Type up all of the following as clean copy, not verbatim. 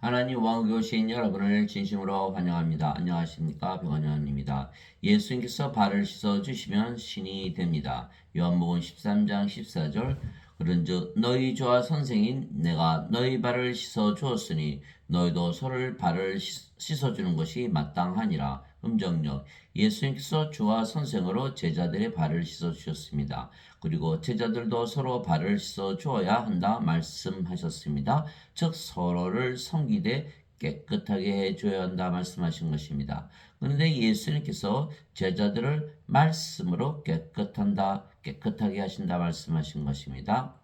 하나님 왕교신 여러분을 진심으로 환영합니다. 안녕하십니까? 병원장입니다. 예수님께서 발을 씻어주시면 신이 됩니다. 요한복음 13장 14절 그런즉 너희 주와 선생인 내가 너희 발을 씻어 주었으니 너희도 서로를 발을 씻어주는 것이 마땅하니라. 음정력 예수님께서 주와 선생으로 제자들의 발을 씻어 주셨습니다. 그리고 제자들도 서로 발을 씻어 주어야 한다 말씀하셨습니다. 즉 서로를 섬기되 깨끗하게 해줘야 한다 말씀하신 것입니다. 그런데 예수님께서 제자들을 말씀으로 깨끗하게 하신다 말씀하신 것입니다.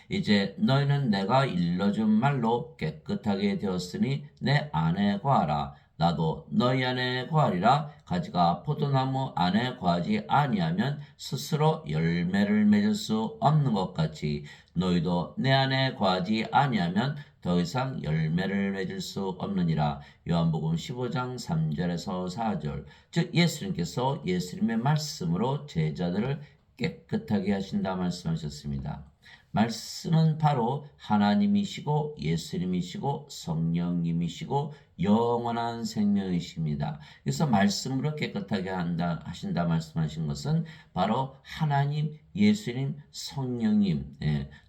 이제 너희는 내가 일러준 말로 깨끗하게 되었으니 내 안에 거하라. 나도 너희 안에 거하리라. 가지가 포도나무 안에 거하지 아니하면 스스로 열매를 맺을 수 없는 것 같이 너희도 내 안에 거하지 아니하면 더 이상 열매를 맺을 수 없느니라. 요한복음 15장 3절에서 4절. 즉 예수님께서 예수님의 말씀으로 제자들을 깨끗하게 하신다 말씀하셨습니다. 말씀은 바로 하나님이시고 예수님이시고 성령님이시고 영원한 생명이십니다. 그래서 말씀으로 깨끗하게 하신다 말씀하신 것은 바로 하나님, 예수님, 성령님,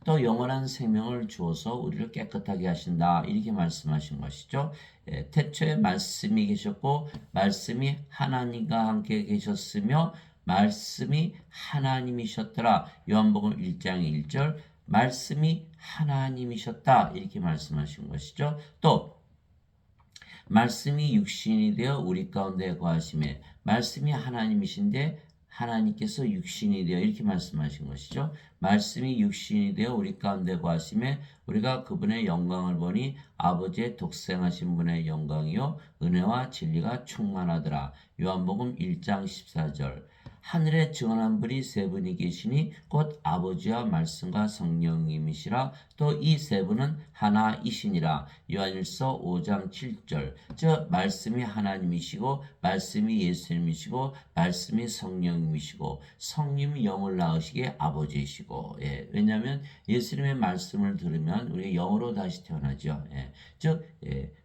또 영원한 생명을 주어서 우리를 깨끗하게 하신다 이렇게 말씀하신 것이죠. 태초에 말씀이 계셨고 말씀이 하나님과 함께 계셨으며 말씀이 하나님이셨더라. 요한복음 1장 1절 말씀이 하나님이셨다 이렇게 말씀하신 것이죠. 또 말씀이 육신이 되어 우리 가운데 거하심에 말씀이 하나님이신데 하나님께서 육신이 되어 이렇게 말씀하신 것이죠. 말씀이 육신이 되어 우리 가운데 거하심에 우리가 그분의 영광을 보니 아버지의 독생하신 분의 영광이요 은혜와 진리가 충만하더라. 요한복음 1장 14절 하늘에 증언한 분이 세 분이 계시니 곧 아버지와 말씀과 성령님이시라. 또 이 세 분은 하나이시니라. 요한일서 5장 7절 즉 말씀이 하나님이시고 말씀이 예수님이시고 말씀이 성령님이시고 성령이 영을 낳으시기에 아버지이시고 왜냐하면 예수님의 말씀을 들으면 우리가 영으로 다시 태어나죠. 즉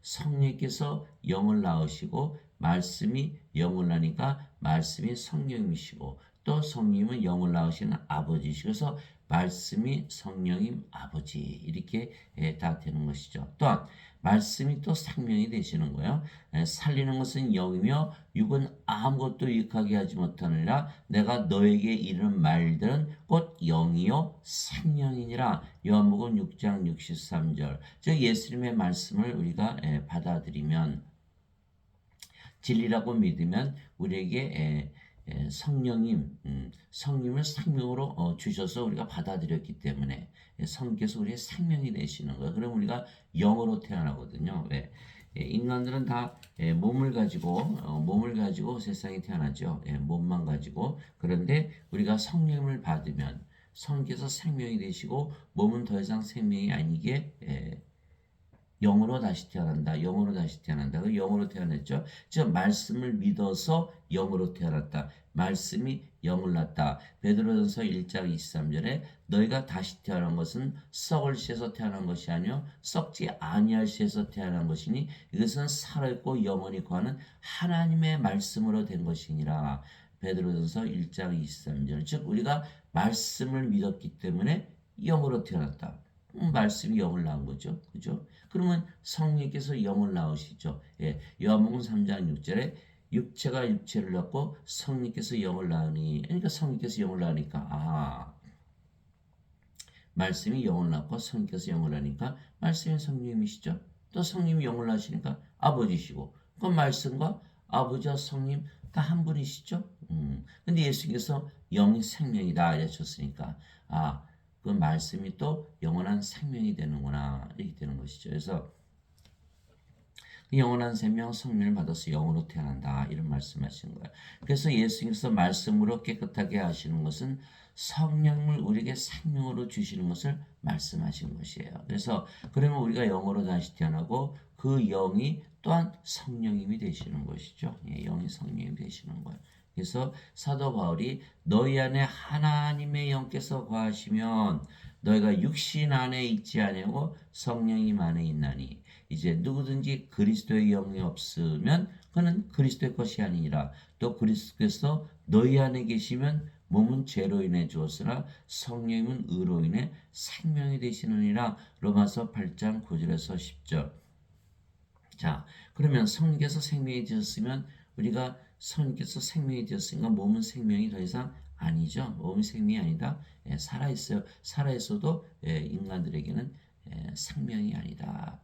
성령께서 영을 낳으시고 말씀이 영을 낳으니까 말씀이 성령이시고 또 성령은 영을 낳으시는 아버지시고 그래서 말씀이 성령님 아버지 이렇게 다 되는 것이죠. 또한 말씀이 또 생명이 되시는 거예요. 살리는 것은 영이며 육은 아무것도 유익하게 하지 못하느니라. 내가 너에게 이르는 말들은 곧 영이요 생명이니라. 요한복음 6장 63절 즉 예수님의 말씀을 우리가 받아들이면 진리라고 믿으면 우리에게 성령님을 생명으로 주셔서 우리가 받아들였기 때문에 성령께서 우리의 생명이 되시는 거예요. 그럼 우리가 영으로 태어나거든요. 왜? 인간들은 다 몸을 가지고 세상에 태어나죠. 몸만 가지고. 그런데 우리가 성령을 받으면 성령께서 생명이 되시고 몸은 더 이상 생명이 아니게 영으로 다시 태어난다. 영으로 다시 태어난다. 그 영으로 태어났죠. 즉 말씀을 믿어서 영으로 태어났다. 말씀이 영을 낳다. 베드로전서 1장 23절에 너희가 다시 태어난 것은 썩을 씨에서 태어난 것이 아니요 썩지 아니할 씨에서 태어난 것이니 이것은 살아있고 영원히 거하는 하나님의 말씀으로 된 것이니라. 베드로전서 1장 23절 즉 우리가 말씀을 믿었기 때문에 영으로 태어났다. 말씀이 영을 낳은 거죠. 그죠? 그러면 성령께서 영을 낳으시죠. 요한복음 3장 6절에 육체가 육체를 낳고 성령께서 영을 낳으니 그러니까 성령께서 영을 낳으니까 말씀이 영을 낳고 성령께서 영을 낳으니까 말씀이 성령님이시죠. 또 성령이 영을 낳으시니까 아버지시고 그 말씀과 아버지와 성령 다 한 분이시죠. 근데 예수님께서 영이 생명이다 이러셨으니까 그 말씀이 또 영원한 생명이 되는구나 이렇게 되는 것이죠. 그래서 영원한 생명 성령을 받아서 영으로 태어난다 이런 말씀하시는 거예요. 그래서 예수님께서 말씀으로 깨끗하게 하시는 것은 성령을 우리에게 생명으로 주시는 것을 말씀하신 것이에요. 그래서 그러면 우리가 영으로 다시 태어나고 그 영이 또한 성령님이 되시는 것이죠. 영이 성령이 되시는 거예요. 그래서 사도 바울이 너희 안에 하나님의 영께서 거하시면 너희가 육신 안에 있지 아니하고 성령이 안에 있나니 이제 누구든지 그리스도의 영이 없으면 그는 그리스도의 것이 아니니라. 또 그리스도께서 너희 안에 계시면 몸은 죄로 인해 죽었으나 성령은 의로 인해 생명이 되시느니라. 로마서 8장 9절에서 10절. 자, 그러면 성령께서 생명이 되었으면 우리가 성령께서 생명이 되었으니까 몸은 생명이 더 이상 아니죠. 몸은 생명이 아니다. 살아있어요. 살아있어도 인간들에게는 생명이 아니다.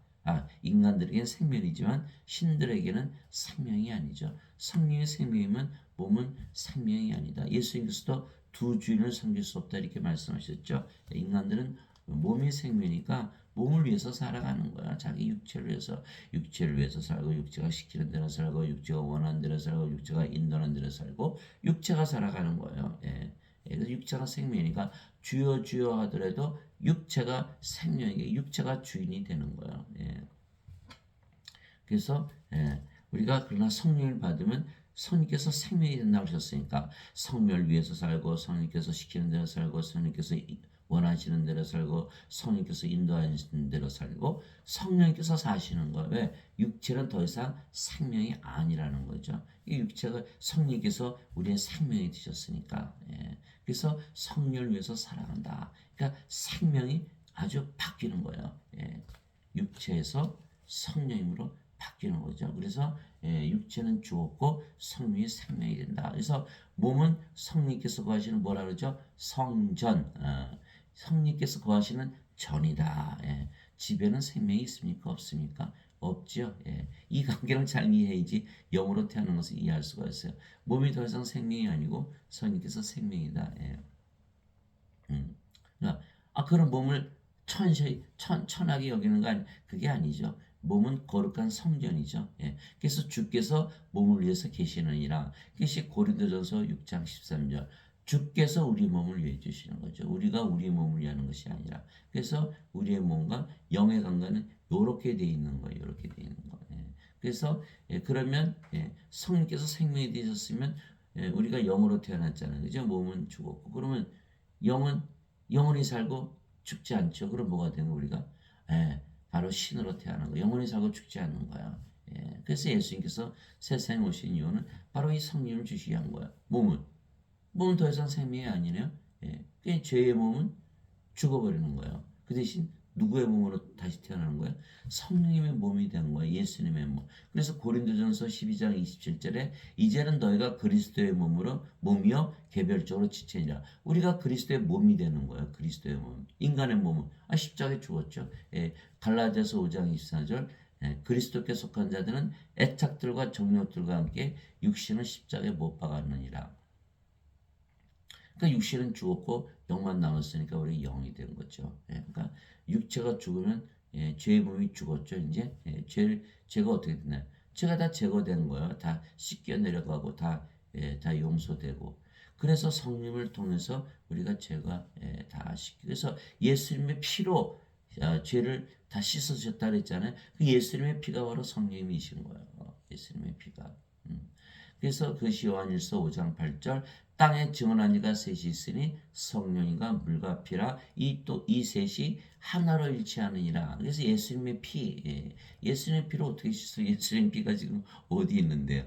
인간들에게는 생명이지만 신들에게는 생명이 아니죠. 성령의 생명이면 몸은 생명이 아니다. 예수님께서도 두 주인을 섬길 수 없다 이렇게 말씀하셨죠. 인간들은 몸이 생명이니까 몸을 위해서 살아가는 거야. 자기 육체를 위해서 살고 육체가 시키는 대로 살고 육체가 원하는 대로 살고 육체가 인도하는 대로 살고 육체가 살아가는 거예요. 그래서 육체가 생명이니까 주여 주여 하더라도 육체가 생명이게 육체가 주인이 되는 거예요. 그래서 우리가 그러나 성령을 받으면 성령께서 생명이 된다고 하셨으니까 성령을 위해서 살고 성령께서 시키는 대로 살고 성령께서 원하시는 대로 살고 성령께서 인도하시는 대로 살고 성령께서 사시는 거예요. 왜? 육체는 더 이상 생명이 아니라는 거죠. 이 육체가 성령께서 우리의 생명이 되셨으니까. 그래서 성령을 위해서 살아간다. 그러니까 생명이 아주 바뀌는 거예요. 육체에서 성령으로 바뀌는 거죠. 그래서 육체는 죽었고 성령이 생명이 된다. 그래서 몸은 성령께서 거하시는 뭐라 그러죠? 성전. 성령께서 거하시는 전이다. 집에는 생명이 있습니까? 없습니까? 없죠. 이 관계를 잘 이해해야지 영으로 태어난 것을 이해할 수가 있어요. 몸이 더 이상 생명이 아니고 성령께서 생명이다. 음. 그런 몸을 천하게 여기는 거 그게 아니죠. 몸은 거룩한 성전이죠. 그래서 주께서 몸을 위해서 계시느니라. 그것이 고린도전서 6장 13절. 주께서 우리 몸을 위해 주시는 거죠. 우리가 우리 몸을 위하는 것이 아니라. 그래서 우리의 몸과 영의 관계는 이렇게 돼 있는 거예요. 이렇게 돼 있는 거예요. 그래서 그러면 성령께서 생명이 되셨으면 우리가 영으로 태어났잖아요. 그죠? 몸은 죽었고 그러면 영은 영원히 살고 죽지 않죠. 그럼 뭐가 되는 거 우리가? 바로 신으로 태어난 거. 영원히 살고 죽지 않는 거야. 그래서 예수님께서 세상에 오신 이유는 바로 이 성령을 주시기 위한 거야. 몸은 더 이상 생명이 아니네요. 그 죄의 몸은 죽어버리는 거예요. 그 대신 누구의 몸으로 다시 태어나는 거예요? 성령님의 몸이 된 거예요. 예수님의 몸. 그래서 고린도전서 12장 27절에 이제는 너희가 그리스도의 몸이요 개별적으로 지체니라. 우리가 그리스도의 몸이 되는 거예요. 그리스도의 몸. 인간의 몸은 십자가에 죽었죠. 갈라디아서 5장 24절 그리스도께 속한 자들은 애착들과 정욕들과 함께 육신을 십자가에 못 박았느니라. 그러니까 육신은 죽었고 영만 남았으니까 우리 영이 된 거죠. 그러니까 육체가 죽으면 죄의 몸이 죽었죠. 이제 죄가 어떻게 되나요? 죄가 다 제거된 거예요. 다 씻겨 내려가고 다 용서되고. 그래서 성령을 통해서 우리가 죄가 다 씻기. 그래서 예수님의 피로 죄를 다 씻어주셨다 그랬잖아요. 그 예수님의 피가 바로 성령이신 거예요. 예수님의 피가. 그래서 그것이 요한일서 5장 8절 땅에 증언한 이가 셋이 있으니 성령인가 물과 피라 이 셋이 하나로 일치하느니라. 그래서 예수님의 피, 예수님의 피를 어떻게 씻어요? 예수님의 피가 지금 어디 있는데요?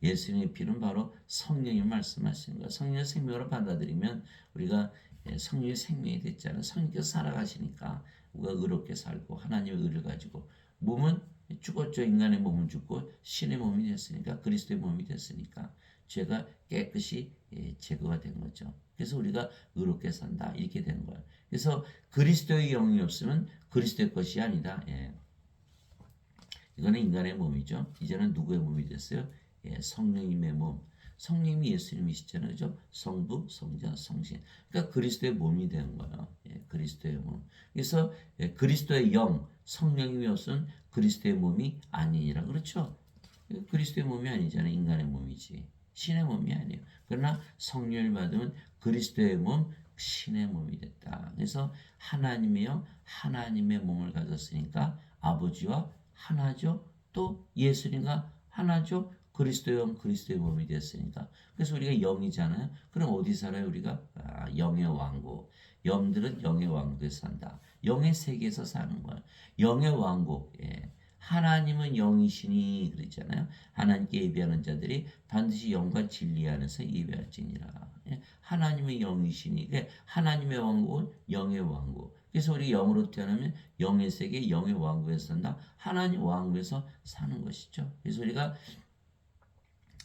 예수님의 피는 바로 성령이 말씀하시는 거예요. 성령의 생명으로 받아들이면 우리가 성령의 생명이 됐잖아요. 성령께서 살아가시니까 우리가 의롭게 살고 하나님의 의를 가지고 몸은 죽었죠. 인간의 몸은 죽고 신의 몸이 됐으니까 그리스도의 몸이 됐으니까 죄가 깨끗이 제거가 된 거죠. 그래서 우리가 의롭게 산다 이렇게 되는 거예요. 그래서 그리스도의 영이 없으면 그리스도의 것이 아니다. 이거는 인간의 몸이죠. 이제는 누구의 몸이 됐어요? 성령님의 몸. 성령님이 예수님이시잖아요. 그죠? 성부, 성자, 성신. 그러니까 그리스도의 몸이 되는 거예요. 그리스도의 몸. 그래서 그리스도의 영, 성령님이 없으면 그리스도의 몸이 아니니라. 그렇죠? 그리스도의 몸이 아니잖아요. 인간의 몸이지. 신의 몸이 아니에요. 그러나 성령을 받으면 그리스도의 몸, 신의 몸이 됐다. 그래서 하나님이요. 하나님의 몸을 가졌으니까 아버지와 하나죠. 또 예수님과 하나죠. 그리스도의 영, 그리스도의 몸이 됐으니까. 그래서 우리가 영이잖아요. 그럼 어디 살아요? 우리가 영의 왕국. 영들은 영의 왕국에서 산다. 영의 세계에서 사는 거예요. 영의 왕국. 하나님은 영이시니 그랬잖아요. 하나님께 예배하는 자들이 반드시 영과 진리 안에서 예배할지니라. 하나님의 영이시니 하나님의 왕국은 영의 왕국. 그래서 우리 영으로 태어나면 영의 세계, 영의 왕국에서 산다. 하나님 왕국에서 사는 것이죠. 그래서 우리가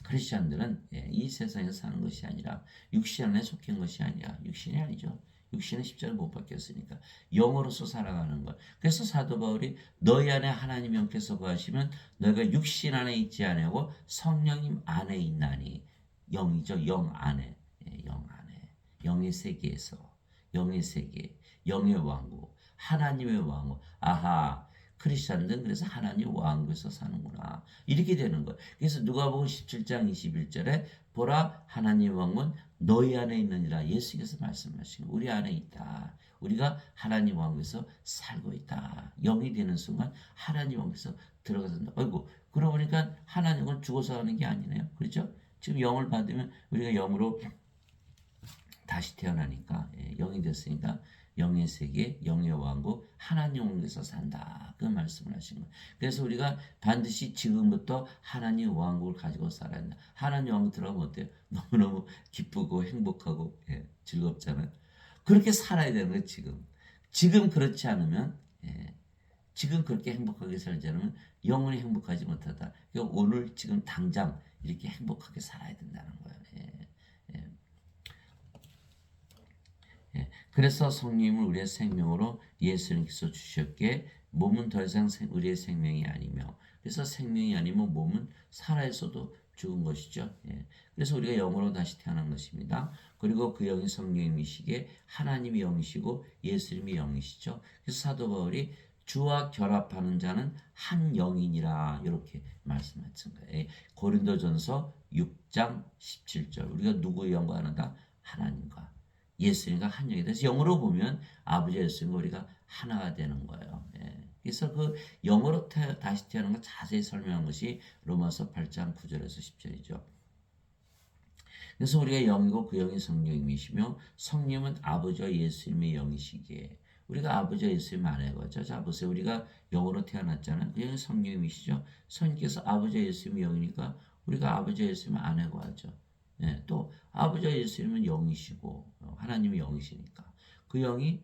크리스천들은 이 세상에서 사는 것이 아니라 육신 안에 속한 것이 아니라 육신이 아니죠. 육신은 십자가를 못 박혔으니까 영으로서 살아가는 것. 그래서 사도 바울이 너희 안에 하나님 영께서 거하시면 너희가 육신 안에 있지 아니하고 성령님 안에 있나니. 영이죠. 영 안에. 영 안에. 영의 세계에서. 영의 세계. 영의 왕국. 하나님의 왕국. 아하. 크리스천들은 그래서 하나님 왕국에서 사는구나. 이렇게 되는 거예요. 그래서 누가복음 17장 21절에 보라 하나님 왕국은 너희 안에 있느니라. 예수께서 말씀하신 거예요. 우리 안에 있다. 우리가 하나님 왕국에서 살고 있다. 영이 되는 순간 하나님 왕국에서 들어가서 아이고 그러고 보니까 하나님은 죽어서 하는 게 아니네요. 그렇죠? 지금 영을 받으면 우리가 영으로 다시 태어나니까 영이 됐으니까 영의 세계, 영의 왕국, 하나님 왕국에서 산다. 그 말씀을 하신 거예요. 그래서 우리가 반드시 지금부터 하나님 왕국을 가지고 살아야 한다. 하나님 왕국 들어가면 어때요? 너무너무 기쁘고 행복하고 즐겁잖아요. 그렇게 살아야 되는 거예요, 지금. 지금 그렇지 않으면 지금 그렇게 행복하게 살지 않으면 영원히 행복하지 못하다. 그러니까 오늘 지금 당장 이렇게 행복하게 살아야 된다는 거예요. 그래서 성령님을 우리의 생명으로 예수님께서 주셨기에 몸은 더 이상 우리의 생명이 아니며 그래서 생명이 아니면 몸은 살아있어도 죽은 것이죠. 그래서 우리가 영으로 다시 태어난 것입니다. 그리고 그 영이 성령님이시기에 하나님이 영이시고 예수님이 영이시죠. 그래서 사도 바울이 주와 결합하는 자는 한 영이니라 이렇게 말씀하신 거예요. 고린도전서 6장 17절 우리가 누구의 영과 하는가? 하나님과 예수님과 한 영이 돼서 영으로 보면 아버지 예수님과 우리가 하나가 되는 거예요. 그래서 그 영으로 다시 태어난 걸 자세히 설명한 것이 로마서 8장 9절에서 10절이죠. 그래서 우리가 영이고 그 영이 성령님이시며 성령은 아버지와 예수님의 영이시기에 우리가 아버지와 예수님 안에 거죠. 자 보세요. 우리가 영으로 태어났잖아요. 그 영이 성령님이시죠. 성령께서 아버지와 예수님의 영이니까 우리가 아버지와 예수님 안에 거하죠. 또 아버지와 예수님은 영이시고 하나님이 영이시니까 그 영이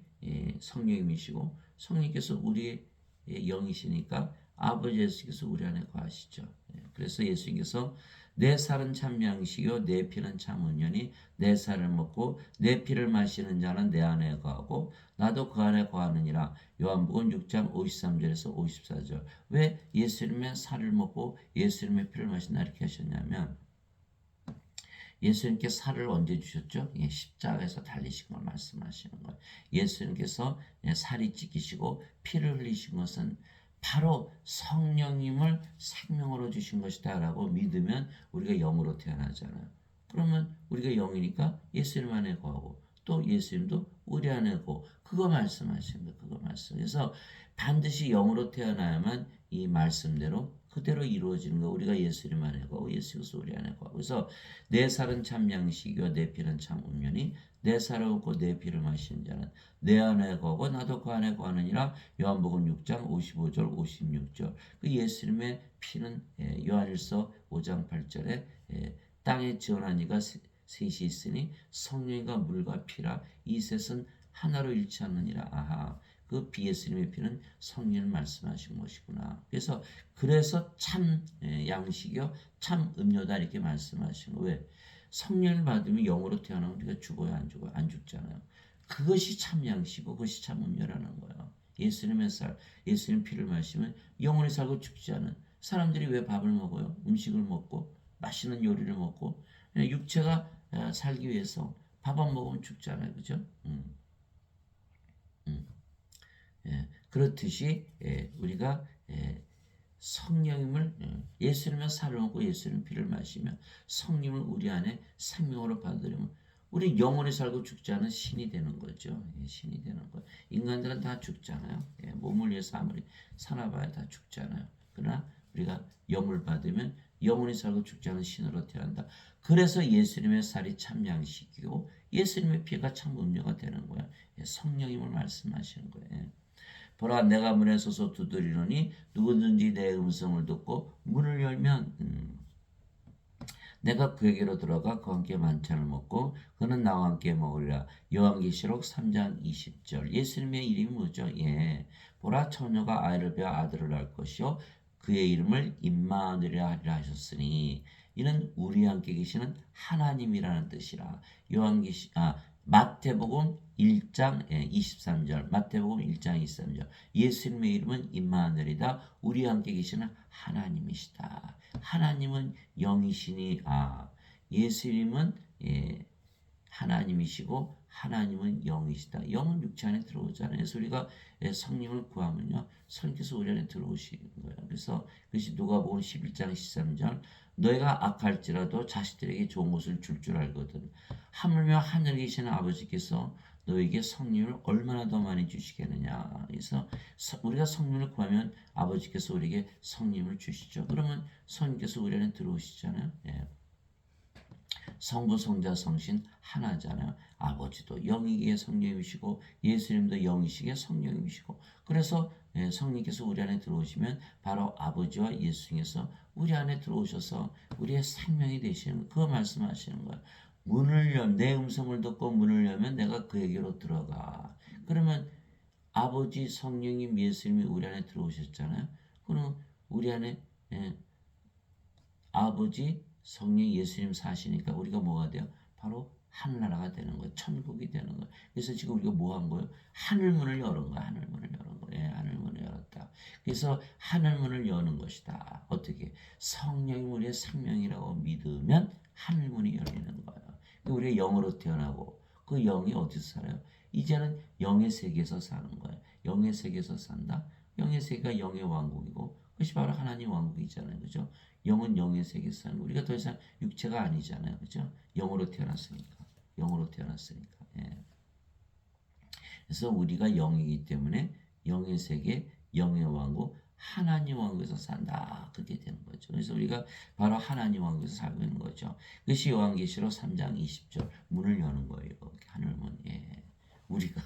성령님이시고 성령께서 우리의 영이시니까 아버지 예수께서 우리 안에 거하시죠. 그래서 예수님께서 내 살은 참 양식이요 내 피는 참 은연히 내 살을 먹고 내 피를 마시는 자는 내 안에 거하고 나도 그 안에 거하느니라. 요한복음 6장 53절에서 54절. 왜 예수님의 살을 먹고 예수님의 피를 마신다 이렇게 하셨냐면 예수님께 살을 언제 주셨죠? 십자가에서 달리신 걸 말씀하시는 거예요. 예수님께서 살이 찢기시고 피를 흘리신 것은 바로 성령님을 생명으로 주신 것이다 라고 믿으면 우리가 영으로 태어나잖아요. 그러면 우리가 영이니까 예수님 안에 거하고 또 예수님도 우리 안에 거 그거 말씀하시는 거예요. 그거 말씀. 그래서 반드시 영으로 태어나야만 이 말씀대로 그대로 이루어지는 거. 우리가 예수님 안에 거하고 예수께서 우리 안에 거하고. 그래서 내 살은 참 양식이요 내 피는 참 음료니 내 살을 먹고 내 피를 마시는 자는 내 안에 거하고 나도 그 안에 거하느니라. 요한복음 6장 55절 56절. 그 예수님의 피는 요한일서 5장 8절에 땅에 지어난 이가 셋이 있으니 성령과 물과 피라 이 셋은 하나로 일치하느니라. 아하. 그 예수님의 피는 성령을 말씀하신 것이구나. 그래서 참 양식이요 참 음료다 이렇게 말씀하신 거예요. 왜? 성령을 받으면 영으로 태어나면 우리가 죽어요 안 죽어요? 안 죽잖아요. 그것이 참 양식이고 그것이 참 음료라는 거예요. 예수님의 살, 예수님 피를 마시면 영원히 살고 죽지 않은 사람들이 왜 밥을 먹어요? 음식을 먹고 맛있는 요리를 먹고 육체가 살기 위해서 밥 안 먹으면 죽잖아요. 그죠? 그렇듯이 우리가 성령님을 예수님의 살을 먹고 예수님 피를 마시면 성령을 우리 안에 생명으로 받으려면 우리 영원히 살고 죽지 않은 신이 되는 거죠. 신이 되는 거예요. 인간들은 다 죽잖아요. 몸을 위해서 아무리 사나봐야 다 죽잖아요. 그러나 우리가 영을 받으면 영원히 살고 죽지 않은 신으로 태어난다. 그래서 예수님의 살이 참 양식이고 예수님의 피가 참 음료가 되는 거야. 성령님을 말씀하시는 거예요. 보라 내가 문에 서서 두드리노니 누구든지 내 음성을 듣고 문을 열면 내가 그에게로 들어가 그와 함께 만찬을 먹고 그는 나와 함께 먹으리라. 요한계시록 3장 20절. 예수님의 이름이 뭐죠? 보라 처녀가 아이를 베어 아들을 낳을 것이요 그의 이름을 임마누엘이라 하리라 하셨으니 이는 우리 함께 계시는 하나님이라는 뜻이라. 마태복음 1장 23절. 마태복음 1장 23절. 예수님의 이름은 임마누엘이다. 우리 함께 계시는 하나님이시다. 하나님은 영이시니 예수님은 하나님이시고 하나님은 영이시다. 영은 육체 안에 들어오잖아요. 그래서 우리가 성령을 구하면요, 성령께서 우리 안에 들어오시는 거예요. 그래서 그것이 누가복음 11장 13절. 너희가 악할지라도 자식들에게 좋은 것을 줄 줄 알거든. 하물며 하늘에 계시는 아버지께서 너에게 성령을 얼마나 더 많이 주시겠느냐. 그래서 우리가 성령을 구하면 아버지께서 우리에게 성령을 주시죠. 그러면 성령께서 우리 안에 들어오시잖아요. 성부, 성자, 성신 하나잖아요. 아버지도 영이기에 성령이시고 예수님도 영이시기에 성령이시고 그래서 성령께서 우리 안에 들어오시면 바로 아버지와 예수 중에서 우리 안에 들어오셔서 우리의 생명이 되시는 그 말씀하시는 거예요. 내 음성을 듣고 문을 열면 내가 그에게로 들어가. 그러면 아버지 성령님 예수님이 우리 안에 들어오셨잖아요. 그럼 우리 안에 아버지 성령 예수님 사시니까 우리가 뭐가 돼요? 바로 하늘나라가 되는 거예요. 천국이 되는 거예요. 그래서 지금 우리가 뭐 한 거예요? 하늘문을 열은 거예요. 하늘문을 열은 거예요. 하늘문을 열었다. 그래서 하늘문을 여는 것이다. 어떻게? 성령이 우리의 생명이라고 믿으면 하늘문이 열리는 거예요. 우리가 영으로 태어나고 그 영이 어디서 살아요? 이제는 영의 세계에서 사는 거예요. 영의 세계에서 산다. 영의 세계가 영의 왕국이고 그것이 바로 하나님 왕국이잖아요. 그죠? 영은 영의 세계에서 사는 거. 우리가 더 이상 육체가 아니잖아요. 그죠? 영으로 태어났으니까. 영으로 태어났으니까. 그래서 우리가 영이기 때문에 영의 세계, 영의 왕국, 하나님 왕국에서 산다. 그렇게 되는 거죠. 그래서 우리가 바로 하나님 왕국에서 살고 있는 거죠. 그것이 요한계시록 3장 20절 문을 여는 거예요. 하늘문. 우리가.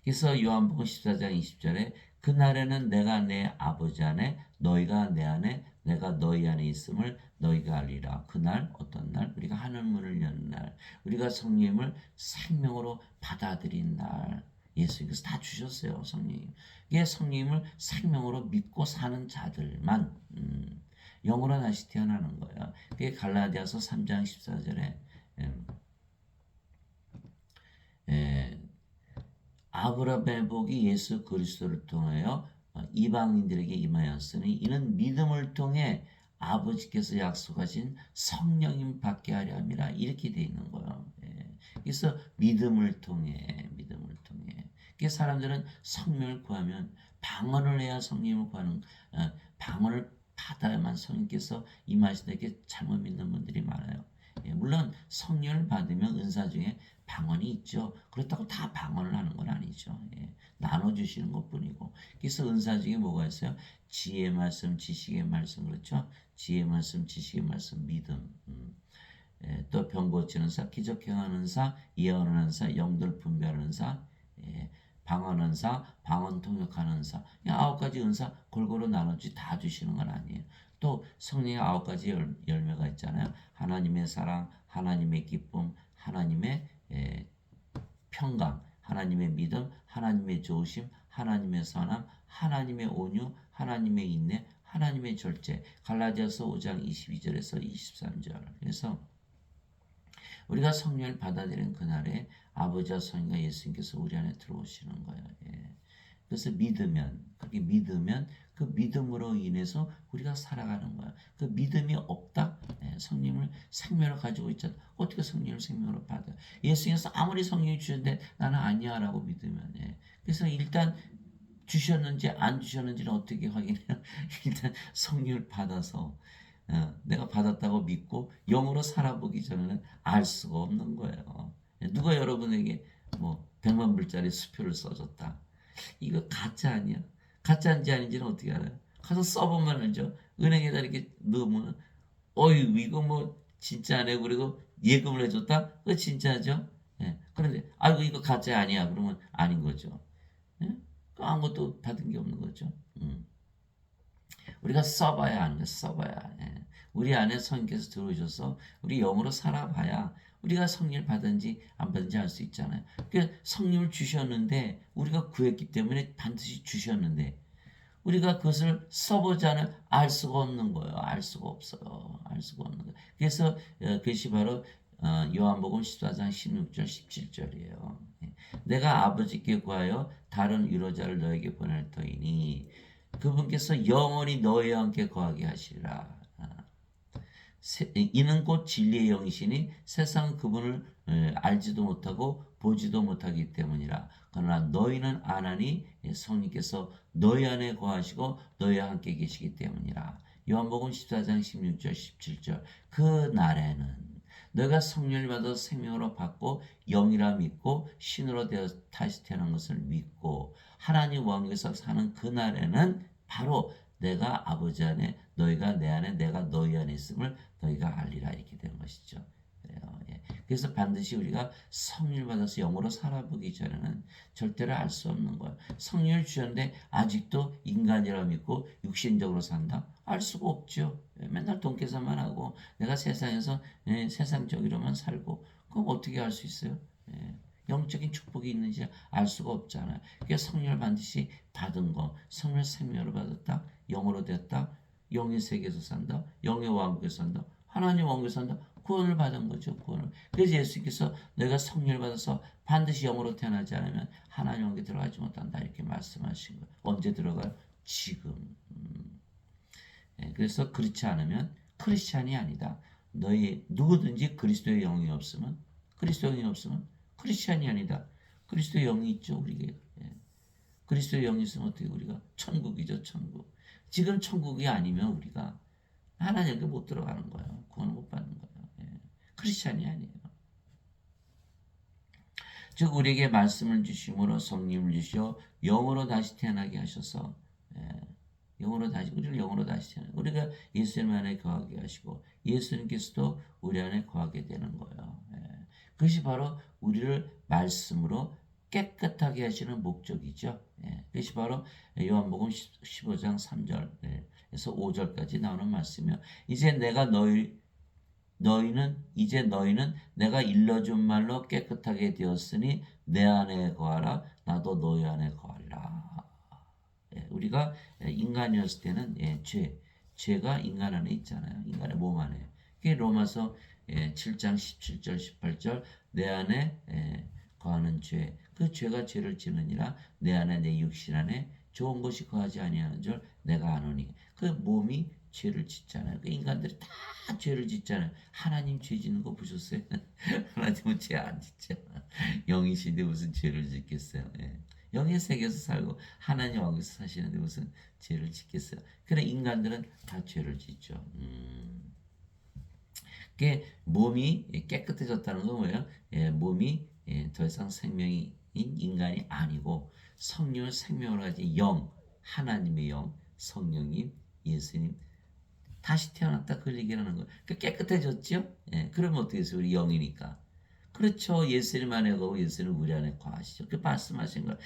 그래서 요한복음 14장 20절에 그날에는 내가 내 아버지 안에 너희가 내 안에 내가 너희 안에 있음을 너희가 알리라. 그날 어떤 날? 우리가 하늘문을 여는 날. 우리가 성령님을 생명으로 받아들인 날. 예수님께서 다 주셨어요. 성령님. 이게 성령님을 생명으로 믿고 사는 자들만 영으로 다시 태어나는 거예요. 그게 갈라디아서 3장 14절에 아브라함의 복이 예수 그리스도를 통하여 이방인들에게 임하였으니 이는 믿음을 통해 아버지께서 약속하신 성령님 받게 하려 함이라. 이렇게 돼 있는 거예요. 그래서 믿음을 통해. 그 사람들은 성령을 구하면 방언을 해야 성령을 구하는 방언을 받아야만 성령께서 임하신다. 이렇게 잘못 믿는 분들이 많아요. 물론 성령을 받으면 은사 중에 방언이 있죠. 그렇다고 다 방언을 하는 건 아니죠. 나눠주시는 것뿐이고. 그래서 은사 중에 뭐가 있어요? 지혜의 말씀, 지식의 말씀, 그렇죠? 지혜의 말씀, 지식의 말씀, 믿음. 또 병 고치는 사, 기적 행하는 사, 예언하는 사, 영들 분별하는 사, 방언하는 사, 방언 통역하는 사. 9가지 은사 골고루 나눠주지 다 주시는 건 아니에요. 또 성령의 9가지 열매가 있잖아요. 하나님의 사랑, 하나님의 기쁨, 하나님의 평강, 하나님의 믿음, 하나님의 좋으심, 하나님의 선함, 하나님의 온유, 하나님의 인내, 하나님의 절제. 갈라디아서 5장 22절에서 23절. 그래서 우리가 성령을 받아들인 그날에 아버지와 성령과 예수님께서 우리 안에 들어오시는 거예요. 그래서 그렇게 믿으면 그 믿음으로 인해서 우리가 살아가는 거야. 그 믿음이 없다? 성령을 생명으로 가지고 있잖아. 어떻게 성령을 생명으로 받아? 예수님께서 아무리 성령이 주셨는데 나는 아니야 라고 믿으면. 그래서 일단 주셨는지 안 주셨는지는 어떻게 확인해요? 일단 성령을 받아서 내가 받았다고 믿고 영으로 살아보기 전에는 알 수가 없는 거예요. 누가 여러분에게 뭐 100만 불짜리 수표를 써줬다. 이거 가짜 아니야? 가짜인지 아닌지는 어떻게 알아요? 가서 써보면 알죠. 은행에다 이렇게 넣으면 어이 이거 뭐 진짜 안 해. 그리고 예금을 해줬다? 그거 진짜죠? 예. 그런데 아이고 이거 가짜 아니야. 그러면 아닌 거죠. 예? 아무것도 받은 게 없는 거죠. 우리가 써봐야 하는 거 써봐야. 예. 우리 안에 성령께서 들어오셔서 우리 영으로 살아봐야 우리가 성령을 받은지 안 받은지 알 수 있잖아요. 그 성령을 주셨는데 우리가 구했기 때문에 반드시 주셨는데 우리가 그것을 써보자는 알 수가 없는 거예요. 알 수가 없어요. 알 수가 없는 거예요. 그래서 그것이 바로 요한복음 14장 16절 17절이에요. 내가 아버지께 구하여 다른 위로자를 너에게 보낼 터이니 그분께서 영원히 너희와 함께 거하게 하시리라. 이는 곧 진리의 영이시니 세상은 그분을 알지도 못하고 보지도 못하기 때문이라. 그러나 너희는 아나니 성령께서 너희 안에 거하시고 너희와 함께 계시기 때문이라. 요한복음 14장 16절 17절. 그 날에는 너희가 성령을 받아 생명으로 받고 영이라 믿고 신으로 되어 다시 태어난 것을 믿고 하나님 왕국에서 사는 그 날에는 바로 내가 아버지 안에 너희가 내 안에 내가 너희 안에 있음을 너희가 알리라 이렇게 되는 것이죠. 그래요. 예. 그래서 반드시 우리가 성령을 받아서 영으로 살아보기 전에는 절대로 알 수 없는 거예요. 성령을 주셨는데 아직도 인간이라 믿고 육신적으로 산다? 알 수가 없죠. 예. 맨날 돈 계산만 하고 내가 세상에서 세상적으로만 살고 그럼 어떻게 알 수 있어요? 예. 영적인 축복이 있는지 알 수가 없잖아요. 그러니까 성령을 반드시 받은 거, 성령 생명을 받았다, 영으로 됐다, 영의 세계에서 산다, 영의 왕국에서 산다, 하나님 왕국에서 산다. 구원을 받은 거죠. 구원을. 그래서 예수께서 너희가 성령을 받아서 반드시 영으로 태어나지 않으면 하나님 왕국에 들어가지 못한다 이렇게 말씀하신 거예요. 언제 들어가요? 지금. 그래서 그렇지 않으면 크리스찬이 아니다. 너희 누구든지 그리스도의 영이 없으면 그리스도의 영이 없으면 크리스찬이 아니다. 그리스도의 영이 있죠, 우리에게. 그리스도의 영이 있으면 어떻게 우리가 천국이죠, 천국. 지금 천국이 아니면 우리가 하나님께 못 들어가는 거예요. 구원 못 받는 거예요. 크리스찬이 아니에요. 즉 우리에게 말씀을 주심으로 성령을 주시어 영으로 다시 태어나게 하셔서 영으로 다시 우리를 영으로 다시 태어나 우리가 예수님 안에 거하게 하시고 예수님께서도 우리 안에 거하게 되는 거예요. 그것이 바로 우리를 말씀으로 깨끗하게 하시는 목적이죠. 그것이 바로 요한복음 15장 3절에서 5절까지 나오는 말씀이요. 이제 너희는 내가 일러준 말로 깨끗하게 되었으니 내 안에 거하라 나도 너희 안에 거하리라. 우리가 인간이었을 때는 죄가 인간 안에 있잖아요. 인간의 몸 안에. 그게 로마서 7장 17절 18절 내 안에 거하는 죄. 그 죄가 죄를 지느니라 내 안에 내 육신 안에 좋은 것이 거하지 아니하는 줄 내가 아노니. 그 몸이 죄를 짓잖아요. 그 인간들이 다 죄를 짓잖아요. 하나님 죄 짓는 거 보셨어요? 하나님은 죄 안 짓잖아. 영이신데 무슨 죄를 짓겠어요. 영의 세계에서 살고 하나님 왕국에서 사시는데 무슨 죄를 짓겠어요. 그래 인간들은 다 죄를 짓죠. 그게 몸이 깨끗해졌다는 건 뭐예요? 몸이 더 이상 생명인 인간이 아니고 성령을 생명으로 가진 영, 하나님의 영, 성령님, 예수님 다시 태어났다 그 얘기를 하는 거예요. 깨끗해졌죠? 그러면 어떻게 해서 우리 영이니까. 그렇죠. 예수님 안에 거고 예수님 우리 안에 거하시죠. 그 말씀하신 거예요.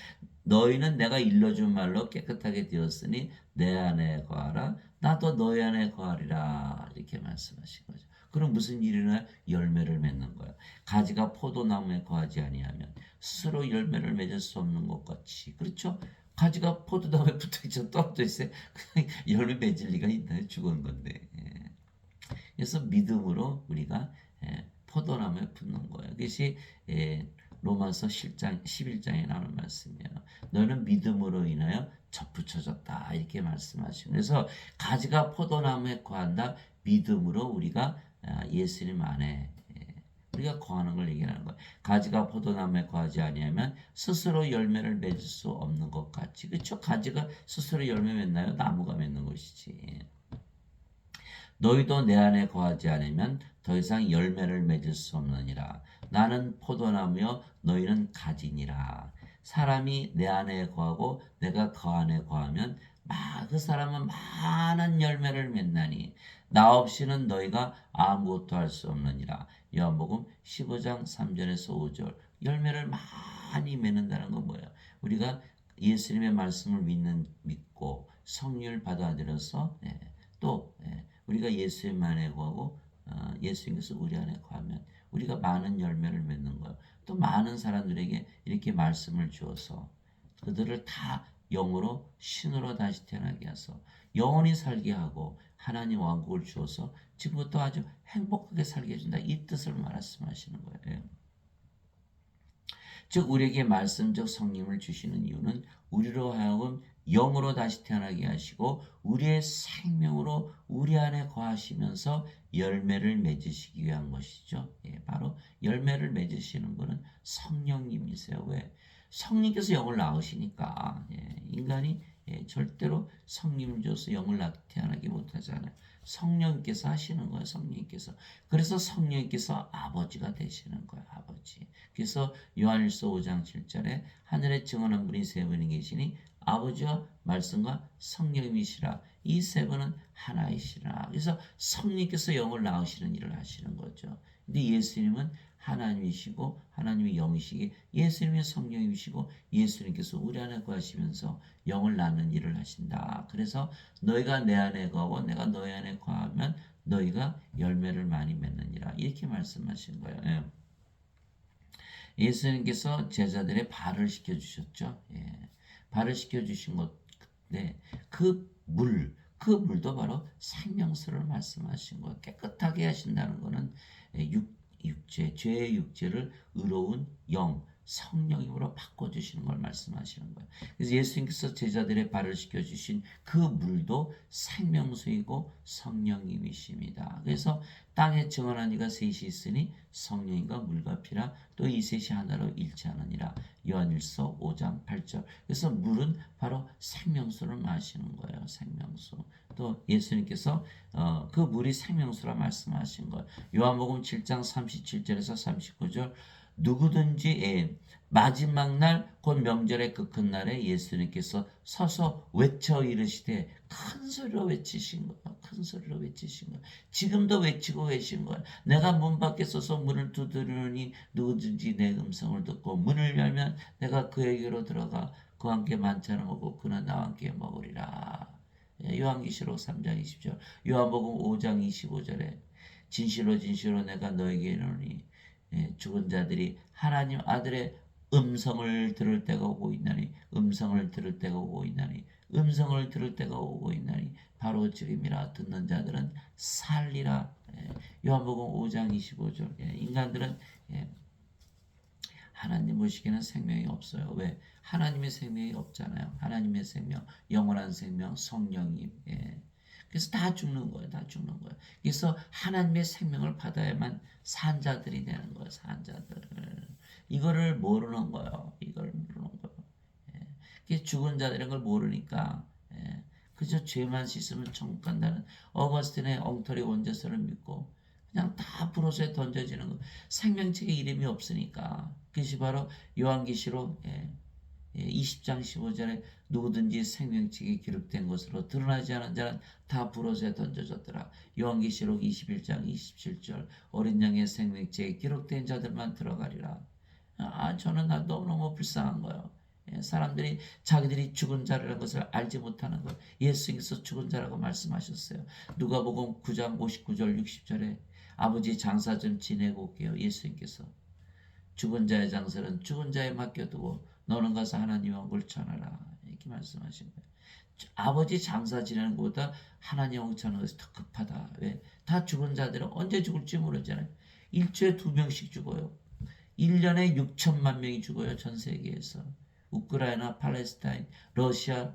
너희는 내가 일러준 말로 깨끗하게 되었으니 내 안에 거하라. 나도 너희 안에 거하리라. 이렇게 말씀하신 거죠. 그럼 무슨 일이나 열매를 맺는 거예요. 가지가 포도나무에 거하지 아니하면 스스로 열매를 맺을 수 없는 것 같이. 그렇죠? 가지가 포도나무에 붙어있죠. 떨어져 있어요. 열매 맺을 리가 있나요? 죽은 건데. 그래서 믿음으로 우리가 포도나무에 붙는 거예요. 그것이 로마서 11장에 나오는 말씀이에요. 너는 믿음으로 인하여 접붙여졌다 이렇게 말씀하시고 그래서 가지가 포도나무에 거한다. 믿음으로 우리가 예수님 안에 우리가 거하는 걸 얘기하는 거예요. 가지가 포도나무에 거하지 아니하면 스스로 열매를 맺을 수 없는 것 같이. 그렇죠? 가지가 스스로 열매 맺나요? 나무가 맺는 것이지. 너희도 내 안에 거하지 않으면 더 이상 열매를 맺을 수 없느니라. 나는 포도나무여 너희는 가지니라. 사람이 내 안에 거하고 내가 그 안에 거하면 그 사람은 많은 열매를 맺나니 나 없이는 너희가 아무것도 할 수 없느니라. 요한복음 15장 3절에서 5절. 열매를 많이 맺는다는 건 뭐예요? 우리가 예수님의 말씀을 믿고 성령을 받아들여서 또 우리가 예수님 안에 거하고 예수님께서 우리 안에 거하면 우리가 많은 열매를 맺는 거예요. 또 많은 사람들에게 이렇게 말씀을 주어서 그들을 다 영으로 신으로 다시 태어나게 해서 영원히 살게 하고 하나님 왕국을 주어서 지금부터 아주 행복하게 살게 해준다. 이 뜻을 말씀하시는 거예요. 즉 우리에게 말씀적 성령을 주시는 이유는 우리로 하여금 영으로 다시 태어나게 하시고 우리의 생명으로 우리 안에 거하시면서 열매를 맺으시기 위한 것이죠. 바로 열매를 맺으시는 분은 성령님이세요. 왜? 성령께서 영을 낳으시니까 인간이 절대로 성령을 줘서 영을 태어나게 못하잖아요. 성령께서 하시는 거예요. 성령께서. 그래서 성령께서 아버지가 되시는 거예요. 아버지. 그래서 요한일서 5장 7절에 하늘에 증언한 분이 세 분이 계시니 아버지와 말씀과 성령이시라. 이 세 분은 하나이시라. 그래서 성령께서 영을 낳으시는 일을 하시는 거죠. 근데 예수님은 하나님이시고 하나님이 영이시기에 예수님이 성령이시고 예수님께서 우리 안에 거하시면서 영을 낳는 일을 하신다. 그래서 너희가 내 안에 거하고 내가 너희 안에 거하면 너희가 열매를 많이 맺느니라. 이렇게 말씀하신 거예요. 예수님께서 제자들의 발을 씻겨주셨죠. 발을 씻겨주신 건데 그 물도 바로 생명수를 말씀하신 거예요. 깨끗하게 하신다는 것은 죄의 육체를 의로운 영, 성령으로 바꿔주시는 걸 말씀하시는 거예요. 그래서 예수님께서 제자들의 발을 씻겨주신 그 물도 생명수이고 성령님이십니다. 그래서 땅에 증언한 이가 셋이 있으니 성령과 물과 피라 또 이 셋이 하나로 일치하느니라. 요한일서 5장 8절. 그래서 물은 바로 생명수를 마시는 거예요. 생명수. 또 예수님께서 그 물이 생명수라 말씀하신 거예요. 요한복음 7장 37절에서 39절. 누구든지 마지막 날 곧 명절의 그 큰 날에 예수님께서 서서 외쳐 이르시되 큰 소리로 외치신 거예요. 큰 소리로 외치신 거예요. 지금도 외치고 계신 거예요. 내가 문 밖에 서서 문을 두드리니 누구든지 내 음성을 듣고 문을 열면 내가 그에게로 들어가 그와 함께 만찬을 먹고 그는 나와 함께 먹으리라. 요한계시록 3장 20절. 요한복음 5장 25절에 진실로 진실로 내가 너에게 이르노니 죽은 자들이 하나님 아들의 음성을 들을 때가 오고 있나니 음성을 들을 때가 오고 있나니 음성을 들을 때가 오고 있나니 바로 지금이라. 듣는 자들은 살리라. 요한복음 5장 25절. 인간들은 하나님 보시기에는 생명이 없어요. 왜? 하나님의 생명이 없잖아요. 하나님의 생명, 영원한 생명, 성령님. 그래서 다 죽는 거예요. 다 죽는 거예요. 그래서 하나님의 생명을 받아야만 산 자들이 되는 거예요. 산 자들. 이거를 모르는 거예요. 이걸 모르는 거예요. 그래서 죽은 자들인 걸 모르니까 그저 죄만 씻으면 천국 간다는 어거스틴의 엉터리 원죄서를 믿고 그냥 다 불호수에 던져지는 거. 생명책에 이름이 없으니까. 그것이 바로 요한계시록 20장 15절에 누구든지 생명책에 기록된 것으로 드러나지 않은 자는 다 불호수에 던져졌더라. 요한계시록 21장 27절 어린 양의 생명책에 기록된 자들만 들어가리라. 저는 너무너무 불쌍한 거예요. 사람들이 자기들이 죽은 자라는 것을 알지 못하는 것. 예수님께서 죽은 자라고 말씀하셨어요. 누가복음 9장 59절 60절에 아버지 장사 좀 지내고 올게요. 예수님께서 죽은 자의 장사는 죽은 자에 맡겨두고 너는 가서 하나님 왕국을 전하라. 이렇게 말씀하신 거예요. 아버지 장사 지내는 것보다 하나님 왕국 전하는 것이 더 급하다. 왜? 다 죽은 자들은 언제 죽을지 모르잖아요. 일주일에 2명씩 죽어요. 1년에 6천만 명이 죽어요. 전 세계에서. 우크라이나, 팔레스타인, 러시아,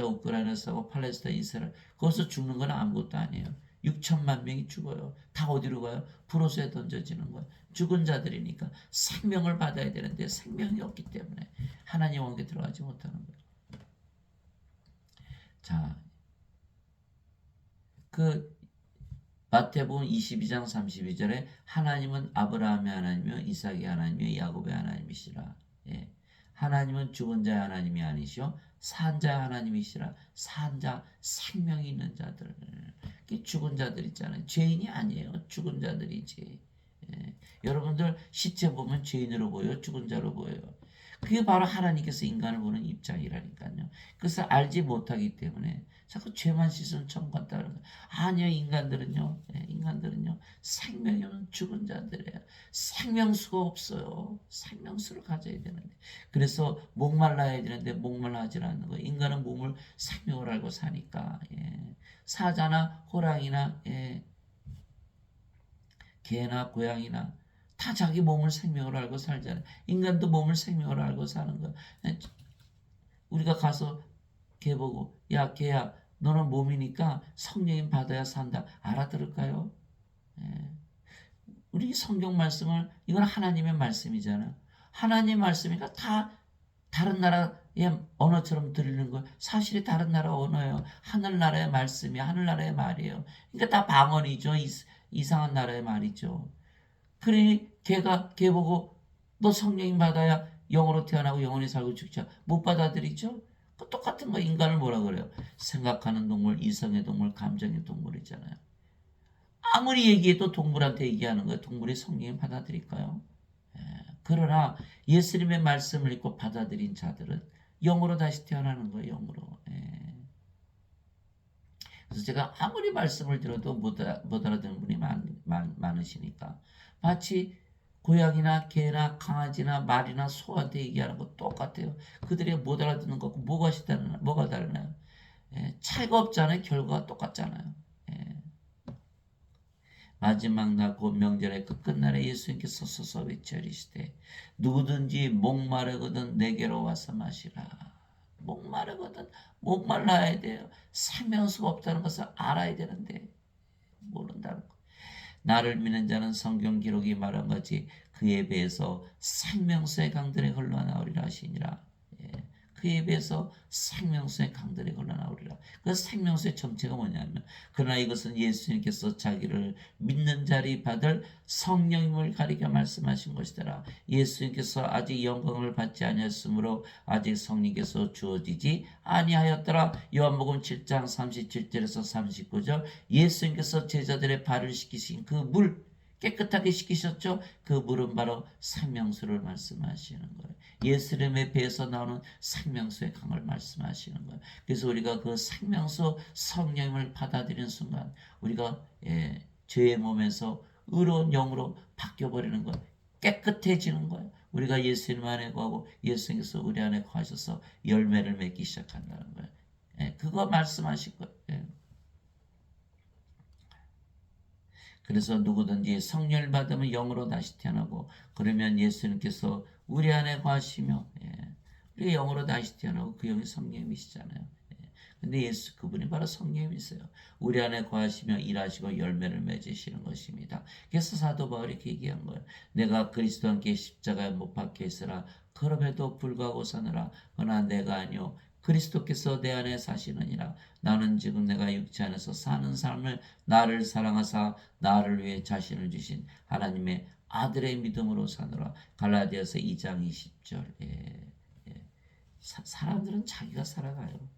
우크라이나 싸고 팔레스타인, 이스라엘. 거기서 죽는 건 아무것도 아니에요. 6천만 명이 죽어요. 다 어디로 가요? 불호수에 던져지는 거예요. 죽은 자들이니까 생명을 받아야 되는데 생명이 없기 때문에 하나님 왕국에 들어가지 못하는 거예요. 자, 그 마태복음 22장 32절에 하나님은 아브라함의 하나님이며 이삭의 하나님이며 야곱의 하나님이시라. 예. 하나님은 죽은 자의 하나님이 아니시오 산 자의 하나님이시라. 산 자, 생명이 있는 자들. 죽은 자들 있잖아요. 죄인이 아니에요. 죽은 자들이지. 예. 여러분들 시체 보면 죄인으로 보여요? 죽은 자로 보여요? 그게 바로 하나님께서 인간을 보는 입장이라니까요. 그래서 알지 못하기 때문에 자꾸 죄만 씻으면 천국 간다는 거예요. 아니요, 인간들은요, 생명이 없는 죽은 자들이에요. 생명수가 없어요. 생명수를 가져야 되는데. 그래서 목말라야 되는데 목말라하지 않는 거예요. 인간은 몸을 생명을 알고 사니까. 예. 사자나 호랑이나 개나 고양이나 다 자기 몸을 생명으로 알고 살잖아요. 인간도 몸을 생명으로 알고 사는 거야. 우리가 가서 개 보고 야 개야 너는 몸이니까 성령님 받아야 산다. 알아들을까요? 예. 우리 성경 말씀을 이건 하나님의 말씀이잖아. 하나님 말씀이니까 다 다른 나라의 언어처럼 들리는 거예요. 사실이 다른 나라 언어예요. 하늘나라의 말씀이 하늘나라의 말이에요. 그러니까 다 방언이죠. 이상한 나라의 말이죠. 그러니 걔 보고 너 성령님 받아야 영으로 태어나고 영원히 살고 죽자. 못 받아들이죠? 그 똑같은 거 인간을 뭐라 그래요? 생각하는 동물, 이성의 동물, 감정의 동물이잖아요. 아무리 얘기해도 동물한테 얘기하는 거예요. 동물이 성령님 받아들일까요? 그러나 예수님의 말씀을 읽고 받아들인 자들은 영으로 다시 태어나는 거예요. 영으로. 그래서 제가 아무리 말씀을 들어도 못 알아듣는 분이 많으시니까 마치 고양이나 개나 강아지나 말이나 소한테 얘기하는 거 똑같아요. 그들이 못 알아듣는 거고 뭐가 다르나요? 차이가 없잖아요. 결과가 똑같잖아요. 마지막 날 곧 명절의 그 끝날에 예수님께서 서서 외쳐리시되 누구든지 목마르거든 내게로 와서 마시라. 목마르거든 목말라야 돼요. 생명수가 없다는 것을 알아야 되는데 모른다는 거. 나를 믿는 자는 성경 기록이 말한 것이 그에 비해서 생명수의 강들이 흘러나오리라 하시니라. 그에 비해서 생명수의 강들이 흘러나오리라. 그 생명수의 정체가 뭐냐면 그러나 이것은 예수님께서 자기를 믿는 자리 받을 성령님을 가리켜 말씀하신 것이더라. 예수님께서 아직 영광을 받지 아니하였으므로 아직 성령께서 주어지지 아니하였더라. 요한복음 7장 37절에서 39절 예수님께서 제자들의 발을 씻기신 그 물 깨끗하게 씻기셨죠? 그 물은 바로 생명수를 말씀하시는 거예요. 예수님의 배에서 나오는 생명수의 강을 말씀하시는 거예요. 그래서 우리가 그 생명수 성령을 받아들이는 순간 우리가 죄의 몸에서 의로운 영으로 바뀌어버리는 거예요. 깨끗해지는 거예요. 우리가 예수님 안에 거하고 예수님께서 우리 안에 거하셔서 열매를 맺기 시작한다는 거예요. 그거 말씀하실 거예요. 그래서 누구든지 성령을 받으면 영으로 다시 태어나고 그러면 예수님께서 우리 안에 거하시며 우리 영으로 다시 태어나고 그 영이 성령이시잖아요. 근데 예수 그분이 바로 성령이세요. 우리 안에 거하시며 일하시고 열매를 맺으시는 것입니다. 그래서 사도 바울이 이렇게 얘기한 거예요. 내가 그리스도와 함께 십자가에 못 박혀 있으라 그럼에도 불구하고 사느라 그러나 내가 아니요 그리스도께서 내 안에 사시느니라. 나는 지금 내가 육체 안에서 사는 삶을 나를 사랑하사 나를 위해 자신을 주신 하나님의 아들의 믿음으로 사느라. 갈라디아서 2장 20절. 사람들은 자기가 살아가요.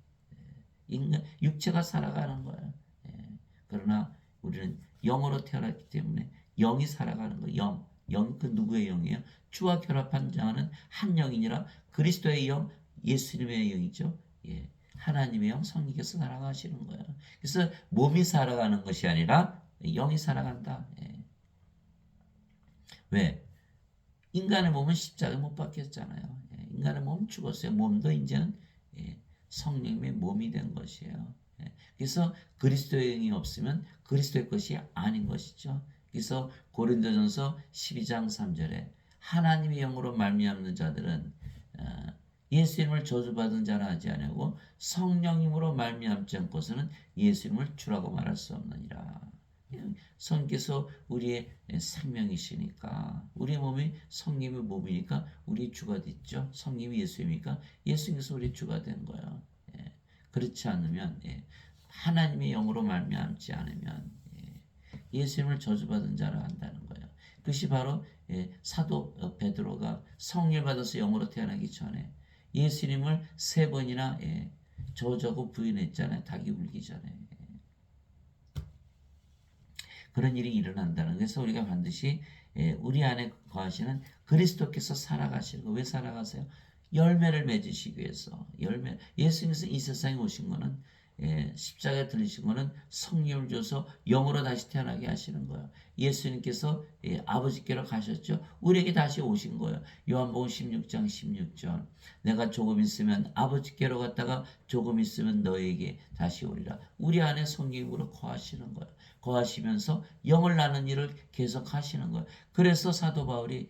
육체가 살아가는 거예요. 그러나 우리는 영으로 태어났기 때문에 영이 살아가는 거예요. 영 그 누구의 영이에요? 주와 결합한 자는 한 영이니라. 그리스도의 영, 예수님의 영이죠. 하나님의 영, 성령께서 살아가시는 거예요. 그래서 몸이 살아가는 것이 아니라 영이 살아간다. 왜? 인간의 몸은 십자가에 못 박혔잖아요. 인간의 몸은 죽었어요. 몸도 이제는 성령님의 몸이 된 것이에요. 그래서 그리스도의 영이 없으면 그리스도의 것이 아닌 것이죠. 그래서 고린도전서 12장 3절에 하나님의 영으로 말미암는 자들은 예수님을 저주받은 자라 하지 아니하고 성령님으로 말미암지 않고서는 예수님을 주라고 말할 수 없느니라. 성령께서 우리의 생명이시니까 우리 몸이 성령의 몸이니까 우리 주가 됐죠. 성령이 예수님이니까 예수님께서 우리 주가 된 거예요. 그렇지 않으면 하나님의 영으로 말미암지 않으면 예수님을 저주받은 자라 한다는 거예요. 그것이 바로 사도 베드로가 성령 받아서 영으로 태어나기 전에 예수님을 3번이나 저주하고 부인했잖아요. 닭이 울기 전에. 그런 일이 일어난다는. 그래서 우리가 반드시 우리 안에 거하시는 그리스도께서 살아가시는 거. 왜 살아가세요? 열매를 맺으시기 위해서. 열매. 예수님께서 이 세상에 오신 거는 십자가에 들리신 거는 성령을 줘서 영으로 다시 태어나게 하시는 거예요. 예수님께서 아버지께로 가셨죠. 우리에게 다시 오신 거예요. 요한복음 16장 16절. 내가 조금 있으면 아버지께로 갔다가 조금 있으면 너에게 다시 오리라. 우리 안에 성령으로 거하시는 거예요. 거하시면서 영을 나는 일을 계속 하시는 거예요. 그래서 사도 바울이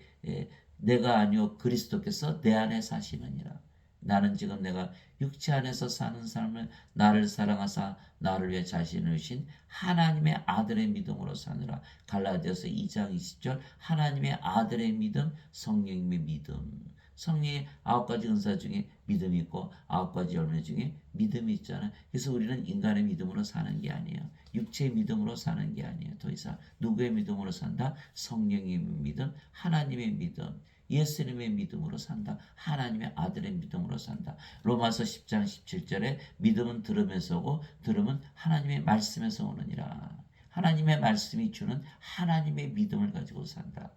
내가 아니요 그리스도께서 내 안에 사시느니라. 나는 지금 내가 육체 안에서 사는 삶을 나를 사랑하사 나를 위해 자신을 주신 하나님의 아들의 믿음으로 사느라. 갈라디아서 2장 20절. 하나님의 아들의 믿음, 성령님의 믿음. 성령의 9가지 은사 중에 믿음이 있고 9가지 열매 중에 믿음이 있잖아요. 그래서 우리는 인간의 믿음으로 사는 게 아니에요. 육체의 믿음으로 사는 게 아니에요. 더 이상 누구의 믿음으로 산다? 성령의 믿음, 하나님의 믿음, 예수님의 믿음으로 산다. 하나님의 아들의 믿음으로 산다. 로마서 10장 17절에 믿음은 들음에서 오고 들음은 하나님의 말씀에서 오느니라. 하나님의 말씀이 주는 하나님의 믿음을 가지고 산다.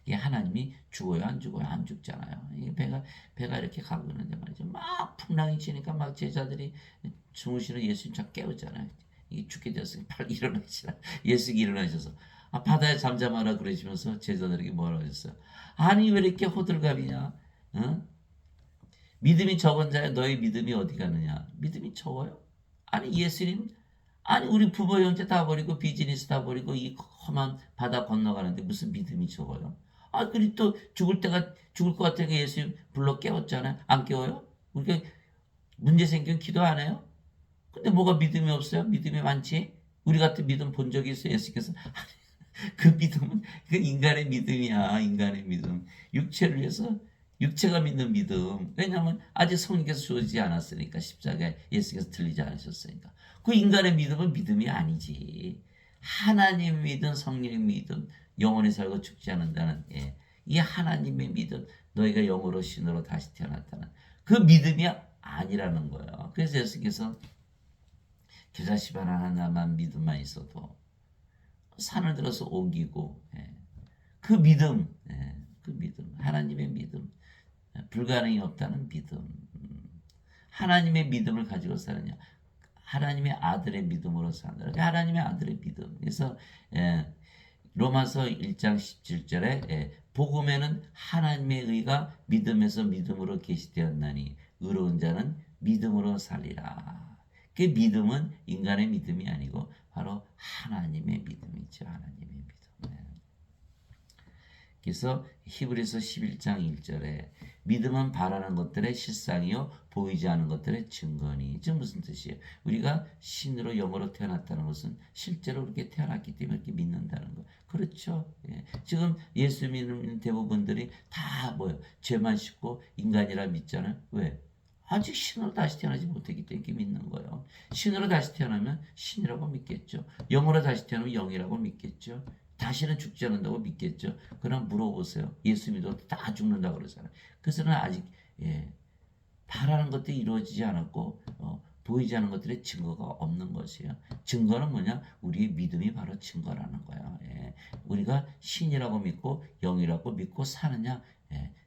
이게 하나님이 죽어요, 안 죽어요? 안 죽잖아요. 이게 배가 이렇게 가고 있는데 말이죠. 막 풍랑이 치니까 막 제자들이 주무시는 예수님 참 깨우잖아요. 이게 죽게 되었으니 빨리 일어나시라. 예수님이 일어나셔서 바다에 잠잠하라 그러시면서 제자들에게 뭐라고 하셨어요? 아니 왜 이렇게 호들갑이냐? 어? 믿음이 적은 자야 너희 믿음이 어디 가느냐? 믿음이 적어요? 아니 예수님 아니 우리 부모 형제 다 버리고 비즈니스 다 버리고 이 험한 바다 건너가는데 무슨 믿음이 적어요? 그리고 또 죽을 것 같으니까 예수님 불러 깨웠잖아요. 안 깨워요? 우리가 문제 생기면 기도 안 해요? 근데 뭐가 믿음이 없어요? 믿음이 많지? 우리 같은 믿음 본 적이 있어요? 예수께서 그 믿음은 그 인간의 믿음이야. 인간의 믿음. 육체를 위해서 육체가 믿는 믿음. 왜냐하면 아직 성령께서 주어지지 않았으니까 십자가에 예수께서 들리지 않으셨으니까. 그 인간의 믿음은 믿음이 아니지. 하나님 믿음, 성령 믿음, 영원히 살고 죽지 않는다는 이 하나님의 믿음, 너희가 영으로 신으로 다시 태어났다는 그 믿음이 아니라는 거예요. 그래서 예수께서 겨자씨발 하나만 믿음만 있어도 산을 들어서 옮기고 그 믿음, 그 믿음, 하나님의 믿음, 불가능이 없다는 믿음, 하나님의 믿음을 가지고 사느냐, 하나님의 아들의 믿음으로 산다. 하나님의 아들의 믿음. 그래서 로마서 1장 17절에 복음에는 하나님의 의가 믿음에서 믿음으로 계시되었나니 의로운 자는 믿음으로 살리라. 그 믿음은 인간의 믿음이 아니고 바로 하나님의 믿음이죠. 하나님의 믿음. 그래서 히브리서 11장 1절에 믿음은 바라는 것들의 실상이요 보이지 않은 것들의 증거니. 지금 무슨 뜻이에요? 우리가 신으로 영으로 태어났다는 것은 실제로 그렇게 태어났기 때문에 이렇게 믿는다는 거. 그렇죠. 지금 예수 믿는 대부분들이 다 뭐예요? 죄만 씻고 인간이라 믿잖아요. 왜? 아직 신으로 다시 태어나지 못했기 때문에 믿는 거예요. 신으로 다시 태어나면 신이라고 믿겠죠. 영으로 다시 태어나면 영이라고 믿겠죠. 다시는 죽지 않는다고 믿겠죠. 그럼 물어보세요. 예수 믿어도 다 죽는다고 그러잖아요. 그래서는 아직 바라는 것들이 이루어지지 않았고 보이지 않는 것들의 증거가 없는 것이에요. 증거는 뭐냐? 우리의 믿음이 바로 증거라는 거야. 우리가 신이라고 믿고 영이라고 믿고 사느냐?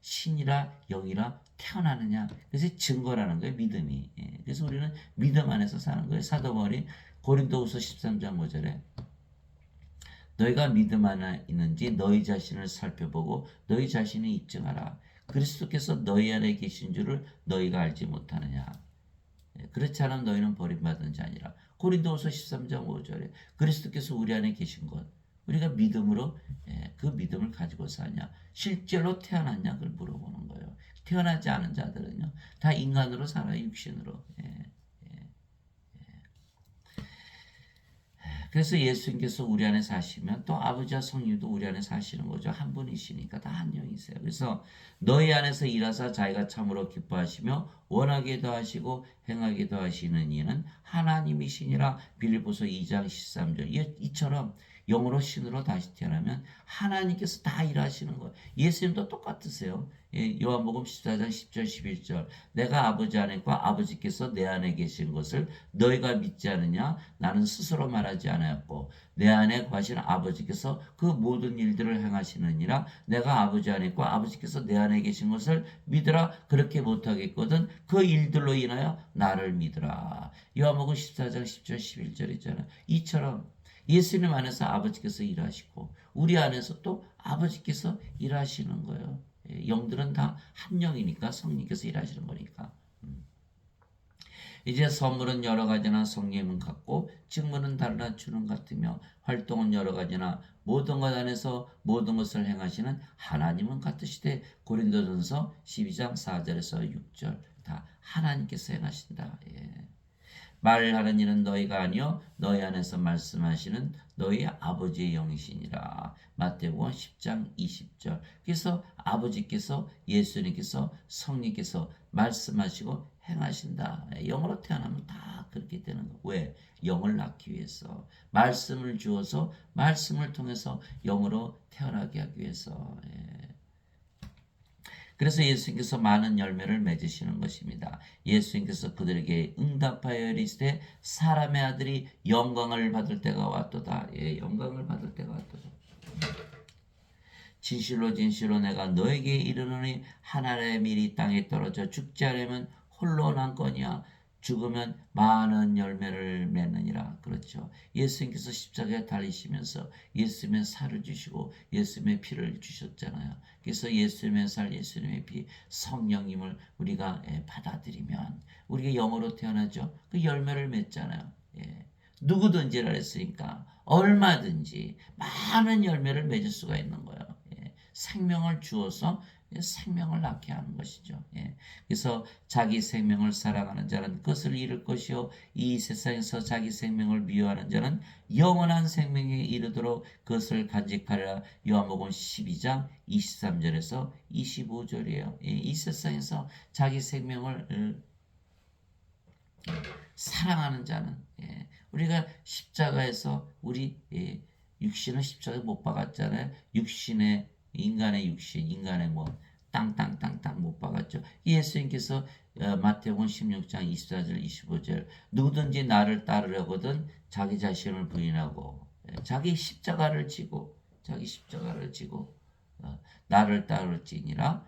신이라 영이라 태어나느냐? 그래서 증거라는 거예요. 믿음이. 그래서 우리는 믿음 안에서 사는 거예요. 사도 바울이 고린도후서 13장 5절에 너희가 믿음 안에 있는지 너희 자신을 살펴보고 너희 자신이 입증하라. 그리스도께서 너희 안에 계신 줄을 너희가 알지 못하느냐. 그렇지 않으면 너희는 버림받은 자니라. 고린도후서 13장 5절에 그리스도께서 우리 안에 계신 것. 우리가 믿음으로 그 믿음을 가지고 사냐. 실제로 태어났냐 그걸 물어보는 거예요. 태어나지 않은 자들은요. 다 인간으로 살아요. 육신으로. 그래서 예수님께서 우리 안에 사시면 또 아버지와 성령도 우리 안에 사시는 거죠. 한 분이시니까 다 한 영이세요. 그래서 너희 안에서 일하사 자기가 참으로 기뻐하시며 원하게도 하시고 행하게도 하시는 이는 하나님이시니라. 빌립보서 2장 13절. 이처럼 영으로 신으로 다시 태어나면 하나님께서 다 일하시는 거예요. 예수님도 똑같으세요. 요한복음 14장 10절 11절 내가 아버지 안에 있고 아버지께서 내 안에 계신 것을 너희가 믿지 않느냐? 나는 스스로 말하지 않았고 내 안에 거하시는 아버지께서 그 모든 일들을 행하시느니라. 내가 아버지 안에 있고 아버지께서 내 안에 계신 것을 믿으라. 그렇게 못하겠거든 그 일들로 인하여 나를 믿으라. 요한복음 14장 10절 11절 있잖아요. 이처럼 예수님 안에서 아버지께서 일하시고 우리 안에서 또 아버지께서 일하시는 거예요. 영들은 다 한 영이니까 성령께서 일하시는 거니까. 이제 선물은 여러 가지나 성령은 같고 직무는 다르나 주는 같으며 활동은 여러 가지나 모든 것 안에서 모든 것을 행하시는 하나님은 같으시되 고린도전서 12장 4절에서 6절 다 하나님께서 행하신다. 말하는 이는 너희가 아니요 너희 안에서 말씀하시는 너희 아버지의 영이시니라. 마태복음 10장 20절. 그래서 아버지께서 예수님께서 성령께서 말씀하시고 행하신다. 영으로 태어나면 다 그렇게 되는 거. 왜? 영을 낳기 위해서 말씀을 주어서 말씀을 통해서 영으로 태어나게 하기 위해서. 그래서 예수님께서 많은 열매를 맺으시는 것입니다. 예수님께서 그들에게 응답하여 이르시되 사람의 아들이 영광을 받을 때가 왔도다. 영광을 받을 때가 왔도다. 진실로 진실로 내가 너에게 이르노니 하나님의 밀이 땅에 떨어져 죽지 않으면 홀로 남거니와 죽으면 많은 열매를 맺느니라. 그렇죠. 예수님께서 십자가에 달리시면서 예수님의 살을 주시고 예수님의 피를 주셨잖아요. 그래서 예수님의 살, 예수님의 피, 성령님을 우리가 받아들이면 우리가 영으로 태어나죠. 그 열매를 맺잖아요. 누구든지라 했으니까 얼마든지 많은 열매를 맺을 수가 있는 거예요. 생명을 주어서 생명을 낳게 하는 것이죠. 그래서 자기 생명을 사랑하는 자는 그것을 잃을 것이요 이 세상에서 자기 생명을 미워하는 자는 영원한 생명에 이르도록 그것을 간직하리라. 요한복음 12장 23절에서 25절이에요. 이 세상에서 자기 생명을 사랑하는 자는 우리가 십자가에서 우리 육신은 십자가에 못 박았잖아요. 육신의 인간의 육신, 인간의 몸 땅땅땅땅 못 박았죠. 예수님께서 마태복음 16장 24절 25절 누구든지 나를 따르려거든 자기 자신을 부인하고 자기 십자가를 지고 나를 따를지니라.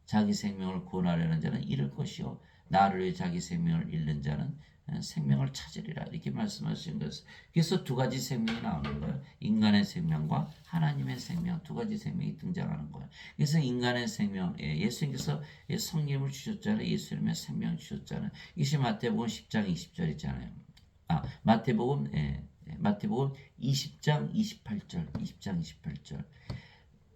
자기 생명을 구원하려는 자는 잃을 것이요 나를 위해 자기 생명을 잃는 자는 생명을 찾으리라. 이렇게 말씀하신 것을. 그래서 두 가지 생명이 나오는 거예요. 인간의 생명과 하나님의 생명, 두 가지 생명이 등장하는 거예요. 그래서 인간의 생명, 예수님께서 성령을 주셨잖아요. 예수님의 생명을 주셨잖아요. 이것이 마태복음 10장 20절이잖아요. 마태복음 20장 28절.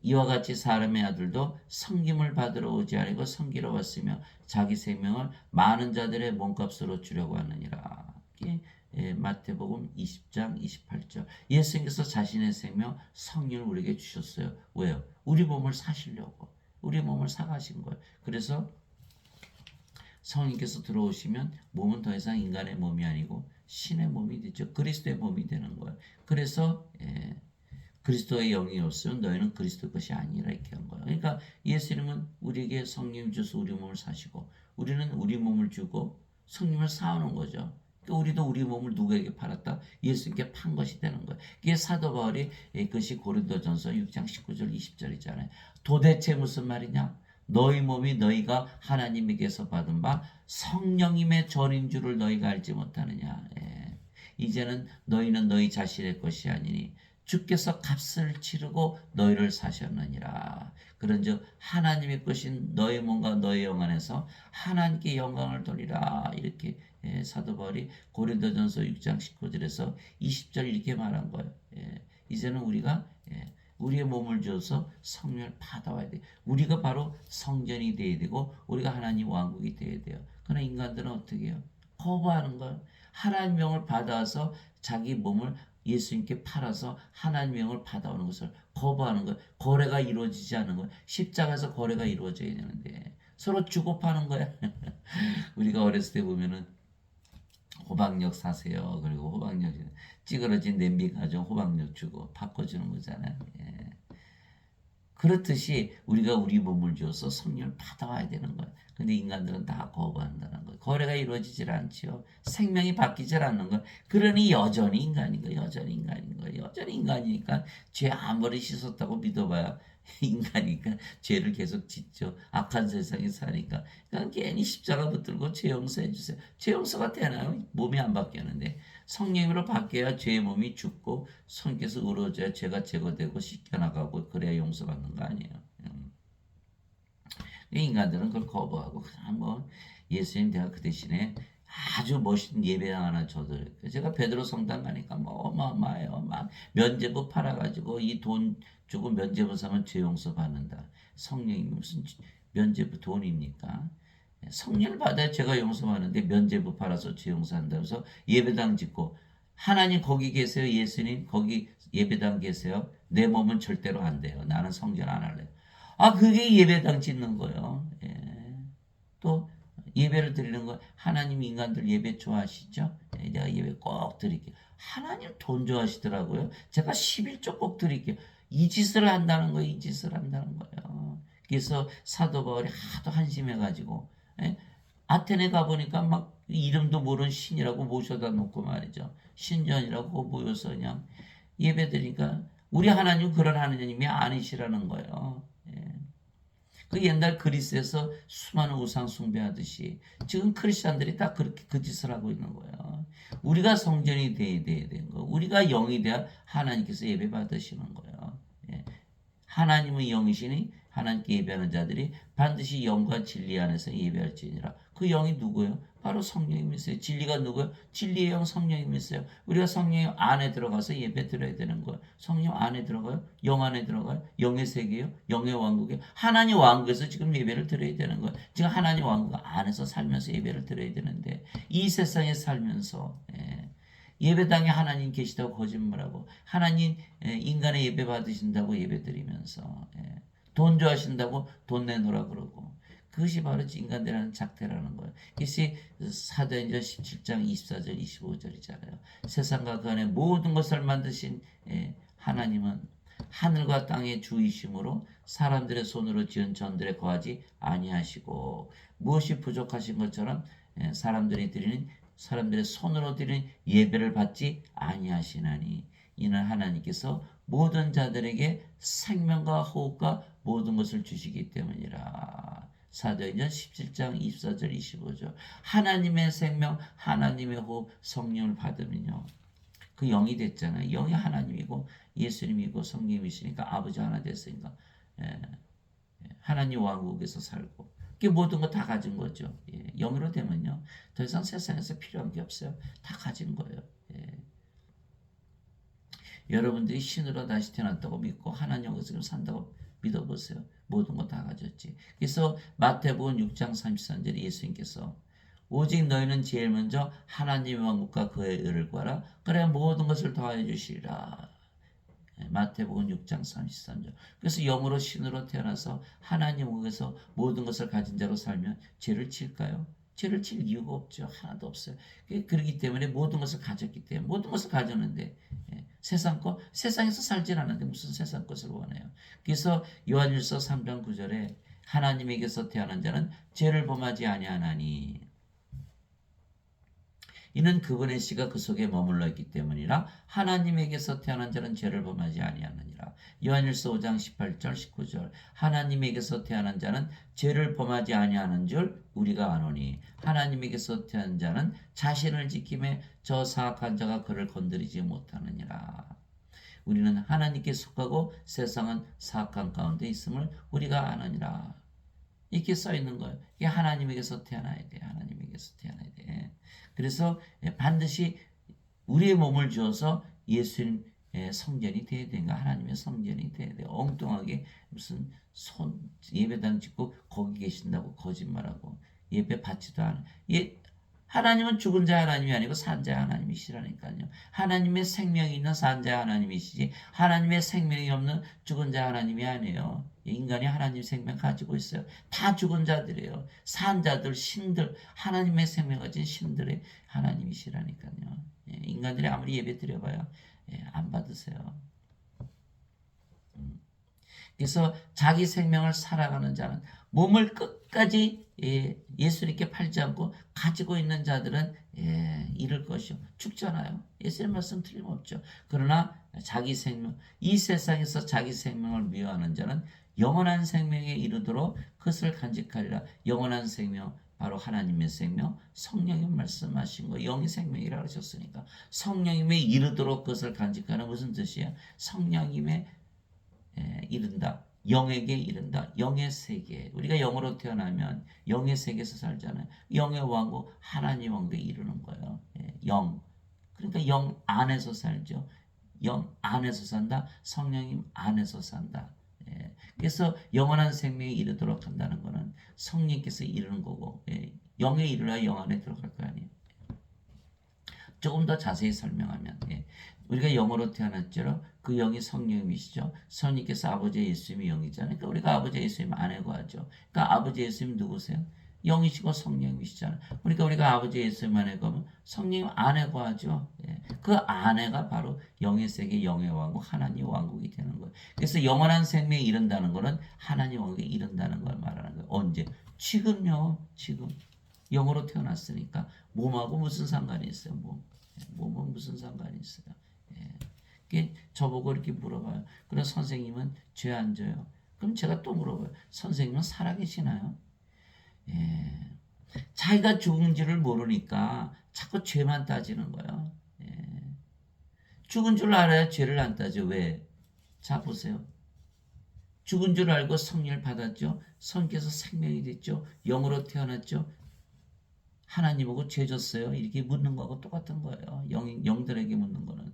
이와 같이 사람의 아들도 섬김을 받으러 오지 아니고 섬기러 왔으며 자기 생명을 많은 자들의 몸값으로 주려고 하느니라. 마태복음 20장 28절. 예수님께서 자신의 생명 성령을 우리에게 주셨어요. 왜요? 우리 몸을 사시려고. 우리 몸을 사가신 거예요. 그래서 성령께서 들어오시면 몸은 더 이상 인간의 몸이 아니고 신의 몸이 되죠. 그리스도의 몸이 되는 거예요. 그래서 그리스도의 영이 없으면 너희는 그리스도 것이 아니라 이렇게 한 거예요. 그러니까 예수님은 우리에게 성령을 주셔서 우리 몸을 사시고 우리는 우리 몸을 주고 성령을 사오는 거죠. 그러니까 우리도 우리 몸을 누구에게 팔았다? 예수님께 판 것이 되는 거예요. 이게 사도 바울이 그것이 고린도전서 6장 19절 20절이잖아요. 도대체 무슨 말이냐? 너희 몸이 너희가 하나님에게서 받은 바 성령님의 전인 줄을 너희가 알지 못하느냐. 이제는 너희는 너희 자신의 것이 아니니 주께서 값을 치르고 너희를 사셨느니라. 그런즉 하나님의 것인 너희 몸과 너희 영 안에서 하나님께 영광을 돌리라. 이렇게 사도 바울이 고린도전서 6장 19절에서 20절 이렇게 말한 거예요. 이제는 우리가 우리의 몸을 주어서 성령을 받아와야 돼. 우리가 바로 성전이 되어야 되고 우리가 하나님 왕국이 되어야 돼요. 그러나 인간들은 어떻게 해요? 거부하는 거예요. 하나님 명을 받아서 자기 몸을 예수님께 팔아서 하나님의 영을 받아오는 것을 거부하는 거예요. 거래가 이루어지지 않는 거예요. 십자가에서 거래가 이루어져야 되는데 서로 주고 파는 거야. 우리가 어렸을 때 보면은 호박력 사세요. 그리고 호박력 찌그러진 냄비 가지고 호박력 주고 바꿔주는 거잖아요. 예. 그렇듯이 우리가 우리 몸을 주어서 성령을 받아와야 되는 거예요. 근데 인간들은 다 거부한다는 거예요. 거래가 이루어지질 않지요. 생명이 바뀌질 않는 거예요. 그러니 여전히 인간인 거예요. 여전히 인간인 거예요. 여전히 인간이니까 죄 아무리 씻었다고 믿어봐야 인간이니까 죄를 계속 짓죠. 악한 세상에 사니까. 그러니까 괜히 십자가 붙들고 죄 용서해 주세요. 죄 용서가 되나요? 몸이 안 바뀌었는데. 성령으로 바뀌어야 죄의 몸이 죽고 성께서 의로워져야 죄가 제거되고 씻겨나가고 그래야 용서받는 거 아니에요. 인간들은 그걸 거부하고 그냥 뭐 예수님 내가 그 대신에 아주 멋있는 예배당 하나 줘드릴게요. 제가 베드로 성당 가니까 뭐 어마어마해요. 막 면죄부 팔아가지고 이 돈 주고 면죄부 사면 죄 용서 받는다. 성령이 무슨 면죄부 돈입니까? 성령을 받아야 죄가 용서받는데 면죄부 팔아서 죄 용서한다면서 예배당 짓고 하나님 거기 계세요. 예수님 거기 예배당 계세요. 내 몸은 절대로 안 돼요. 나는 성전 안 할래요. 아, 그게 예배당 짓는 거예요. 예. 또 예배를 드리는 거 하나님 인간들 예배 좋아하시죠? 예, 내가 예배 꼭 드릴게요. 하나님 돈 좋아하시더라고요. 제가 11조 꼭 드릴게요. 이 짓을 한다는 거예요. 이 짓을 한다는 거예요. 그래서 사도 바울이 하도 한심해가지고 예? 아테네 가보니까 막 이름도 모르는 신이라고 모셔다 놓고 말이죠. 신전이라고 모여서 그냥 예배 드리니까 우리 하나님 그런 하나님이 아니시라는 거예요. 예. 그 옛날 그리스에서 수많은 우상 숭배하듯이 지금 크리스천들이 다 그렇게 그 짓을 하고 있는 거예요. 우리가 성전이 돼야 되는 거. 우리가 영이 돼야 하나님께서 예배 받으시는 거예요. 예. 하나님의 영이시니 하나님께 예배하는 자들이 반드시 영과 진리 안에서 예배할지니라. 그 영이 누구예요? 바로 성령님이세요. 진리가 누구예요? 진리의 영 성령님이세요. 우리가 성령 안에 들어가서 예배 드려야 되는 거예요. 성령 안에 들어가요? 영 안에 들어가요? 영의 세계요? 영의 왕국이요? 하나님 왕국에서 지금 예배를 드려야 되는 거예요. 지금 하나님 왕국 안에서 살면서 예배를 드려야 되는데 이 세상에 살면서 예배당에 하나님 계시다고 거짓말하고 하나님 인간의 예배 받으신다고 예배 드리면서 돈 좋아하신다고 돈 내놓으라 그러고 그것이 바로 인간들이라는 작태라는 거예요. 이것이 사도행전 17장 24절 25절이잖아요. 세상과 그 안에 모든 것을 만드신 하나님은 하늘과 땅의 주이심으로 사람들의 손으로 지은 전들에 거하지 아니하시고 무엇이 부족하신 것처럼 사람들의 손으로 드리는 예배를 받지 아니하시나니 이는 하나님께서 모든 자들에게 생명과 호흡과 모든 것을 주시기 때문이라. 사도행전 17장 24절 25절 하나님의 생명 하나님의 호흡 성령을 받으면요 그 영이 됐잖아요. 영이 하나님이고 예수님이고 성령이시니까 아버지 하나 됐으니까 하나님 왕국에서 살고 그 모든 거 다 가진 거죠. 영으로 되면요 더 이상 세상에서 필요한 게 없어요. 다 가진 거예요. 여러분들이 신으로 다시 태어났다고 믿고 하나님 영으로 산다고 믿어보세요. 모든 거 다 가졌지. 그래서 마태복음 6장 33절에 예수님께서 오직 너희는 제일 먼저 하나님의 왕국과 그의 의를 구하라. 그래야 모든 것을 더하여 주시리라. 마태복음 6장 33절. 그래서 영으로 신으로 태어나서 하나님 왕국에서 모든 것을 가진 자로 살면 죄를 칠까요? 죄를 칠 이유가 없죠. 하나도 없어요. 그렇기 때문에 모든 것을 가졌기 때문에 모든 것을 가졌는데 세상에서 살질 않는데 무슨 세상 것을 원해요. 그래서 요한일서 3장 9절에 하나님에게서 태어난 자는 죄를 범하지 아니하나니 이는 그분의 씨가 그 속에 머물러 있기 때문이라 하나님에게서 태어난 자는 죄를 범하지 아니하느니라. 요한일서 5장 18절 19절 하나님에게서 태어난 자는 죄를 범하지 아니하는 줄 우리가 아노니 하나님에게서 태어난 자는 자신을 지킴에 저 사악한 자가 그를 건드리지 못하느니라. 우리는 하나님께 속하고 세상은 사악한 가운데 있음을 우리가 아느니라. 이렇게 써 있는 거예요. 이게 하나님에게서 태어나야 돼. 하나님에게서 태어나야 돼. 그래서 반드시 우리의 몸을 주어서 예수님의 성전이 돼야 되는가? 하나님의 성전이 돼야 돼. 엉뚱하게 무슨 예배당 짓고 거기 계신다고 거짓말하고 예배 받지도 않아. 하나님은 죽은 자 하나님이 아니고 산 자 하나님이시라니까요. 하나님의 생명이 있는 산 자 하나님이시지 하나님의 생명이 없는 죽은 자 하나님이 아니에요. 인간이 하나님 생명 가지고 있어요. 다 죽은 자들이에요. 산 자들, 신들, 하나님의 생명 가진 신들의 하나님이시라니까요. 인간들이 아무리 예배 드려봐야 안 받으세요. 그래서 자기 생명을 살아가는 자는 몸을 끝까지 예수님께 팔지 않고 가지고 있는 자들은 잃을 것이요. 죽잖아요. 예수님 말씀 틀림없죠. 그러나 자기 생명, 이 세상에서 자기 생명을 미워하는 자는 영원한 생명에 이르도록 그것을 간직하리라. 영원한 생명, 바로 하나님의 생명, 성령이 말씀하신 거 영의 생명이라고 하셨으니까 성령님에 이르도록 그것을 간직하는 무슨 뜻이에요? 성령님의 이른다. 영에게 이른다. 영의 세계. 우리가 영으로 태어나면 영의 세계에서 살잖아요. 영의 왕국, 하나님 왕국에 이르는 거예요. 영. 그러니까 영 안에서 살죠. 영 안에서 산다. 성령님 안에서 산다. 그래서 영원한 생명에 이르도록 한다는 것은 성령께서 이르는 거고, 영에 이르러야 영 안에 들어갈 거 아니에요. 조금 더 자세히 설명하면 우리가 영으로 태어났죠. 그 영이 성령이시죠. 성령께서 아버지 예수님이 영이잖아요. 그러니까 우리가 아버지 예수님 아내고 하죠. 그러니까 아버지 예수님 누구세요? 영이시고 성령이시잖아요. 그러니까 우리가 아버지 예수님 아내고 하면 성령 아내고 하죠. 그 아내가 바로 영의 세계 영의 왕국 하나님 왕국이 되는 거예요. 그래서 영원한 생명에 이른다는 것은 하나님 왕국에 이른다는 걸 말하는 거예요. 언제? 지금요. 지금. 영으로 태어났으니까 몸하고 무슨 상관이 있어요? 몸은 무슨 상관이 있어요? 저보고 이렇게 물어봐요. 그럼 선생님은 죄 안 져요? 그럼 제가 또 물어봐요. 선생님은 살아계시나요? 자기가 죽은 줄을 모르니까 자꾸 죄만 따지는 거예요. 죽은 줄 알아야 죄를 안 따져. 왜? 자 보세요. 죽은 줄 알고 성령을 받았죠. 성께서 생명이 됐죠. 영으로 태어났죠. 하나님하고 죄 졌어요. 이렇게 묻는 거하고 똑같은 거예요. 영들에게 묻는 거는.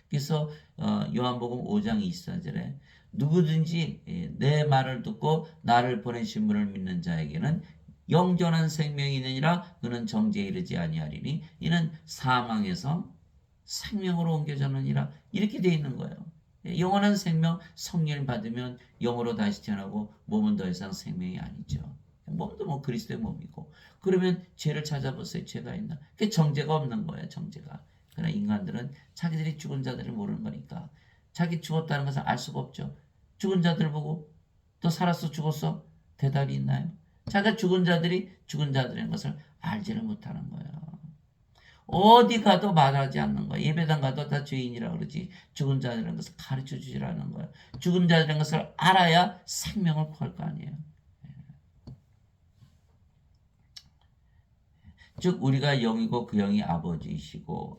그래서 요한복음 5장 24절에 누구든지 내 말을 듣고 나를 보내신 분을 믿는 자에게는 영존한 생명이 있느니라. 그는 정죄에 이르지 아니하리니 이는 사망에서 생명으로 옮겨졌느니라. 이렇게 돼 있는 거예요. 영원한 생명 성령을 받으면 영으로 다시 태어나고 몸은 더 이상 생명이 아니죠. 몸도 뭐 그리스도의 몸이고. 그러면 죄를 찾아보세요. 죄가 있나? 그게 정죄가 없는 거예요. 정죄가. 그러나 인간들은 자기들이 죽은 자들을 모르는 거니까 자기 죽었다는 것을 알 수가 없죠. 죽은 자들 보고 또 살았어 죽었어? 대답이 있나요? 자기가 죽은 자들이 죽은 자들인 것을 알지를 못하는 거예요. 어디 가도 말하지 않는 거예요. 예배당 가도 다 죄인이라고 그러지. 죽은 자들인 것을 가르쳐 주질 않는 거예요. 죽은 자들인 것을 알아야 생명을 구할 거 아니에요. 즉 우리가 영이고 그 영이 아버지이시고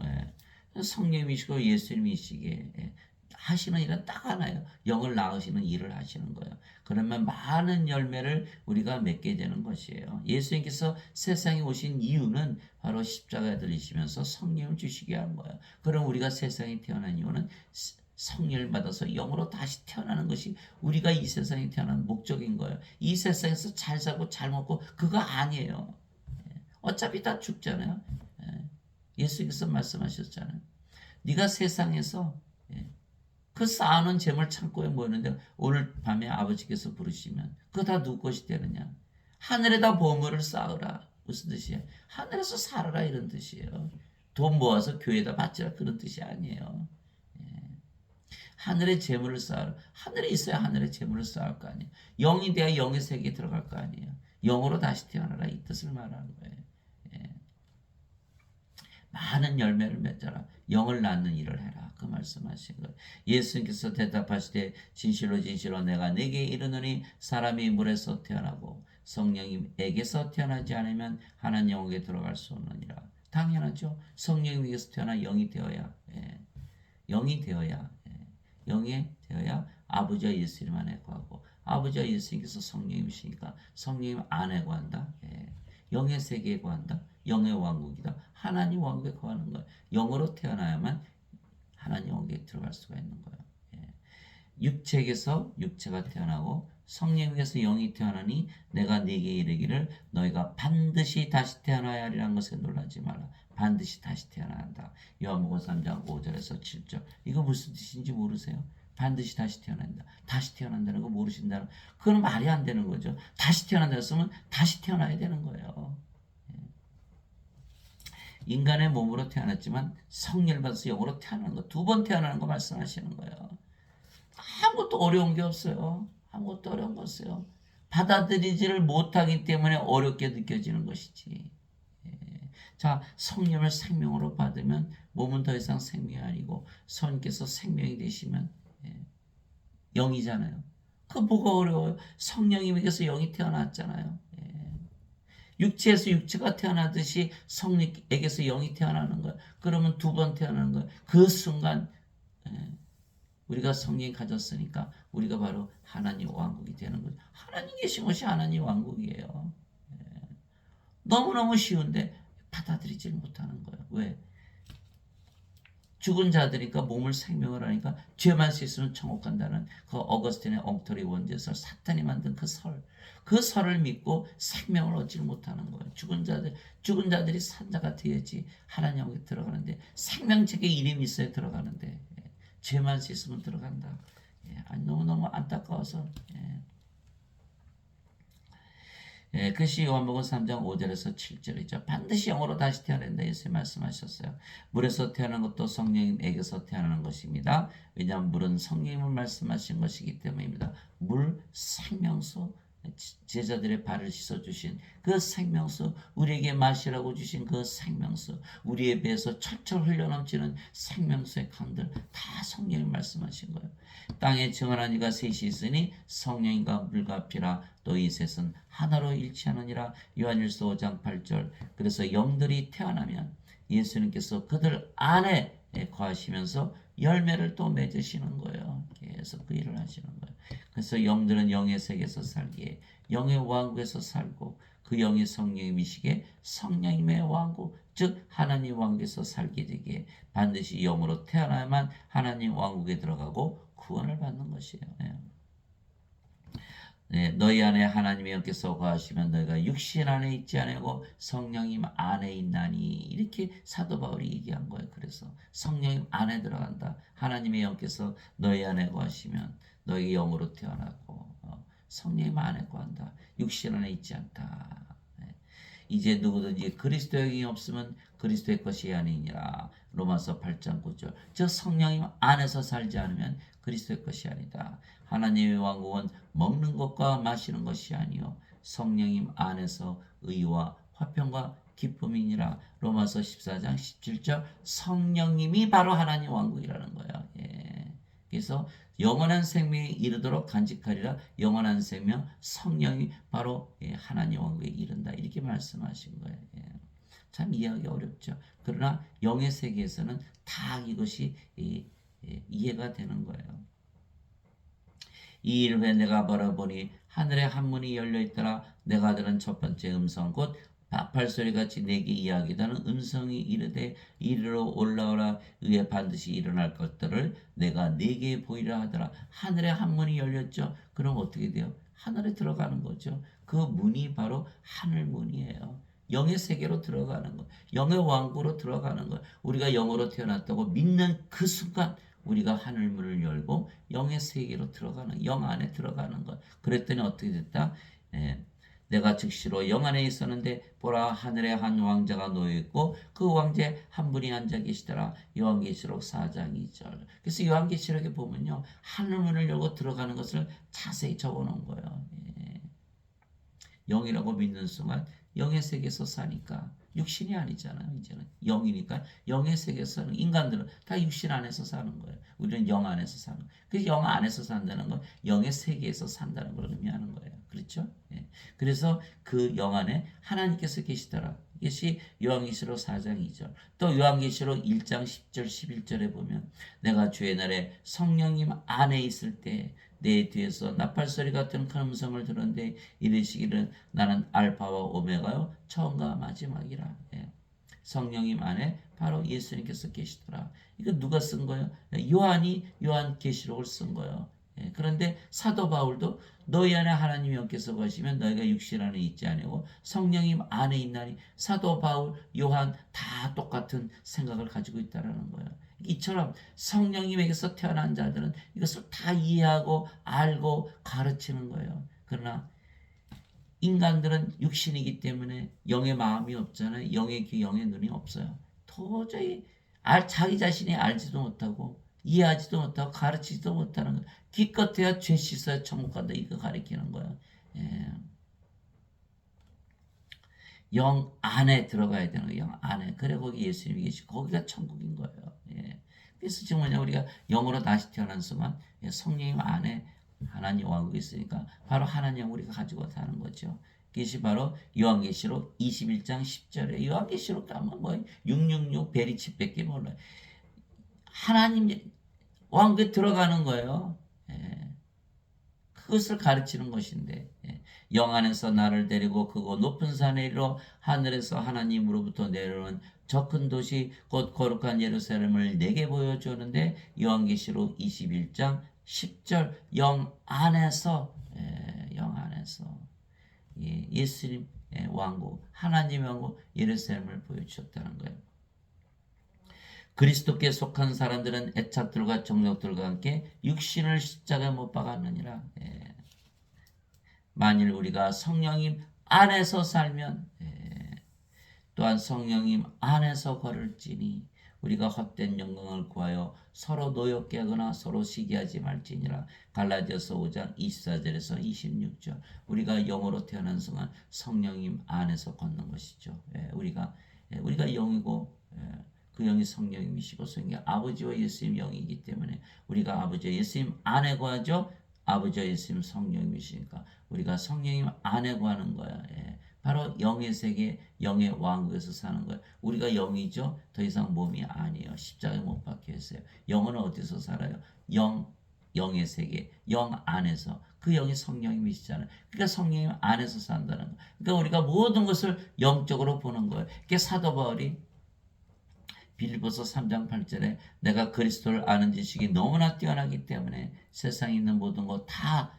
성령이시고 예수님이시게 하시는 일은 딱 하나예요. 영을 낳으시는 일을 하시는 거예요. 그러면 많은 열매를 우리가 맺게 되는 것이에요. 예수님께서 세상에 오신 이유는 바로 십자가에 들리시면서 성령을 주시게 한 거예요. 그럼 우리가 세상에 태어난 이유는 성령을 받아서 영으로 다시 태어나는 것이 우리가 이 세상에 태어난 목적인 거예요. 이 세상에서 잘 살고 잘 먹고 그거 아니에요. 어차피 다 죽잖아요. 예수께서 말씀하셨잖아요. 네가 세상에서 그 쌓아놓은 재물 창고에 모였는데 오늘 밤에 아버지께서 부르시면 그거 다 누구 것이 되느냐? 하늘에다 보물을 쌓으라. 무슨 뜻이에요? 하늘에서 살아라 이런 뜻이에요. 돈 모아서 교회에다 바치라 그런 뜻이 아니에요. 하늘의 재물을 쌓으라. 하늘에 있어야 하늘의 재물을 쌓을 거 아니에요. 영이 돼야 영의 세계에 들어갈 거 아니에요. 영으로 다시 태어나라 이 뜻을 말하는 거예요. 많은 열매를 맺어라. 영을 낳는 일을 해라. 그 말씀하신 거예요. 예수님께서 대답하시되 진실로 진실로 내가 네게 이르노니 사람이 물에서 태어나고 성령님에게서 태어나지 않으면 하나님 영에게 들어갈 수 없느니라. 당연하죠. 성령님에게서 태어나 영이 되어야 영이 되어야 영이 되어야 아버지와 예수님 안에 거하고 아버지와 예수님께서 성령이시니까 성령님 안에 거한다. 영의 세계에 거한다. 영의 왕국이다. 하나님 왕국에 거하는 거예요. 영으로 태어나야만 하나님 왕국에 들어갈 수가 있는 거예요. 육체에게서 육체가 태어나고 성령에게서 영이 태어나니 내가 네게 이르기를 너희가 반드시 다시 태어나야 하리라는 것에 놀라지 말라. 반드시 다시 태어나야 한다. 요한복음 3장 5절에서 7절. 이거 무슨 뜻인지 모르세요? 반드시 다시 태어난다. 다시 태어난다는 거 모르신다는, 그건 말이 안 되는 거죠. 다시 태어난다 했으면 다시 태어나야 되는 거예요. 인간의 몸으로 태어났지만 성령을 받아서 영으로 태어나는 거, 두 번 태어나는 거 말씀하시는 거예요. 아무것도 어려운 게 없어요. 아무것도 어려운 거 없어요. 받아들이지를 못하기 때문에 어렵게 느껴지는 것이지. 자, 성령을 생명으로 받으면 몸은 더 이상 생명이 아니고 성령께서 생명이 되시면 영이잖아요. 그 뭐가 어려워요? 성령님에게서 영이 태어났잖아요. 육체에서 육체가 태어나듯이 성령에게서 영이 태어나는 거예요. 그러면 두 번 태어나는 거예요. 그 순간 우리가 성령이 가졌으니까 우리가 바로 하나님 왕국이 되는 거죠. 하나님 계신 것이 하나님 왕국이에요. 너무너무 쉬운데 받아들이지 못하는 거예요. 왜? 죽은 자들이니까 몸을 생명을 하니까 죄만 씻으면 천국 간다는 그 어거스틴의 엉터리 원죄설, 사탄이 만든 그 설을 믿고 생명을 얻지 못하는 거예요. 죽은 자들이 산자가 되어야지 하나님 왕국에 들어가는데, 생명책에 이름이 있어야 들어가는데 죄만 씻으면 들어간다. 너무너무 안타까워서. 그것이 요한복음 3장 5절에서 7절이죠. 반드시 영으로 다시 태어난다. 예수님 말씀하셨어요. 물에서 태어난 것도 성령님에게서 태어나는 것입니다. 왜냐하면 물은 성령님을 말씀하신 것이기 때문입니다. 물, 생명수, 제자들의 발을 씻어주신 그 생명수, 우리에게 마시라고 주신 그 생명수, 우리의 배에서 철철 흘러넘치는 생명수의 강들, 다 성령이 말씀하신 거예요. 땅에 정하는 이가 셋이 있으니 성령과 물과 피라. 또 이 셋은 하나로 일치하느니라. 요한일서 5장 8절. 그래서 영들이 태어나면 예수님께서 그들 안에 거하시면서 열매를 또 맺으시는 거예요. 계속 그 일을 하시는 거예요. 그래서 영들은 영의 세계에서 살기에 영의 왕국에서 살고, 그 영의 성령님이시기에 성령님의 왕국, 즉 하나님 왕국에서 살게 되기에 반드시 영으로 태어나야만 하나님 왕국에 들어가고 구원을 받는 것이에요. 너희 안에 하나님의 영께서 거하시면 너희가 육신 안에 있지 아니하고 성령님 안에 있나니, 이렇게 사도 바울이 얘기한 거예요. 그래서 성령님 안에 들어간다. 하나님의 영께서 너희 안에 거하시면 너희 영으로 태어나고 성령님 안에 거한다. 육신 안에 있지 않다. 이제 누구든지 그리스도의 영이 없으면 그리스도의 것이 아니니라. 로마서 8장 9절. 즉 성령님 안에서 살지 않으면 그리스도의 것이 아니다. 하나님의 왕국은 먹는 것과 마시는 것이 아니요 성령님 안에서 의와 화평과 기쁨이니라. 로마서 14장 17절. 성령님이 바로 하나님 왕국이라는 거예요. 그래서 영원한 생명에 이르도록 간직하리라. 영원한 생명, 성령이 바로 하나님 왕국에 이른다. 이렇게 말씀하신 거예요. 참 이해하기 어렵죠. 그러나 영의 세계에서는 다 이것이 이해가 되는 거예요. 이 일 후에 내가 바라보니 하늘에 한 문이 열려있더라. 내가 들은 첫 번째 음성 곧 나팔소리같이 내게 이야기하는 음성이 이르되 이리로 올라오라. 위에 반드시 일어날 것들을 내가 네게 보이라 하더라. 하늘에 한 문이 열렸죠. 그럼 어떻게 돼요? 하늘에 들어가는 거죠. 그 문이 바로 하늘문이에요. 영의 세계로 들어가는 거, 영의 왕국으로 들어가는 거. 우리가 영으로 태어났다고 믿는 그 순간 우리가 하늘문을 열고 영의 세계로 들어가는, 영 안에 들어가는 것. 그랬더니 어떻게 됐다? 내가 즉시로 영 안에 있었는데 보라, 하늘에 한 왕자가 놓여있고 그 왕자에 한 분이 앉아 계시더라. 요한계시록 4장 2절. 그래서 요한계시록에 보면요, 하늘문을 열고 들어가는 것을 자세히 적어놓은 거예요. 영이라고 믿는 순간 영의 세계에서 사니까, 육신이 아니잖아요. 이제는 영이니까 영의 세계에서 사는 인간들은 다 육신 안에서 사는 거예요. 우리는 영 안에서 사는 거예요. 그래서 영 안에서 산다는 건 영의 세계에서 산다는 걸 의미하는 거예요. 그렇죠? 그래서 그 영 안에 하나님께서 계시더라. 이것이 요한계시록 4장 2절. 또 요한계시록 1장 10절 11절에 보면 내가 주의 날에 성령님 안에 있을 때 내 뒤에서 나팔소리 같은 큰 음성을 들었는데 이르시기를 나는 알파와 오메가요 처음과 마지막이라. 성령님 안에 바로 예수님께서 계시더라. 이거 누가 쓴 거예요? 요한이 요한계시록을 쓴 거예요. 그런데 사도 바울도 너희 안에 하나님이 영께서 거하시면 너희가 육신 안에 있지 아니고 성령님 안에 있나니 사도 바울, 요한 다 똑같은 생각을 가지고 있다는 거예요. 이처럼 성령님에게서 태어난 자들은 이것을 다 이해하고 알고 가르치는 거예요. 그러나 인간들은 육신이기 때문에 영의 마음이 없잖아요. 영의 귀, 영의 눈이 없어요. 도저히 자기 자신이 알지도 못하고 이해하지도 못하고 가르치지도 못하는 거예요. 기껏해야 죄 씻어야 천국 간다 이거 가르치는 거예요. 예. 영 안에 들어가야 되는 거예요. 영 안에. 그래 거기 예수님이 계시고 거기가 천국인 거예요. 예. 그래서 지금 뭐냐 우리가 영으로 다시 태어난 순간 성령님 안에 하나님 왕국이 있으니까 바로 하나님 우리가 가지고 사는 거죠. 그것이 바로 요한계시록 21장 10절에 요한계시록 가면 뭐 666 베리칩밖에 몰라요. 하나님 왕국에 들어가는 거예요. 예. 그것을 가르치는 것인데 영 안에서 나를 데리고 그곳 높은 산에 이르러 하늘에서 하나님으로부터 내려오는 저 큰 도시 곧 거룩한 예루살렘을 내게 보여주는데 요한계시록 21장 10절 영 안에서 영 안에서 예수님 왕국 하나님의 왕국 예루살렘을 보여주셨다는 거예요. 그리스도께 속한 사람들은 애착들과 정력들과 함께 육신을 십자가에 못 박았느니라. 만일 우리가 성령님 안에서 살면 또한 성령님 안에서 걸을지니 우리가 헛된 영광을 구하여 서로 노엽게 하거나 서로 시기하지 말지니라. 갈라디아서 5장 24절에서 26절. 우리가 영으로 태어난 순간 성령님 안에서 걷는 것이죠. 우리가 영이고 그 영이 성령님이시고 성령 아버지와 예수님 영이기 때문에 우리가 아버지와 예수님 안에 거하죠. 아버지와 예수님 성령님이시니까 우리가 성령님 안에 거하는 거야. 바로 영의 세계, 영의 왕국에서 사는 거예요. 우리가 영이죠. 더 이상 몸이 아니에요. 십자가에 못 박혀 있어요. 영은 어디서 살아요? 영의 세계, 영 안에서. 그 영이 성령님이시잖아요. 그러니까 성령님 안에서 산다는 거예요. 그러니까 우리가 모든 것을 영적으로 보는 거예요. 그게 사도 바울이 빌립보서 3장 8절에 내가 그리스도를 아는 지식이 너무나 뛰어나기 때문에 세상에 있는 모든 것 다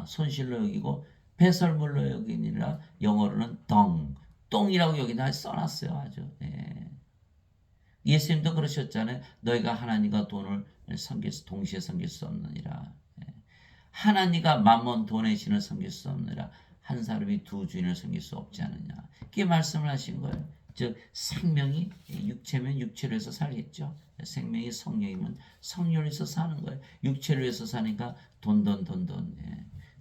손실로 여기고 배설물로 여기니라. 영어로는 똥이라고 여기다 써놨어요. 아주. 예수님도 그러셨잖아요. 너희가 하나님과 돈을 동시에 섬길 수 없느니라. 하나님과 만몬 돈의 신을 섬길 수 없느니라. 한 사람이 두 주인을 섬길 수 없지 않느냐. 그게 말씀을 하신 거예요. 즉 생명이 육체면 육체로 해서 살겠죠. 생명이 성령이면 성령으로 해서 사는 거예요. 육체로 해서 사니까 돈.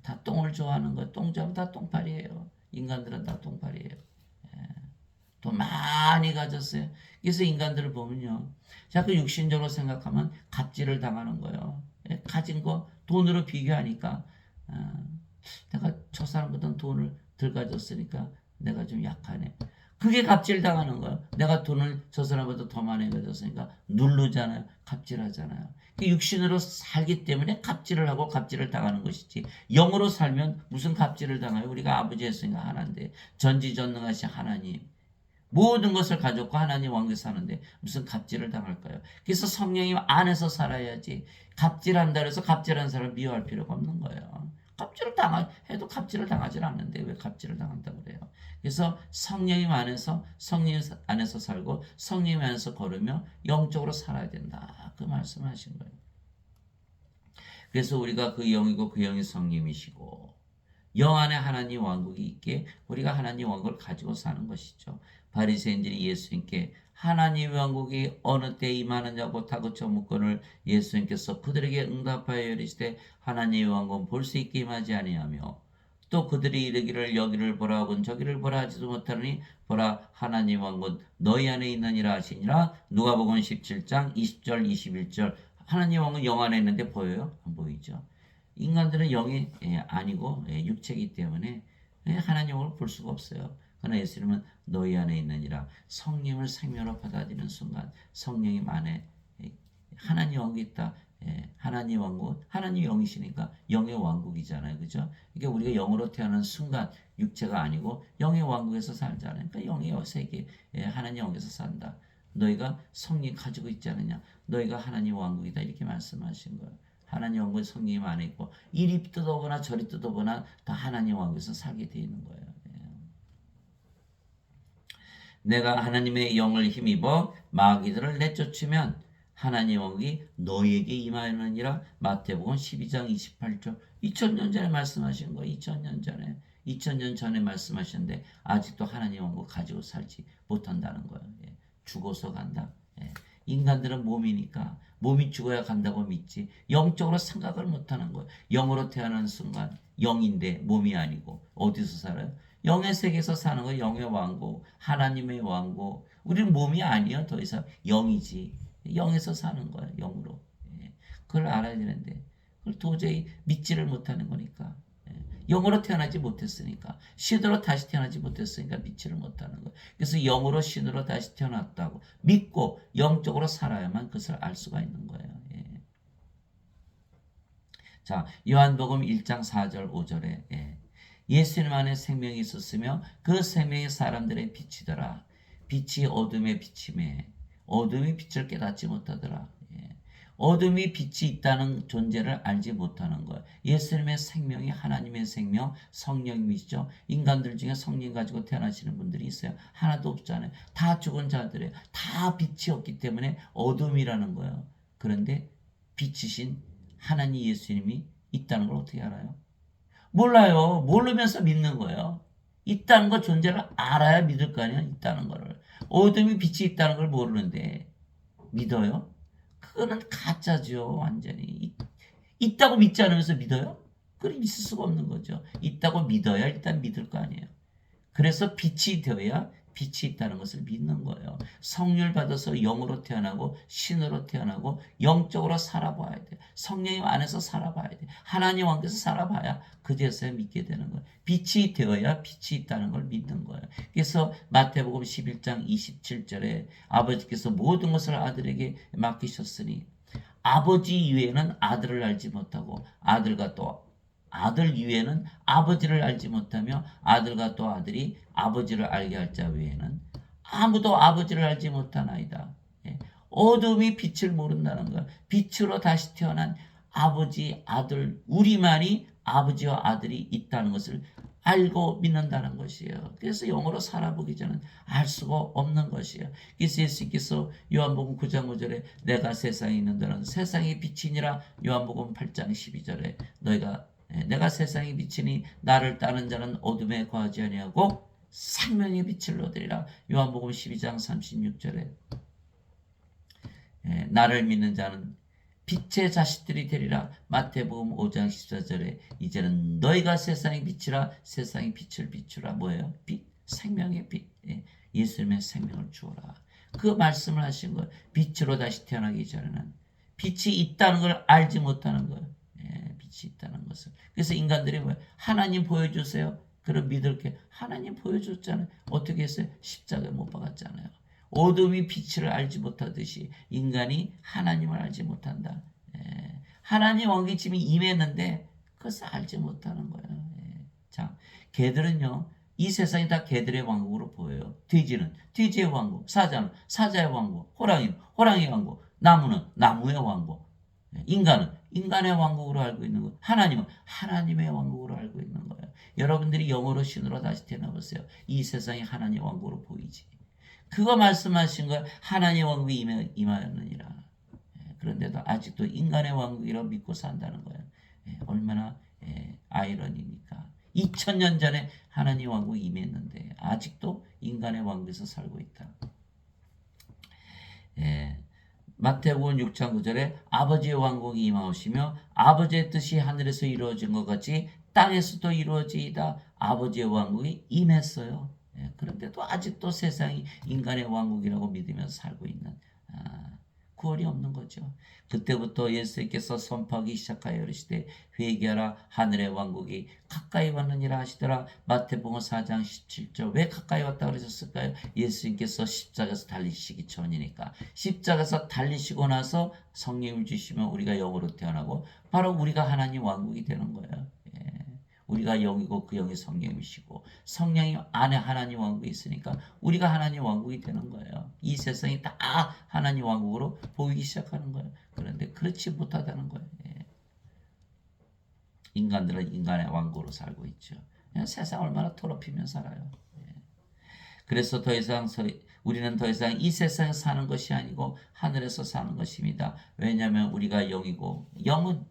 다 똥을 좋아하는 거예요. 똥 좋아하면 다 똥파리예요. 인간들은 다 똥파리예요. 돈 많이 가졌어요. 그래서 인간들을 보면요. 자꾸 육신적으로 생각하면 갑질을 당하는 거예요. 가진 거 돈으로 비교하니까 내가 저 사람보다 돈을 덜 가졌으니까 내가 좀 약하네. 그게 갑질 당하는 거예요. 내가 돈을 저 사람보다 더 많이 가졌으니까 누르잖아요. 갑질하잖아요. 육신으로 살기 때문에 갑질을 하고 갑질을 당하는 것이지. 영으로 살면 무슨 갑질을 당해요? 우리가 아버지 했으니까 하나인데 전지전능하신 하나님. 모든 것을 가졌고 하나님 왕국에 사는데 무슨 갑질을 당할까요? 그래서 성령님 안에서 살아야지. 갑질한다 해서 갑질한 사람을 미워할 필요가 없는 거예요. 해도 갑질을 당하지 않는데 왜 갑질을 당한다고 그래요? 그래서 성령님 안에서 살고 성령님 안에서 걸으며 영적으로 살아야 된다. 그 말씀하신 거예요. 그래서 우리가 그 영이고 그 영이 성령이시고 영 안에 하나님 왕국이 있게 우리가 하나님 왕국을 가지고 사는 것이죠. 바리새인들이 예수님께 하나님의 왕국이 어느 때 임하느냐고 다그쳐 묻거늘 예수님께서 그들에게 응답하여 이르시되 하나님의 왕국은 볼 수 있게 임하지 아니하며 또 그들이 이르기를 여기를 보라 하곤 저기를 보라 하지도 못하느니 보라 하나님의 왕국은 너희 안에 있느니라 하시니라. 누가복음 17장 20절 21절. 하나님의 왕국은 영 안에 있는데 보여요? 안 보이죠. 인간들은 영이 아니고 육체이기 때문에 하나님의 왕국을 볼 수가 없어요. 그러나 예수님은 너희 안에 있느니라. 성령을 생명으로 받아들이는 순간 성령님 안에 하나님 왕국이 있다. 하나님 왕국, 하나님 영이시니까 영의 왕국이잖아요. 그죠? 그러니까 우리가 영으로 태어난 순간 육체가 아니고 영의 왕국에서 살잖아요. 그러니까 영의 세계, 하나님 왕국에서 산다. 너희가 성령 가지고 있지 않느냐? 너희가 하나님 왕국이다. 이렇게 말씀하신 거예요. 하나님 왕국에 성령님 안에 있고 이리 뜯어보나 저리 뜯어보나 다 하나님 왕국에서 살게 돼 있는 거예요. 내가 하나님의 영을 힘입어 마귀들을 내쫓으면 하나님 왕국이 너희에게 임하느니라. 마태복음 12장 28절. 2000년 전에 말씀하신 거. 2000년 전에 2000년 전에 말씀하셨는데 아직도 하나님 왕국 가지고 살지 못한다는 거예요. 죽어서 간다. 인간들은 몸이니까 몸이 죽어야 간다고 믿지 영적으로 생각을 못하는 거예요. 영으로 태어난 순간 영인데 몸이 아니고 어디서 살아요? 영의 세계에서 사는 거예요. 영의 왕국, 하나님의 왕국. 우리는 몸이 아니에요. 더 이상 영이지. 영에서 사는 거예요. 영으로. 그걸 알아야 되는데 그걸 도저히 믿지를 못하는 거니까. 영으로 태어나지 못했으니까 신으로 다시 태어나지 못했으니까 믿지를 못하는 거예요. 그래서 영으로 신으로 다시 태어났다고 믿고 영적으로 살아야만 그것을 알 수가 있는 거예요. 자, 요한복음 1장 4절 5절에 예수님 안에 생명이 있었으며 그 생명이 사람들의 빛이더라. 빛이 어둠에 비침해 어둠이 빛을 깨닫지 못하더라. 어둠이 빛이 있다는 존재를 알지 못하는 거예요. 예수님의 생명이 하나님의 생명, 성령이시죠. 인간들 중에 성령 가지고 태어나시는 분들이 있어요. 하나도 없잖아요. 다 죽은 자들이에요. 다 빛이 없기 때문에 어둠이라는 거예요. 그런데 빛이신 하나님 예수님이 있다는 걸 어떻게 알아요? 몰라요. 모르면서 믿는 거예요. 있다는 거 존재를 알아야 믿을 거 아니야. 있다는 거를. 어둠이 빛이 있다는 걸 모르는데 믿어요? 그거는 가짜죠. 완전히. 있다고 믿지 않으면서 믿어요? 그럼 있을 수가 없는 거죠. 있다고 믿어야 일단 믿을 거 아니에요. 그래서 빛이 되어야 빛이 있다는 것을 믿는 거예요. 성령을 받아서 영으로 태어나고 신으로 태어나고 영적으로 살아봐야 돼. 성령님 안에서 살아봐야 돼. 하나님 왕께서 살아봐야 그제서야 믿게 되는 거예요. 빛이 되어야 빛이 있다는 걸 믿는 거예요. 그래서 마태복음 11장 27절에 아버지께서 모든 것을 아들에게 맡기셨으니 아버지 이외에는 아들을 알지 못하고 아들과 또 아들 이외에는 아버지를 알지 못하며 아들과 또 아들이 아버지를 알게 할 자 외에는 아무도 아버지를 알지 못하나이다. 어둠이 빛을 모른다는 거야. 빛으로 다시 태어난 아버지, 아들, 우리만이 아버지와 아들이 있다는 것을 알고 믿는다는 것이에요. 그래서 영으로 살아보기 전은 알 수가 없는 것이에요. 그래서 예수께서 요한복음 9장 5절에 내가 세상에 있는 너는 세상의 빛이니라. 요한복음 8장 12절에 내가 세상에 비치니 나를 따는 자는 어둠에 거하지 아니하고 생명의 빛을 얻으리라. 요한복음 12장 36절에 나를 믿는 자는 빛의 자식들이 되리라. 마태복음 5장 14절에 이제는 너희가 세상의 빛이라. 세상의 빛을 비추라. 뭐예요? 빛, 생명의 빛. 예수님의 생명을 주어라. 그 말씀을 하신 거예요. 빛으로 다시 태어나기 전에는 빛이 있다는 걸 알지 못하는 거예요. 빛이 있다는 것을. 그래서 인간들이 뭐예요? 하나님 보여주세요. 그럼 믿을 게 하나님 보여줬잖아요. 어떻게 했어요? 십자가에 못 박았잖아요. 어둠이 빛을 알지 못하듯이 인간이 하나님을 알지 못한다. 하나님 왕국이 지금 임했는데 그것을 알지 못하는 거예요. 자, 개들은요. 이 세상이 다 개들의 왕국으로 보여요. 돼지는 돼지의 왕국, 사자는 사자의 왕국, 호랑이는 호랑이의 왕국, 나무는 나무의 왕국, 인간은 인간의 왕국으로 알고 있는 거예요. 하나님은 하나님의 왕국으로 알고 있는 거예요. 여러분들이 영으로 신으로 다시 태어나보세요. 이 세상이 하나님의 왕국으로 보이지. 그거 말씀하신 거 하나님의 왕국이 임하였느니라. 그런데도 아직도 인간의 왕국이라고 믿고 산다는 거예요. 얼마나 아이러니니까. 2000년 전에 하나님 왕국이 임했는데 아직도 인간의 왕국에서 살고 있다. 마태복음 6장 9절에 아버지의 왕국이 임하오시며 아버지의 뜻이 하늘에서 이루어진 것 같이 땅에서도 이루어지이다. 아버지의 왕국이 임했어요. 그런데도 아직도 세상이 인간의 왕국이라고 믿으면서 살고 있는 구원이 없는 거죠. 그때부터 예수께서 선포하기 시작하여 이르시되 회개하라 하늘의 왕국이 가까이 왔느니라 하시더라. 마태복음 4장 17절. 왜 가까이 왔다 그러셨을까요? 예수님께서 십자가에서 달리시기 전이니까. 십자가에서 달리시고 나서 성령을 주시면 우리가 영으로 태어나고 바로 우리가 하나님 왕국이 되는 거예요. 우리가 영이고 그 영이 성령이시고 성령이 안에 하나님 왕국이 있으니까 우리가 하나님 왕국이 되는 거예요. 이 세상이 다 하나님 왕국으로 보이기 시작하는 거예요. 그런데 그렇지 못하다는 거예요. 인간들은 인간의 왕국으로 살고 있죠. 그냥 세상 얼마나 더럽히면 살아요. 그래서 우리는 더 이상 이 세상에 사는 것이 아니고 하늘에서 사는 것입니다. 왜냐하면 우리가 영이고 영은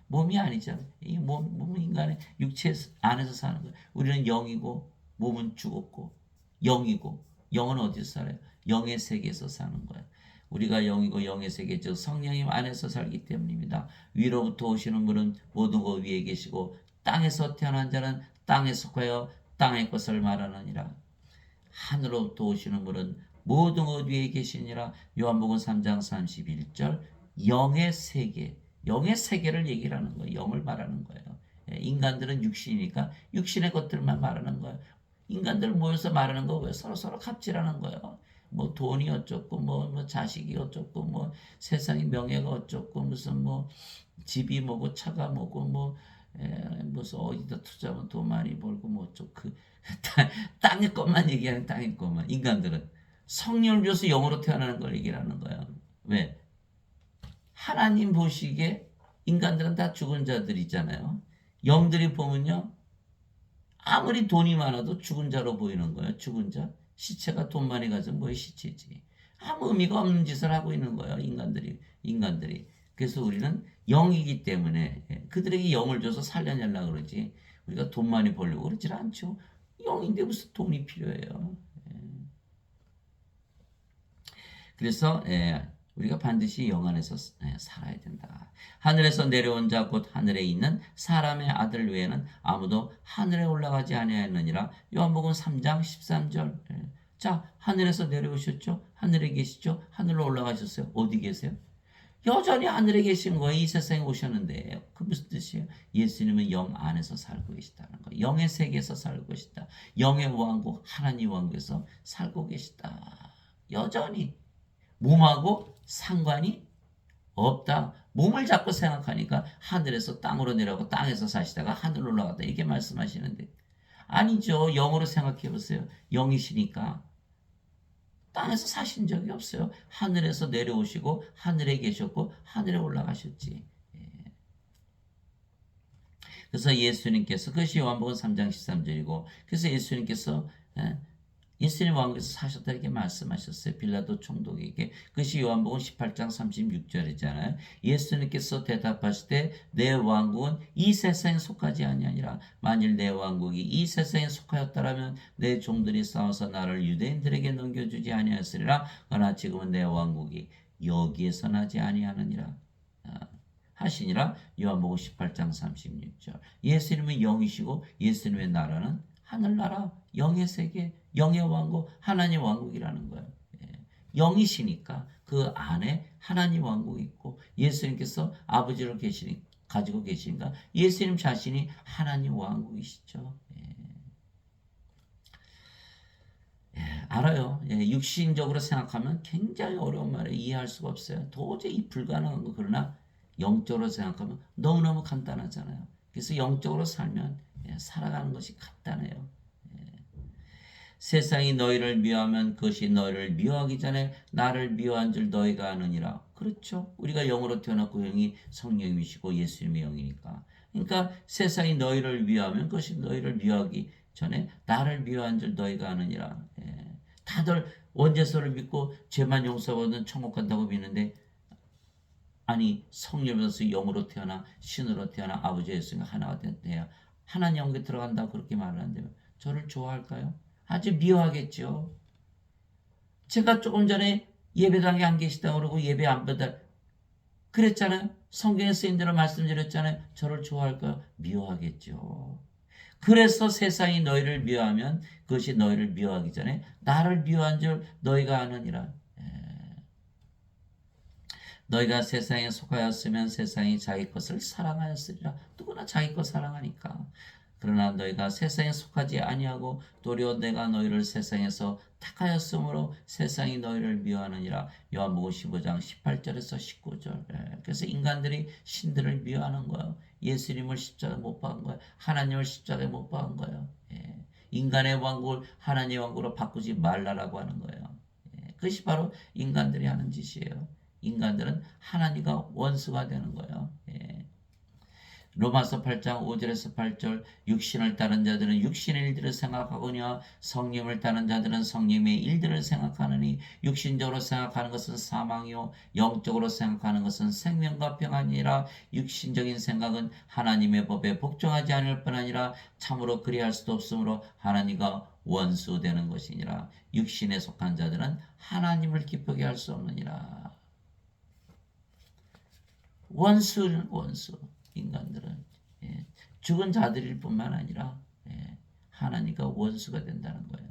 몸이 아니죠. 이 몸은 인간의 육체 안에서 사는 거예요. 우리는 영이고 몸은 죽었고 영이고 영은 어디서 살아요? 영의 세계에서 사는 거예요. 우리가 영이고 영의 세계 즉 성령님 안에서 살기 때문입니다. 위로부터 오시는 분은 모든 것 위에 계시고 땅에서 태어난 자는 땅에 속하여 땅의 것을 말하느니라. 하늘로부터 오시는 분은 모든 것 위에 계시니라. 요한복음 3장 31절 영의 세계, 영의 세계를 얘기를 하는 거예요. 영을 말하는 거예요. 인간들은 육신이니까 육신의 것들만 말하는 거예요. 인간들 모여서 말하는 거 왜 서로 갑질하는 거예요. 뭐 돈이 어쩌고 뭐 자식이 어쩌고 뭐 세상의 명예가 어쩌고 무슨 뭐 집이 뭐고 차가 뭐고 뭐 무슨 어디다 투자하면 돈 많이 벌고 뭐 어쩌고 땅의 것만 얘기하는 땅의 것만. 인간들은 성령을 줘서 영으로 태어나는 걸 얘기하는 거예요. 왜? 하나님 보시기에 인간들은 다 죽은 자들이잖아요. 영들이 보면요. 아무리 돈이 많아도 죽은 자로 보이는 거예요. 죽은 자. 시체가 돈 많이 가지고 뭐의 시체지. 아무 의미가 없는 짓을 하고 있는 거예요. 인간들이. 그래서 우리는 영이기 때문에 그들에게 영을 줘서 살려내려고 그러지. 우리가 돈 많이 벌려고 그러질 않죠. 영인데 무슨 돈이 필요해요. 그래서 우리가 반드시 영 안에서 살아야 된다. 하늘에서 내려온 자 곧 하늘에 있는 사람의 아들 외에는 아무도 하늘에 올라가지 아니하였느니라. 요한복음 3장 13절. 자, 하늘에서 내려오셨죠? 하늘에 계시죠? 하늘로 올라가셨어요. 어디 계세요? 여전히 하늘에 계신 거예요. 이 세상에 오셨는데 그 무슨 뜻이에요? 예수님은 영 안에서 살고 계시다는 거예요. 영의 세계에서 살고 계시다. 영의 왕국 하나님 왕국에서 살고 계시다. 여전히 몸하고 상관이 없다. 몸을 잡고 생각하니까 하늘에서 땅으로 내려가고 땅에서 사시다가 하늘로 올라갔다 이렇게 말씀하시는데 아니죠. 영으로 생각해 보세요. 영이시니까 땅에서 사신 적이 없어요. 하늘에서 내려오시고 하늘에 계셨고 하늘에 올라가셨지. 그래서 예수님께서 그것이 요한복음 3장 13절이고 그래서 예수님 왕국에서 사셨다 이렇게 말씀하셨어요. 빌라도 총독에게. 그것이 요한복음 18장 36절이잖아요. 예수님께서 대답하실 때 내 왕국은 이 세상에 속하지 아니하니라. 만일 내 왕국이 이 세상에 속하였다라면 내 종들이 싸워서 나를 유대인들에게 넘겨주지 아니하였으리라. 그러나 지금은 내 왕국이 여기에서 나지 아니하느니라. 하시니라. 요한복음 18장 36절. 예수님은 영이시고 예수님의 나라는 하늘나라, 영의 세계, 영의 왕국, 하나님 왕국이라는 거예요. 영이시니까 그 안에 하나님 왕국이 있고 예수님께서 아버지를 가지고 계시니까 예수님 자신이 하나님 왕국이시죠. 알아요. 육신적으로 생각하면 굉장히 어려운 말이에요. 이해할 수가 없어요. 도저히 불가능한 거. 그러나 영적으로 생각하면 너무너무 간단하잖아요. 그래서 영적으로 살면 살아가는 것이 간단해요. 세상이 너희를 미워하면 그것이 너희를 미워하기 전에 나를 미워한 줄 너희가 아느니라. 그렇죠. 우리가 영으로 태어났고 영이 성령이시고 예수님의 영이니까. 그러니까 세상이 너희를 미워하면 그것이 너희를 미워하기 전에 나를 미워한 줄 너희가 아느니라. 다들 원죄서를 믿고 죄만 용서받는 천국 간다고 믿는데 아니 성령에서 영으로 태어나 신으로 태어나 아버지 예수님과 하나가 돼야 하나님 영에 들어간다고 그렇게 말을 한다면 저를 좋아할까요? 아주 미워하겠죠. 제가 조금 전에 예배당에 안 계시다고 그러고 예배 안 받아 그랬잖아요. 성경에 쓰인 대로 말씀드렸잖아요. 저를 좋아할까요? 미워하겠죠. 그래서 세상이 너희를 미워하면 그것이 너희를 미워하기 전에 나를 미워한 줄 너희가 아느니라. 너희가 세상에 속하였으면 세상이 자기 것을 사랑하였으리라. 누구나 자기 것 사랑하니까. 그러나 너희가 세상에 속하지 아니하고 도리어 내가 너희를 세상에서 택하였으므로 세상이 너희를 미워하느니라. 요한복음 15장 18절에서 19절. 그래서 인간들이 신들을 미워하는 거예요. 예수님을 십자가에 못 박은 거예요. 하나님을 십자가에 못 박은 거예요. 인간의 왕국을 하나님의 왕국으로 바꾸지 말라라고 하는 거예요. 그것이 바로 인간들이 하는 짓이에요. 인간들은 하나님과 원수가 되는 거예요. 로마서 8장 5절에서 8절 육신을 따른 자들은 육신의 일들을 생각하거니와 성령을 따른 자들은 성령의 일들을 생각하느니 육신적으로 생각하는 것은 사망이요 영적으로 생각하는 것은 생명과 평안이라. 육신적인 생각은 하나님의 법에 복종하지 않을 뿐 아니라 참으로 그리할 수도 없으므로 하나님과 원수되는 것이니라. 육신에 속한 자들은 하나님을 기쁘게 할 수 없느니라. 원수는 원수. 인간들은 죽은 자들일 뿐만 아니라 하나님과 원수가 된다는 거예요.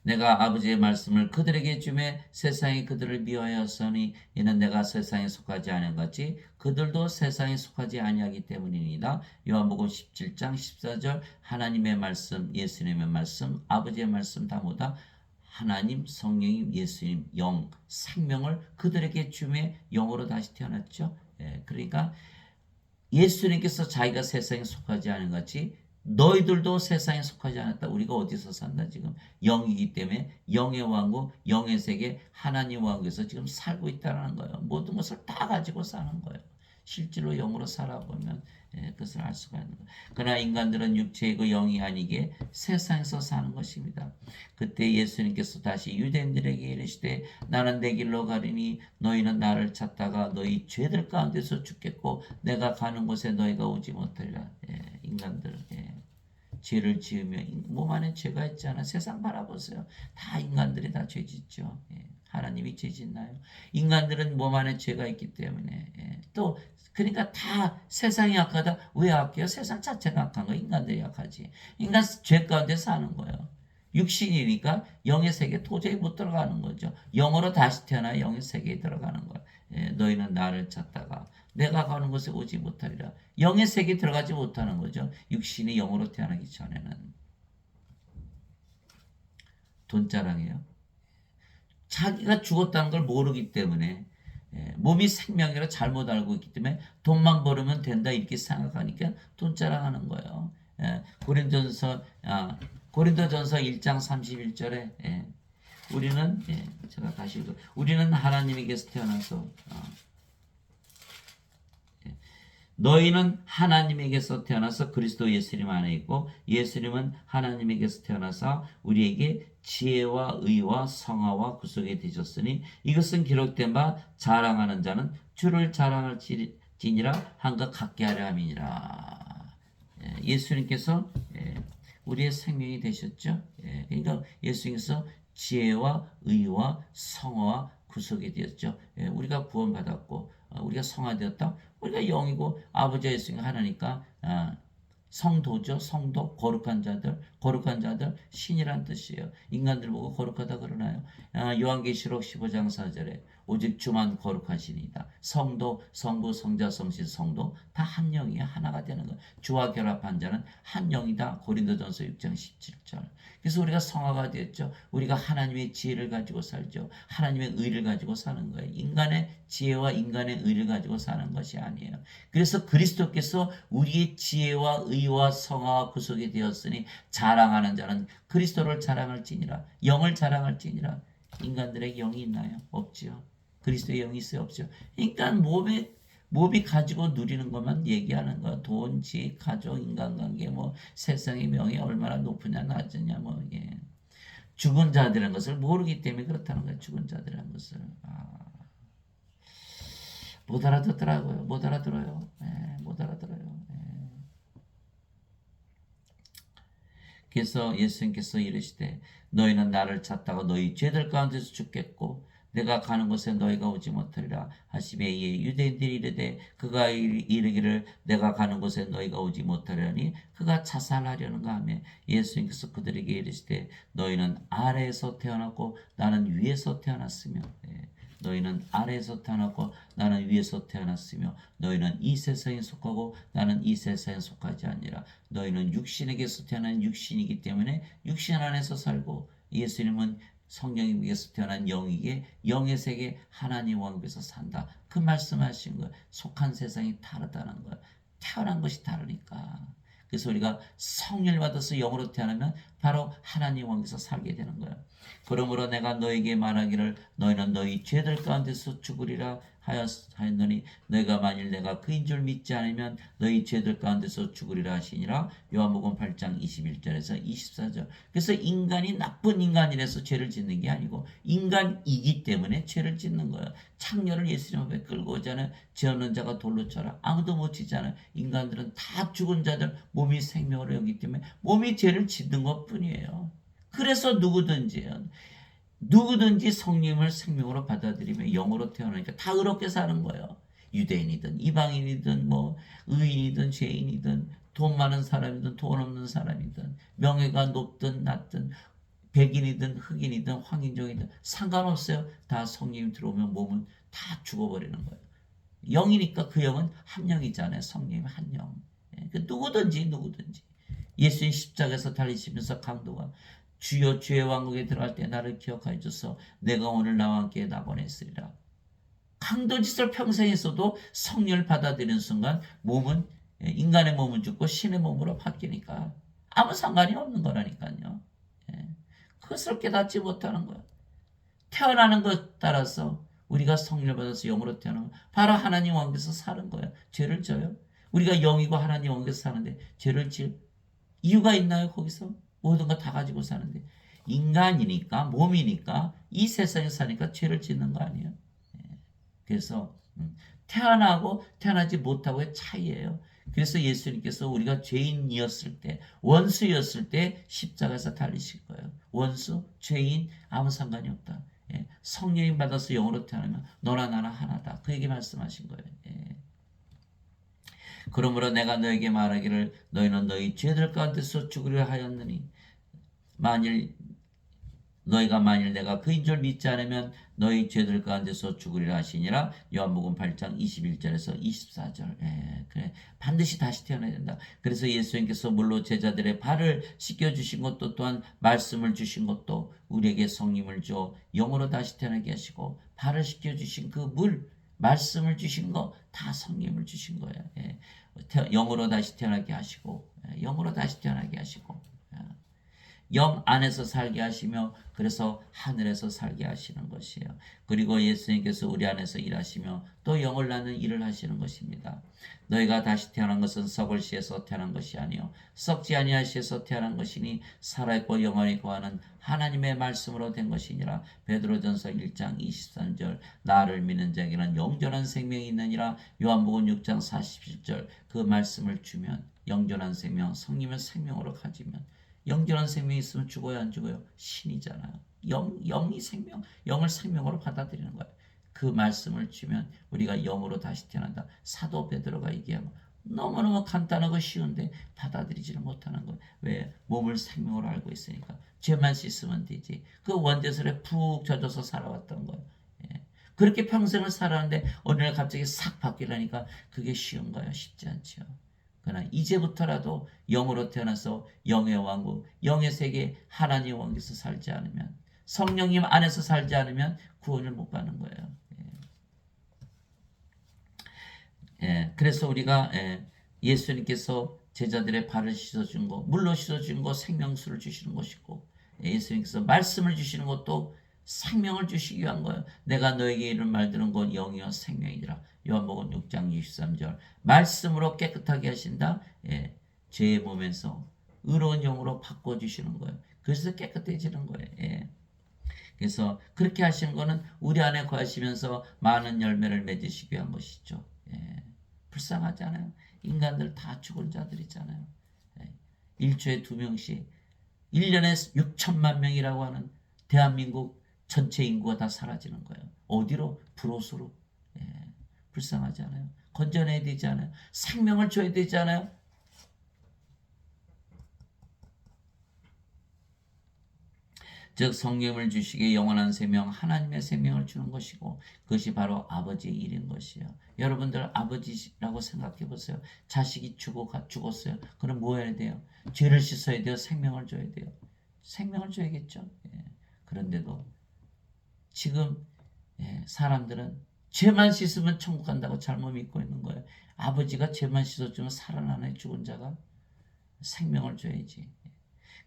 내가 아버지의 말씀을 그들에게 주매 세상이 그들을 미워하였으니 이는 내가 세상에 속하지 않은 같이 그들도 세상에 속하지 아니하기 때문이니이다. 요한복음 17장 14절 하나님의 말씀, 예수님의 말씀, 아버지의 말씀 다 뭐다? 하나님, 성령님, 예수님, 영, 생명을 그들에게 주매 영으로 다시 태어났죠. 그러니까 예수님께서 자기가 세상에 속하지 않은 같이 너희들도 세상에 속하지 않았다. 우리가 어디서 산다 지금? 영이기 때문에 영의 왕국, 영의 세계, 하나님 왕국에서 지금 살고 있다는 거예요. 모든 것을 다 가지고 사는 거예요. 실제로 영으로 살아보면 그것을 알 수가 있는 거예요. 그러나 인간들은 육체이고 영이 아니게 세상에서 사는 것입니다. 그때 예수님께서 다시 유대인들에게 이르시되 나는 내 길로 가리니 너희는 나를 찾다가 너희 죄들 가운데서 죽겠고 내가 가는 곳에 너희가 오지 못하리라. 인간들 죄를 지으며 몸 안에 죄가 있잖아. 세상 바라보세요. 다 인간들이 다 죄 짓죠. 하나님이 죄 짓나요? 인간들은 몸 안에 죄가 있기 때문에 또 그러니까 다 세상이 약하다. 왜 약해요? 세상 자체가 약한 거예요. 인간들이 약하지. 인간 죄 가운데 사는 거예요. 육신이니까 영의 세계에 도저히 못 들어가는 거죠. 영으로 다시 태어나 영의 세계에 들어가는 거예요. 너희는 나를 찾다가 내가 가는 곳에 오지 못하리라. 영의 세계에 들어가지 못하는 거죠. 육신이 영으로 태어나기 전에는. 돈자랑이에요. 자기가 죽었다는 걸 모르기 때문에 몸이 생명이라 잘못 알고 있기 때문에 돈만 벌으면 된다 이렇게 생각하니까 돈자랑하는 거예요. 고린도전서 1장 31절에 우리는 제가 다시 읽어. 우리는 하나님에게서 태어나서 너희는 하나님에게서 태어나서 그리스도 예수님 안에 있고 예수님은 하나님에게서 태어나서 우리에게 지혜와 의와 성화와 구속이 되셨으니 이것은 기록된 바 자랑하는 자는 주를 자랑할지니라 한 것 같게 하려 함이니라. 예수님께서 우리의 생명이 되셨죠. 그러니까 예수님께서 지혜와 의와 성화와 구속이 되었죠. 우리가 구원받았고 우리가 성화되었다. 우리가 영이고 아버지 예수님 하나니까 성도죠. 성도 거룩한 자들 신이란 뜻이에요. 인간들 보고 거룩하다 그러나요? 요한계시록 15장 4절에 오직 주만 거룩하시니이다. 성도, 성부, 성자, 성신, 성도 다 한 영이에요. 하나가 되는 거예요. 주와 결합한 자는 한 영이다. 고린도전서 6장 17절. 그래서 우리가 성화가 되었죠. 우리가 하나님의 지혜를 가지고 살죠. 하나님의 의를 가지고 사는 거예요. 인간의 지혜와 인간의 의를 가지고 사는 것이 아니에요. 그래서 그리스도께서 우리의 지혜와 의와 성화와 구속이 되었으니 자랑하는 자는 그리스도를 자랑할지니라. 영을 자랑할지니라. 인간들에게 영이 있나요? 없지요. 그리스도의 영이 있어요? 없죠. 그러니까 몸이 가지고 누리는 것만 얘기하는 거야. 돈, 지, 가족, 인간관계, 뭐 세상의 명예 얼마나 높으냐 낮으냐 뭐 이게 죽은 자들이라는 것을 모르기 때문에 그렇다는 거야. 죽은 자들이라는 것을 못 알아듣더라고요. 못 알아들어요. 못 알아들어요. 그래서 예수님께서 이르시되 너희는 나를 찾다가 너희 죄들 가운데서 죽겠고 내가 가는 곳에 너희가 오지 못하리라 하시매 이에 유대인들이 이르되 그가 이르기를 내가 가는 곳에 너희가 오지 못하리라니 그가 자살하려는가 하며 예수님께서 그들에게 이르시되 너희는 아래에서 태어났고 나는 위에서 태어났으며 너희는 아래에서 태어났고 나는 위에서 태어났으며 너희는 이 세상에 속하고 나는 이 세상에 속하지 아니라 너희는 육신에게서 태어난 육신이기 때문에 육신 안에서 살고 예수님은 성령님께서 태어난 영이기에 영의 세계 하나님 왕국에서 산다. 그 말씀하신 거예요. 속한 세상이 다르다는 거예요. 태어난 것이 다르니까. 그래서 우리가 성령을 받아서 영으로 태어나면 바로 하나님 왕에서 살게 되는 거야. 그러므로 내가 너에게 말하기를 너희는 너희 죄들 가운데서 죽으리라 하였노니 너희가 만일 내가 그인 줄 믿지 않으면 너희 죄들 가운데서 죽으리라 하시니라. 요한복음 8장 21절에서 24절. 그래서 인간이 나쁜 인간이라서 죄를 짓는 게 아니고 인간이기 때문에 죄를 짓는 거예요. 창녀를 예수님 앞에 끌고 오잖아요. 죄 없는 자가 돌로 쳐라. 아무도 못 치잖아요. 인간들은 다 죽은 자들, 몸이 생명으로 여기기 때문에 몸이 죄를 짓는 것뿐이에요. 그래서 누구든지 성령을 생명으로 받아들이며 영으로 태어나니까 다 의롭게 사는 거예요. 유대인이든 이방인이든 뭐 의인이든 죄인이든 돈 많은 사람이든 돈 없는 사람이든 명예가 높든 낮든 백인이든 흑인이든 황인종이든 상관없어요. 다 성령이 들어오면 몸은 다 죽어버리는 거예요. 영이니까 그 영은 한 영이잖아요. 성령이 한 영. 누구든지 예수님 십자가에서 달리시면서 강도가 주여 주의 왕국에 들어갈 때 나를 기억하여 주소서. 내가 오늘 나와 함께 낙원했으리라. 강도짓을 평생 했어도 성령을 받아들이는 순간 몸은 인간의 몸은 죽고 신의 몸으로 바뀌니까 아무 상관이 없는 거라니까요. 그것을 깨닫지 못하는 거야. 태어나는 것 따라서 우리가 성령을 받아서 영으로 태어나는 거 바로 하나님 왕국에서 사는 거야. 죄를 져요? 우리가 영이고 하나님 왕국에서 사는데 죄를 질 이유가 있나요? 거기서 모든 거 다 가지고 사는데 인간이니까 몸이니까 이 세상에 사니까 죄를 짓는 거 아니에요? 그래서 태어나고 태어나지 못하고의 차이예요. 그래서 예수님께서 우리가 죄인이었을 때 원수였을 때 십자가에서 달리실 거예요. 원수, 죄인 아무 상관이 없다. 성령님 받아서 영으로 태어나면 너나 나나 하나다. 그 얘기 말씀하신 거예요. 그러므로 내가 너에게 말하기를 너희는 너희 죄들 가운데서 죽으려 하였느니 만일 내가 그인 줄 믿지 않으면 너희 죄들 가운데서 죽으리라 하시니라. 요한복음 8장 21절에서 24절. 그래 반드시 다시 태어나야 된다. 그래서 예수님께서 물로 제자들의 발을 씻겨주신 것도 또한 말씀을 주신 것도 우리에게 성령을 줘 영으로 다시 태어나게 하시고 발을 씻겨주신 그 물 말씀을 주신 거 다 성령을 주신 거예요. 영으로 다시 태어나게 하시고 영으로 다시 태어나게 하시고 영 안에서 살게 하시며 그래서 하늘에서 살게 하시는 것이에요. 그리고 예수님께서 우리 안에서 일하시며 또 영을 낳는 일을 하시는 것입니다. 너희가 다시 태어난 것은 썩을 씨에서 태어난 것이 아니요 썩지 아니할 씨에서 태어난 것이니 살아있고 영원히 거하는 하나님의 말씀으로 된 것이니라. 베드로전서 1장 23절. 나를 믿는 자에게는 영존한 생명이 있느니라. 요한복음 6장 47절. 그 말씀을 주면 영존한 생명, 성령의 생명으로 가지면 영존한 생명이 있으면 죽어요, 안 죽어요? 신이잖아요. 영이 생명, 영을 생명으로 받아들이는 거예요. 그 말씀을 주면 우리가 영으로 다시 태어난다. 사도 베드로가 얘기하면 너무너무 간단하고 쉬운데 받아들이지는 못하는 거예요. 왜? 몸을 생명으로 알고 있으니까. 죄만 씻으면 되지. 그 원죄설에 푹 젖어서 살아왔던 거예요. 그렇게 평생을 살았는데 어느 날 갑자기 싹 바뀌려니까 그게 쉬운 거예요. 쉽지 않죠. 그러나 이제부터라도 영으로 태어나서 영의 왕국, 영의 세계 하나님 왕국에서 살지 않으면 성령님 안에서 살지 않으면 구원을 못 받는 거예요. 그래서 우리가 예수님께서 제자들의 발을 씻어준 거, 물로 씻어준 거 생명수를 주시는 것이고 예수님께서 말씀을 주시는 것도 생명을 주시기 위한 거예요. 내가 너에게 이런 말들은 곧 영이요 생명이라. 요한복음 6장 23절. 말씀으로 깨끗하게 하신다. 죄의 몸에서 의로운 영으로 바꿔주시는 거예요. 그래서 깨끗해지는 거예요. 그래서 그렇게 하시는 거는 우리 안에 거하시면서 많은 열매를 맺으시기 위한 것이죠. 불쌍하잖아요. 인간들 다 죽은 자들이잖아요. 1초에 2명씩 1년에 6천만 명이라고 하는 대한민국 전체 인구가 다 사라지는 거예요. 어디로? 불옷으로. 불쌍하지 않아요? 건져내야 되지 않아요? 생명을 줘야 되지 않아요? 즉 성령을 주시기에 영원한 생명 하나님의 생명을 주는 것이고 그것이 바로 아버지의 일인 것이에요. 여러분들 아버지라고 생각해 보세요. 자식이 죽었어요. 그럼 뭐 해야 돼요? 죄를 씻어야 돼요? 생명을 줘야 돼요? 생명을 줘야겠죠. 그런데도 지금 사람들은 죄만 씻으면 천국 간다고 잘못 믿고 있는 거예요. 아버지가 죄만 씻어주면 살아나는 죽은 자가 생명을 줘야지.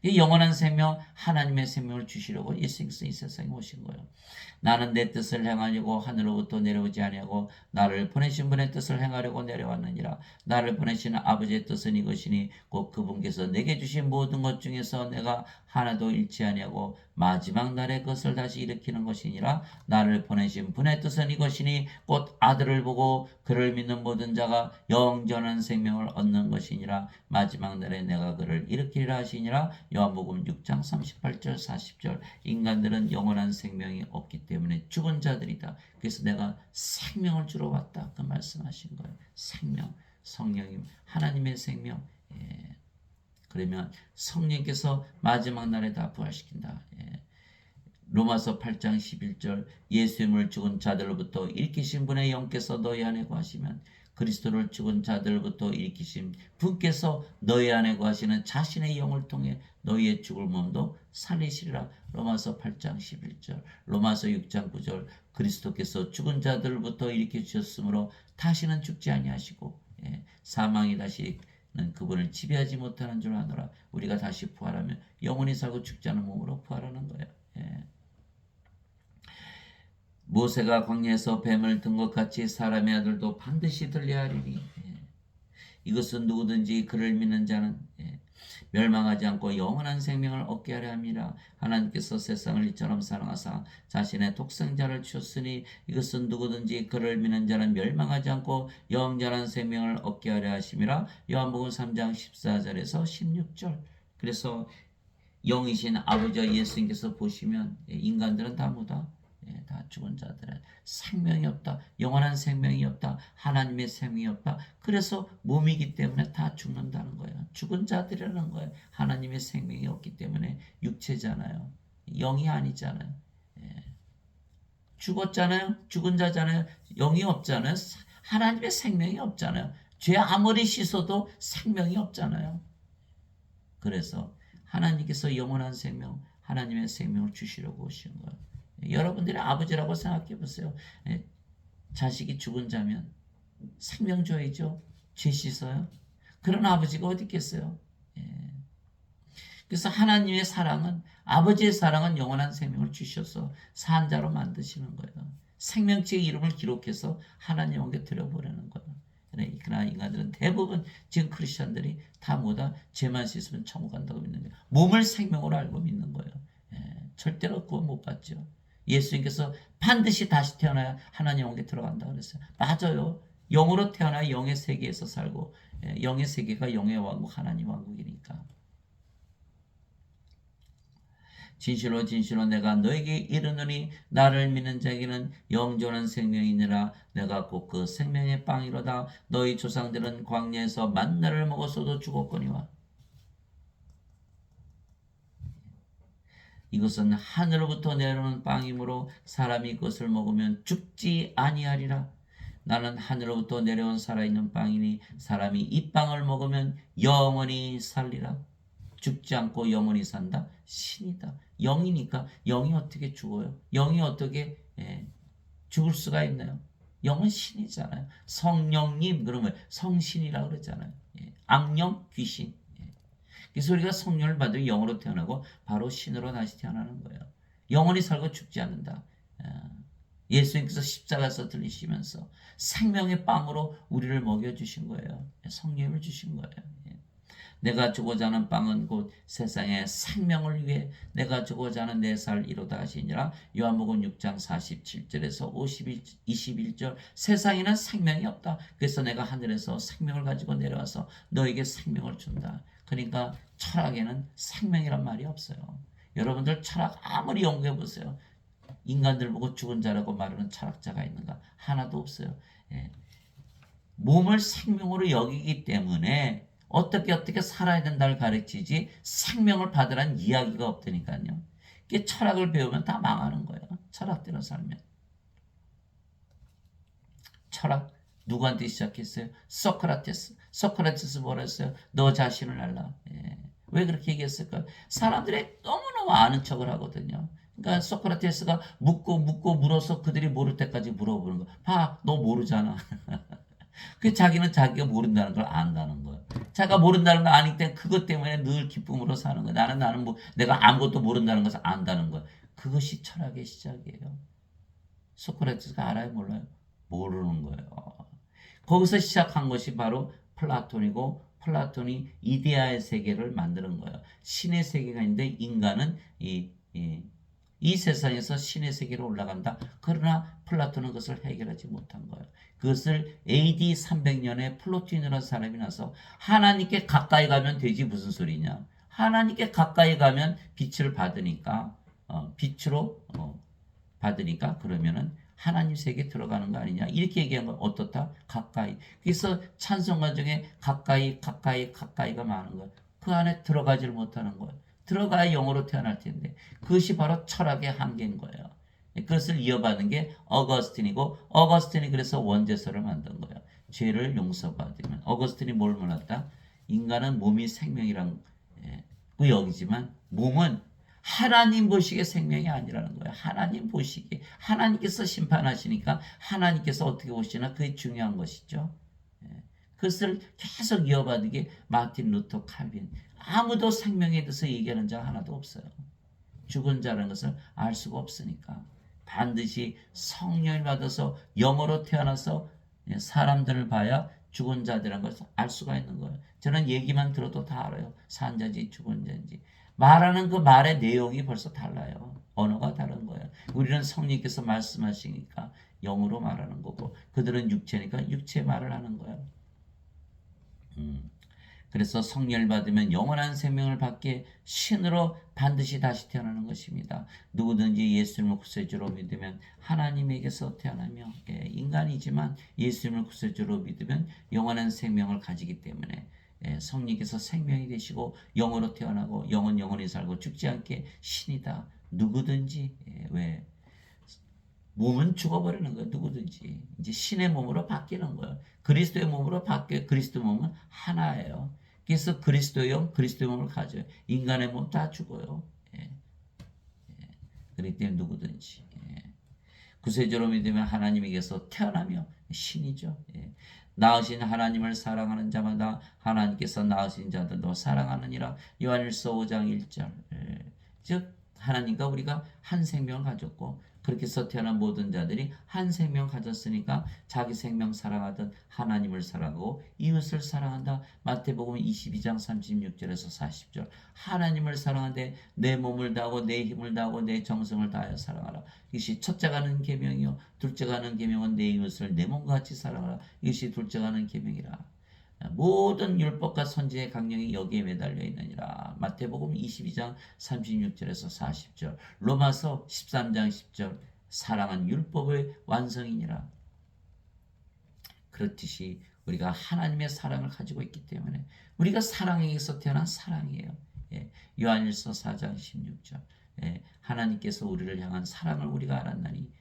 이 영원한 생명, 하나님의 생명을 주시려고 예수님께서 이 세상에 오신 거예요. 나는 내 뜻을 행하려고 하늘로부터 내려오지 아니하고 나를 보내신 분의 뜻을 행하려고 내려왔느니라. 나를 보내시는 아버지의 뜻은 이것이니 곧 그분께서 내게 주신 모든 것 중에서 내가 하나도 잃지 아니하고 마지막 날에 그것을 다시 일으키는 것이니라. 나를 보내신 분의 뜻은 이것이니 곧 아들을 보고 그를 믿는 모든 자가 영전한 생명을 얻는 것이니라. 마지막 날에 내가 그를 일으키리라 하시니라. 요한복음 6장 38절 40절. 인간들은 영원한 생명이 없기 때문에 죽은 자들이다. 그래서 내가 생명을 주러 왔다. 그 말씀하신 거예요. 생명, 성령님, 하나님의 생명. 예. 그러면 성령께서 마지막 날에 다 부활시킨다. 예. 로마서 8장 11절. 예수님을 죽은 자들로부터 일으키신 분의 영께서 너희 안에 거하시면 그리스도를 죽은 자들부터 일으키신 분께서 너희 안에 거하시는 자신의 영을 통해 너희의 죽을 몸도 살리시리라. 로마서 8장 11절. 로마서 6장 9절. 그리스도께서 죽은 자들부터 일으켜 주셨으므로 다시는 죽지 아니하시고 사망이 다시는 그분을 지배하지 못하는 줄 아노라. 우리가 다시 부활하면 영원히 살고 죽지 않은 몸으로 부활하는 거예요. 모세가 광야에서 뱀을 든 것 같이 사람의 아들도 반드시 들려야 하리니 이것은 누구든지 그를 믿는 자는 멸망하지 않고 영원한 생명을 얻게 하려 함이라. 하나님께서 세상을 이처럼 사랑하사 자신의 독생자를 주셨으니 이것은 누구든지 그를 믿는 자는 멸망하지 않고 영원한 생명을 얻게 하려 하심이라. 요한복음 3장 14절에서 16절. 그래서 영이신 아버지와 예수님께서 보시면 인간들은 다 뭐다? 다 죽은 자들은 생명이 없다. 영원한 생명이 없다. 하나님의 생명이 없다. 그래서 몸이기 때문에 다 죽는다는 거예요. 죽은 자들이라는 거예요. 하나님의 생명이 없기 때문에 육체잖아요. 영이 아니잖아요. 죽었잖아요. 죽은 자잖아요. 영이 없잖아요. 하나님의 생명이 없잖아요. 죄 아무리 씻어도 생명이 없잖아요. 그래서 하나님께서 영원한 생명, 하나님의 생명을 주시려고 오신 거예요. 여러분들의 아버지라고 생각해 보세요. 자식이 죽은 자면 생명 줘야죠. 죄 씻어요. 그런 아버지가 어디 있겠어요. 그래서 하나님의 사랑은, 아버지의 사랑은 영원한 생명을 주셔서 산 자로 만드시는 거예요. 생명책의 이름을 기록해서 하나님께 드려보려는 거예요. 그러나 인간들은 대부분 지금 크리스천들이 다 뭐다? 죄만 씻으면 천국 간다고 믿는 거예요. 몸을 생명으로 알고 믿는 거예요. 절대로 구원 못 받죠. 예수님께서 반드시 다시 태어나야 하나님 영에 들어간다 그랬어요. 맞아요. 영으로 태어나야 영의 세계에서 살고 영의 세계가 영의 왕국, 하나님 왕국이니까. 진실로 진실로 내가 너에게 이르노니 나를 믿는 자에게는 영존한 생명이니라. 내가 곧 그 생명의 빵이로다. 너희 조상들은 광야에서 만나를 먹었어도 죽었거니와 이것은 하늘로부터 내려오는 빵이므로 사람이 그것을 먹으면 죽지 아니하리라. 나는 하늘로부터 내려온 살아있는 빵이니 사람이 이 빵을 먹으면 영원히 살리라. 죽지 않고 영원히 산다. 신이다. 영이니까 영이 어떻게 죽어요? 영이 어떻게 죽을 수가 있나요? 영은 신이잖아요. 성령님 그러면 성신이라고 그러잖아요. 악령 귀신. 그래서 우리가 성령을 받으면 영으로 태어나고 바로 신으로 다시 태어나는 거예요. 영원히 살고 죽지 않는다. 예수님께서 십자가에서 들리시면서 생명의 빵으로 우리를 먹여주신 거예요. 성령을 주신 거예요. 내가 주고자 하는 빵은 곧 세상의 생명을 위해 내가 주고자 하는 내 살 이루다 하시니라. 요한복음 6장 47절에서 21절. 세상에는 생명이 없다. 그래서 내가 하늘에서 생명을 가지고 내려와서 너에게 생명을 준다. 그러니까 철학에는 생명이란 말이 없어요. 여러분들 철학 아무리 연구해 보세요. 인간들 보고 죽은 자라고 말하는 철학자가 있는가? 하나도 없어요. 몸을 생명으로 여기기 때문에 어떻게 살아야 된다를 가르치지 생명을 받으라는 이야기가 없다니까요. 이게 철학을 배우면 다 망하는 거예요. 철학대로 살면. 철학 누구한테 시작했어요? 소크라테스 뭐라 했어요? 너 자신을 알라. 왜 그렇게 얘기했을까요? 사람들이 너무너무 아는 척을 하거든요. 그러니까 소크라테스가 묻고 물어서 그들이 모를 때까지 물어보는 거. 봐, 너 모르잖아. 그 자기는 자기가 모른다는 걸 안다는 거예요. 자기가 모른다는 거 아니기 때문에 그것 때문에 늘 기쁨으로 사는 거야. 나는 뭐 내가 아무것도 모른다는 것을 안다는 거야. 그것이 철학의 시작이에요. 소크라테스가 알아요, 몰라요? 모르는 거예요. 거기서 시작한 것이 바로 플라톤이고, 플라톤이 이데아의 세계를 만드는 거예요. 신의 세계가 있는데 인간은 이 세상에서 신의 세계로 올라간다. 그러나 플라톤은 그것을 해결하지 못한 거예요. 그것을 AD 300년에 플로틴이라는 사람이 나서 하나님께 가까이 가면 되지 무슨 소리냐. 하나님께 가까이 가면 빛을 받으니까 빛으로 받으니까 그러면은 하나님 세계에 들어가는 거 아니냐 이렇게 얘기한 건 어떻다? 가까이. 그래서 찬송가 중에 가까이가 많은 거예요. 그 안에 들어가지를 못하는 거예요. 들어가야 영으로 태어날 텐데 그것이 바로 철학의 한계인 거예요. 그것을 이어받은 게 어거스틴이고 어거스틴이 그래서 원죄서를 만든 거예요. 죄를 용서받으면 어거스틴이 뭘 몰랐다? 인간은 몸이 생명이라고 여기지만 몸은 하나님 보시기에 생명이 아니라는 거예요. 하나님 보시기에. 하나님께서 심판하시니까 하나님께서 어떻게 보시나 그게 중요한 것이죠. 그것을 계속 이어받은 게 마틴 루터 칼빈. 아무도 생명에 대해서 얘기하는 자 하나도 없어요. 죽은 자라는 것을 알 수가 없으니까. 반드시 성령을 받아서 영으로 태어나서 사람들을 봐야 죽은 자들이라는 것을 알 수가 있는 거예요. 저는 얘기만 들어도 다 알아요. 산 자인지 죽은 자인지. 말하는 그 말의 내용이 벌써 달라요. 언어가 다른 거예요. 우리는 성령께서 말씀하시니까 영으로 말하는 거고 그들은 육체니까 육체 말을 하는 거예요. 그래서 성령을 받으면 영원한 생명을 받게 신으로 반드시 다시 태어나는 것입니다. 누구든지 예수님을 구세주로 믿으면 하나님에게서 태어나며 인간이지만 예수님을 구세주로 믿으면 영원한 생명을 가지기 때문에 성령께서 생명이 되시고 영으로 태어나고 영은 영원히 살고 죽지 않게 신이다. 누구든지 왜 몸은 죽어버리는 거예요. 누구든지 이제 신의 몸으로 바뀌는 거예요. 그리스도의 몸으로 바뀌어요. 그리스도 몸은 하나예요. 그래서 그리스도의 영, 그리스도의 몸을 가져요. 인간의 몸 다 죽어요. 그렇기 때문에 누구든지 구세주로 믿으면 하나님에게서 태어나며 신이죠. 낳으신 하나님을 사랑하는 자마다 하나님께서 낳으신 자들도 사랑하느니라. 요한일서 5장 1절. 즉 하나님과 우리가 한 생명을 가졌고 그렇게 해서 태어난 모든 자들이 한 생명 가졌으니까 자기 생명 사랑하듯 하나님을 사랑하고 이웃을 사랑한다. 마태복음 22장 36절에서 40절. 하나님을 사랑하되 내 몸을 다하고 내 힘을 다하고 내 정성을 다하여 사랑하라. 이것이 첫째가 하는 계명이요 둘째가 하는 계명은 내 이웃을 내 몸과 같이 사랑하라. 이것이 둘째가 하는 계명이라. 모든 율법과 선지의 강령이 여기에 매달려 있느니라. 마태복음 22장 36절에서 40절. 로마서 13장 10절. 사랑은 율법의 완성이니라. 그렇듯이 우리가 하나님의 사랑을 가지고 있기 때문에 우리가 사랑에게서 태어난 사랑이에요. 요한일서 4장 16절. 하나님께서 우리를 향한 사랑을 우리가 알았나니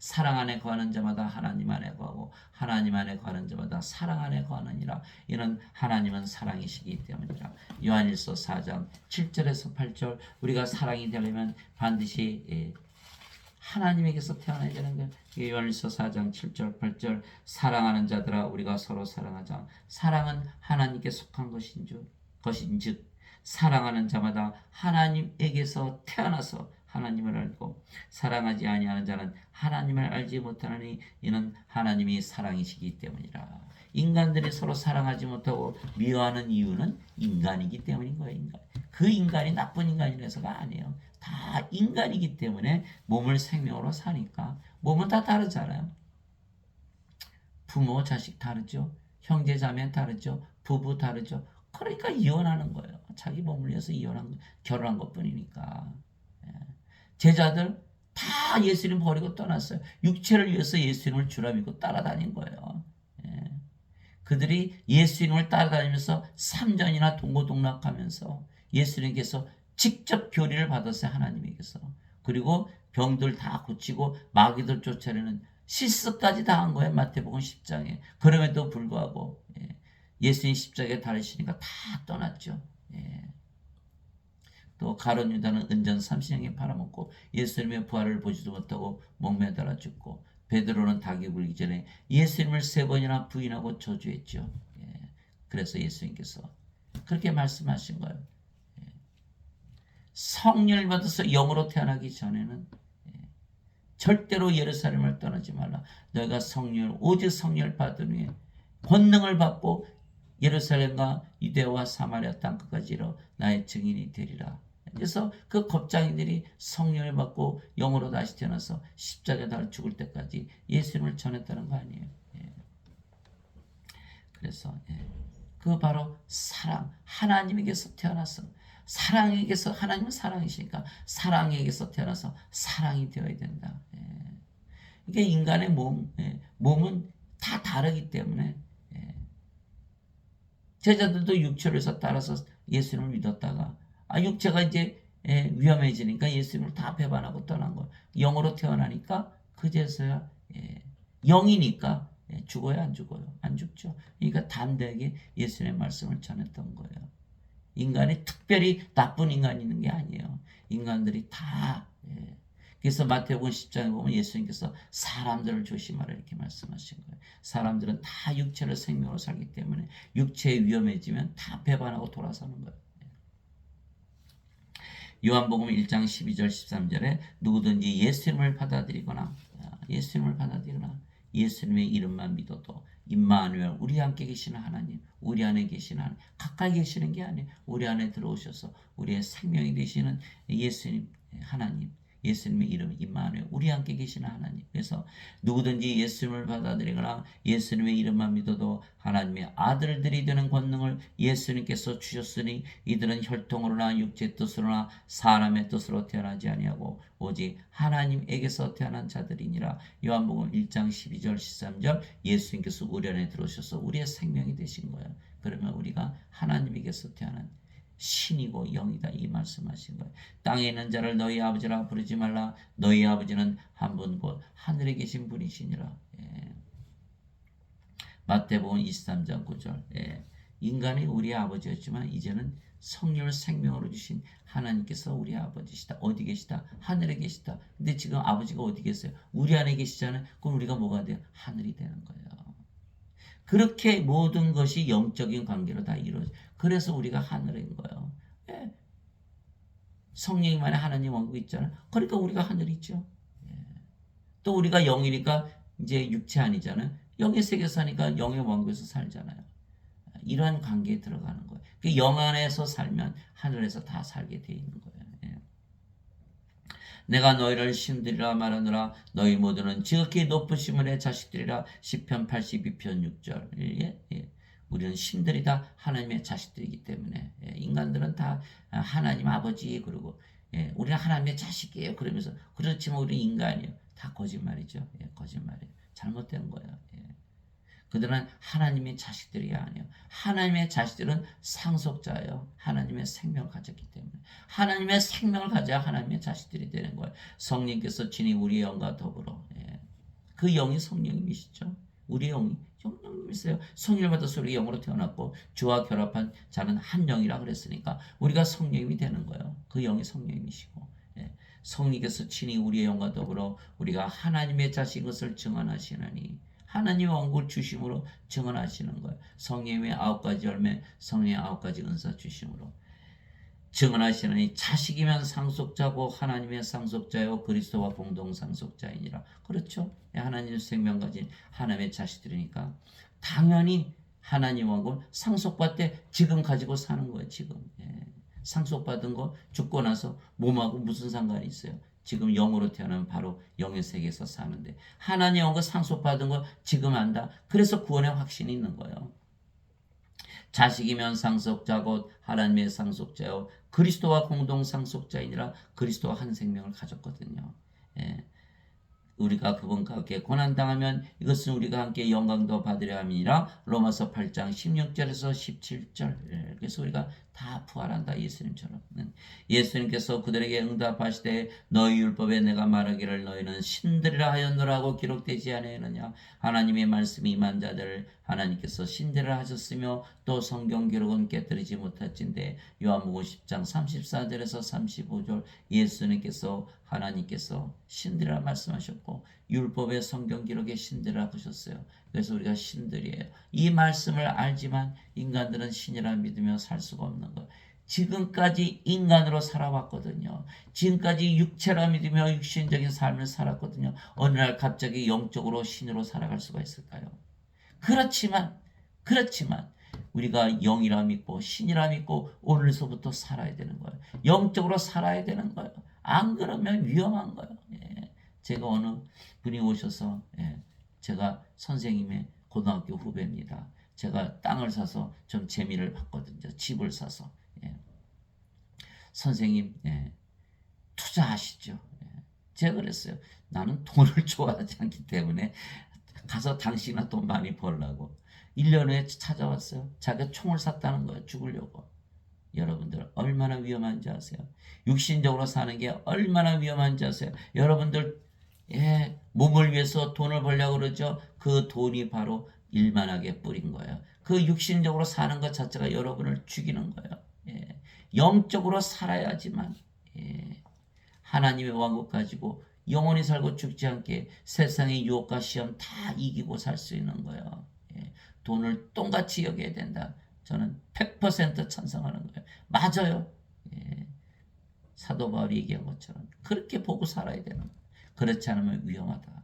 사랑 안에 거하는 자마다 하나님 안에 거하고 하나님 안에 거하는 자마다 사랑 안에 거하느니라. 이는 하나님은 사랑이시기 때문이라. 요한일서 4장 7절에서 8절. 우리가 사랑이 되려면 반드시 하나님에게서 태어나야 되는 거예요. 요한일서 4장 7절 8절. 사랑하는 자들아 우리가 서로 사랑하자. 사랑은 하나님께 속한 것인즉 사랑하는 자마다 하나님에게서 태어나서 하나님을 알고 사랑하지 아니하는 자는 하나님을 알지 못하느니 이는 하나님이 사랑이시기 때문이라. 인간들이 서로 사랑하지 못하고 미워하는 이유는 인간이기 때문인 거예요. 인간. 그 인간이 나쁜 인간이라서가 아니에요. 다 인간이기 때문에 몸을 생명으로 사니까 몸은 다 다르잖아요. 부모 자식 다르죠. 형제 자매 다르죠. 부부 다르죠. 그러니까 이혼하는 거예요. 자기 몸을 위해서 결혼한 것뿐이니까. 제자들 다 예수님 버리고 떠났어요. 육체를 위해서 예수님을 주라 믿고 따라다닌 거예요. 그들이 예수님을 따라다니면서 3년이나 동고동락하면서 예수님께서 직접 교리를 받았어요. 하나님에게서. 그리고 병들 다 고치고 마귀들 쫓아내는 실수까지 다 한 거예요. 마태복음 10장에. 그럼에도 불구하고 예수님 십자가에 달리시니까 다 떠났죠. 또 가룟 유다는 은전 30년에 팔아먹고 예수님의 부활을 보지도 못하고 목매달아 죽고 베드로는 닭이 굴기 전에 예수님을 3번이나 부인하고 저주했죠. 그래서 예수님께서 그렇게 말씀하신 거예요. 성령을 받아서 영으로 태어나기 전에는 절대로 예루살렘을 떠나지 말라. 너희가 오직 성령을 받은 후에 권능을 받고 예루살렘과 유대와 사마리아 땅 끝까지 이르러 나의 증인이 되리라. 그래서 그 겁장이들이 성령을 받고 영으로 다시 태어나서 십자가에 달려 죽을 때까지 예수님을 전했다는 거 아니에요. 그래서 그 바로 사랑, 하나님에게서 태어나서 사랑에게서, 하나님은 사랑이시니까 사랑에게서 태어나서 사랑이 되어야 된다. 이게 인간의 몸은 다 다르기 때문에 제자들도 육체로서 따라서 예수님을 믿었다가 육체가 이제 위험해지니까 예수님을 다 배반하고 떠난 거예요. 영으로 태어나니까 그제서야 영이니까 죽어요, 안 죽어요? 안 죽죠. 그러니까 담대하게 예수님의 말씀을 전했던 거예요. 인간이 특별히 나쁜 인간이 있는 게 아니에요. 인간들이 다. 그래서 마태복음 10장에 보면 예수님께서 사람들을 조심하라 이렇게 말씀하신 거예요. 사람들은 다 육체를 생명으로 살기 때문에 육체에 위험해지면 다 배반하고 돌아서는 거예요. 요한복음 1장 12절 13절에 누구든지 예수님을 받아들이거나 예수님의 이름만 믿어도 임마누엘, 우리 함께 계시는 하나님, 우리 안에 계시는 하나님, 가까이 계시는 게 아니에요. 우리 안에 들어오셔서 우리의 생명이 되시는 예수님, 하나님, 예수님의 이름 임마누엘, 우리 함께 계시는 하나님. 그래서 누구든지 예수님을 받아들이거나 예수님의 이름만 믿어도 하나님의 아들들이 되는 권능을 예수님께서 주셨으니 이들은 혈통으로나 육체의 뜻으로나 사람의 뜻으로 태어나지 아니하고 오직 하나님에게서 태어난 자들이니라. 요한복음 1장 12절 13절 예수님께서 우리 안에 들어오셔서 우리의 생명이 되신 거예요. 그러면 우리가 하나님에게서 태어난 신이고 영이다 이 말씀하신 거예요. 땅에 있는 자를 너희 아버지라 부르지 말라. 너희 아버지는 한 분 곧 하늘에 계신 분이시니라. 마태복음 23장 9절. 인간이 우리의 아버지였지만 이제는 성령을 생명으로 주신 하나님께서 우리의 아버지시다. 어디 계시다? 하늘에 계시다. 근데 지금 아버지가 어디 계세요? 우리 안에 계시잖아요. 그럼 우리가 뭐가 돼요? 하늘이 되는 거예요. 그렇게 모든 것이 영적인 관계로 다 이루어져. 그래서 우리가 하늘인 거예요. 성령님만의 하나님 왕국 있잖아요. 그러니까 우리가 하늘이죠. 또 우리가 영이니까 이제 육체 아니잖아요. 영의 세계 사니까 영의 왕국에서 살잖아요. 이러한 관계에 들어가는 거예요. 영 안에서 살면 하늘에서 다 살게 돼 있는 거예요. 내가 너희를 신들이라 말하노라. 너희 모두는 지극히 높으신 분의 자식들이라. 시편 82편 6절. 우리는 신들이 다 하나님의 자식들이기 때문에 인간들은 다 하나님 아버지 그러고 우리는 하나님의 자식이에요. 그러면서 그렇지만 우리는 인간이에요. 다 거짓말이죠. 거짓말이에요. 잘못된 거예요. 그들은 하나님의 자식들이 아니에요. 하나님의 자식들은 상속자예요. 하나님의 생명을 가졌기 때문에. 하나님의 생명을 가져야 하나님의 자식들이 되는 거예요. 성령께서 친히 우리의 영과 더불어. 그 영이 성령님이시죠. 우리의 영이 성령님이세요. 성령을 받아서 우리 영으로 태어났고 주와 결합한 자는 한 영이라 그랬으니까 우리가 성령님이 되는 거예요. 그 영이 성령님이시고. 성령께서 친히 우리의 영과 더불어 우리가 하나님의 자식인 것을 증언하시나니 하나님의 왕국을 주심으로 증언하시는 거예요. 성령의 9가지 열매, 성령의 9가지 은사 주심으로 증언하시느니 자식이면 상속자고 하나님의 상속자요 그리스도와 공동 상속자이니라. 그렇죠? 하나님의 생명 가진 하나님의 자식들이니까 당연히 하나님 왕국을 상속받되 지금 가지고 사는 거예요. 지금 상속받은 거 죽고 나서 몸하고 무슨 상관이 있어요? 지금 영으로 태어나면 바로 영의 세계에서 사는데 하나님 왕국 상속받은 거 지금 안다. 그래서 구원의 확신이 있는 거예요. 자식이면 상속자 곧 하나님의 상속자요 그리스도와 공동 상속자이니라. 그리스도와 한 생명을 가졌거든요. 우리가 그분과 함께 고난당하면 이것은 우리가 함께 영광도 받으려 함이니라. 로마서 8장 16절에서 17절. 그래서 우리가 다 부활한다. 예수님처럼. 예수님께서 그들에게 응답하시되 너희 율법에 내가 말하기를 너희는 신들이라 하였노라 하고 기록되지 아니하느냐. 하나님의 말씀이 임한 자들을 하나님께서 신대를 하셨으며 또 성경 기록은 깨뜨리지 못할진대. 요한복음 10장 34절에서 35절 예수님께서 하나님께서 신들이라 말씀하셨고 율법의 성경 기록에 신들이라 하셨어요. 그래서 우리가 신들이에요. 이 말씀을 알지만 인간들은 신이라 믿으며 살 수가 없는 거예요. 지금까지 인간으로 살아왔거든요. 지금까지 육체라 믿으며 육신적인 삶을 살았거든요. 어느 날 갑자기 영적으로 신으로 살아갈 수가 있을까요? 그렇지만 우리가 영이라 믿고 신이라 믿고 오늘서부터 살아야 되는 거예요. 영적으로 살아야 되는 거예요. 안 그러면 위험한 거예요. 예. 제가 어느 분이 오셔서 제가 선생님의 고등학교 후배입니다. 제가 땅을 사서 좀 재미를 봤거든요. 집을 사서. 선생님 투자하시죠. 제가 그랬어요. 나는 돈을 좋아하지 않기 때문에 가서 당신이나 돈 많이 벌라고. 1년 후에 찾아왔어요. 자기가 총을 샀다는 거예요. 죽으려고. 여러분들 얼마나 위험한지 아세요? 육신적으로 사는 게 얼마나 위험한지 아세요? 여러분들 몸을 위해서 돈을 벌려고 그러죠. 그 돈이 바로 일만하게 뿌린 거예요. 그 육신적으로 사는 것 자체가 여러분을 죽이는 거예요. 영적으로 살아야지만 하나님의 왕국 가지고 영원히 살고 죽지 않게 세상의 유혹과 시험 다 이기고 살 수 있는 거예요. 돈을 똥같이 여겨야 된다. 저는 100% 찬성하는 거예요. 맞아요. 사도 바울이 얘기한 것처럼 그렇게 보고 살아야 되는 거예요. 그렇지 않으면 위험하다.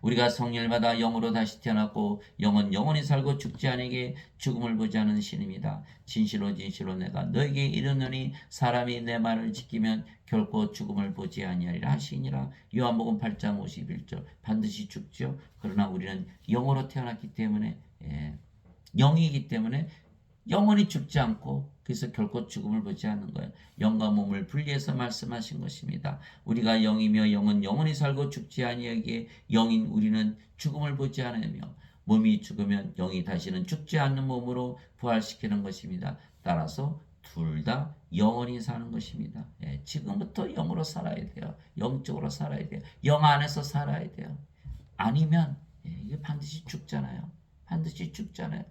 우리가 성령을 받아 영으로 다시 태어났고 영은 영원히 살고 죽지 아니게 죽음을 보지 않는 신입니다. 진실로 진실로 내가 너에게 이르노니 사람이 내 말을 지키면 결코 죽음을 보지 아니하리라 하시니라. 요한복음 8장 51절 반드시 죽죠. 그러나 우리는 영으로 태어났기 때문에 영이기 때문에 영원히 죽지 않고 그래서 결코 죽음을 보지 않는 거예요. 영과 몸을 분리해서 말씀하신 것입니다. 우리가 영이며 영은 영원히 살고 죽지 아니하기에 영인 우리는 죽음을 보지 않으며 몸이 죽으면 영이 다시는 죽지 않는 몸으로 부활시키는 것입니다. 따라서 둘 다 영원히 사는 것입니다. 지금부터 영으로 살아야 돼요. 영적으로 살아야 돼요. 영 안에서 살아야 돼요. 아니면 이게 반드시 죽잖아요. 반드시 죽잖아요.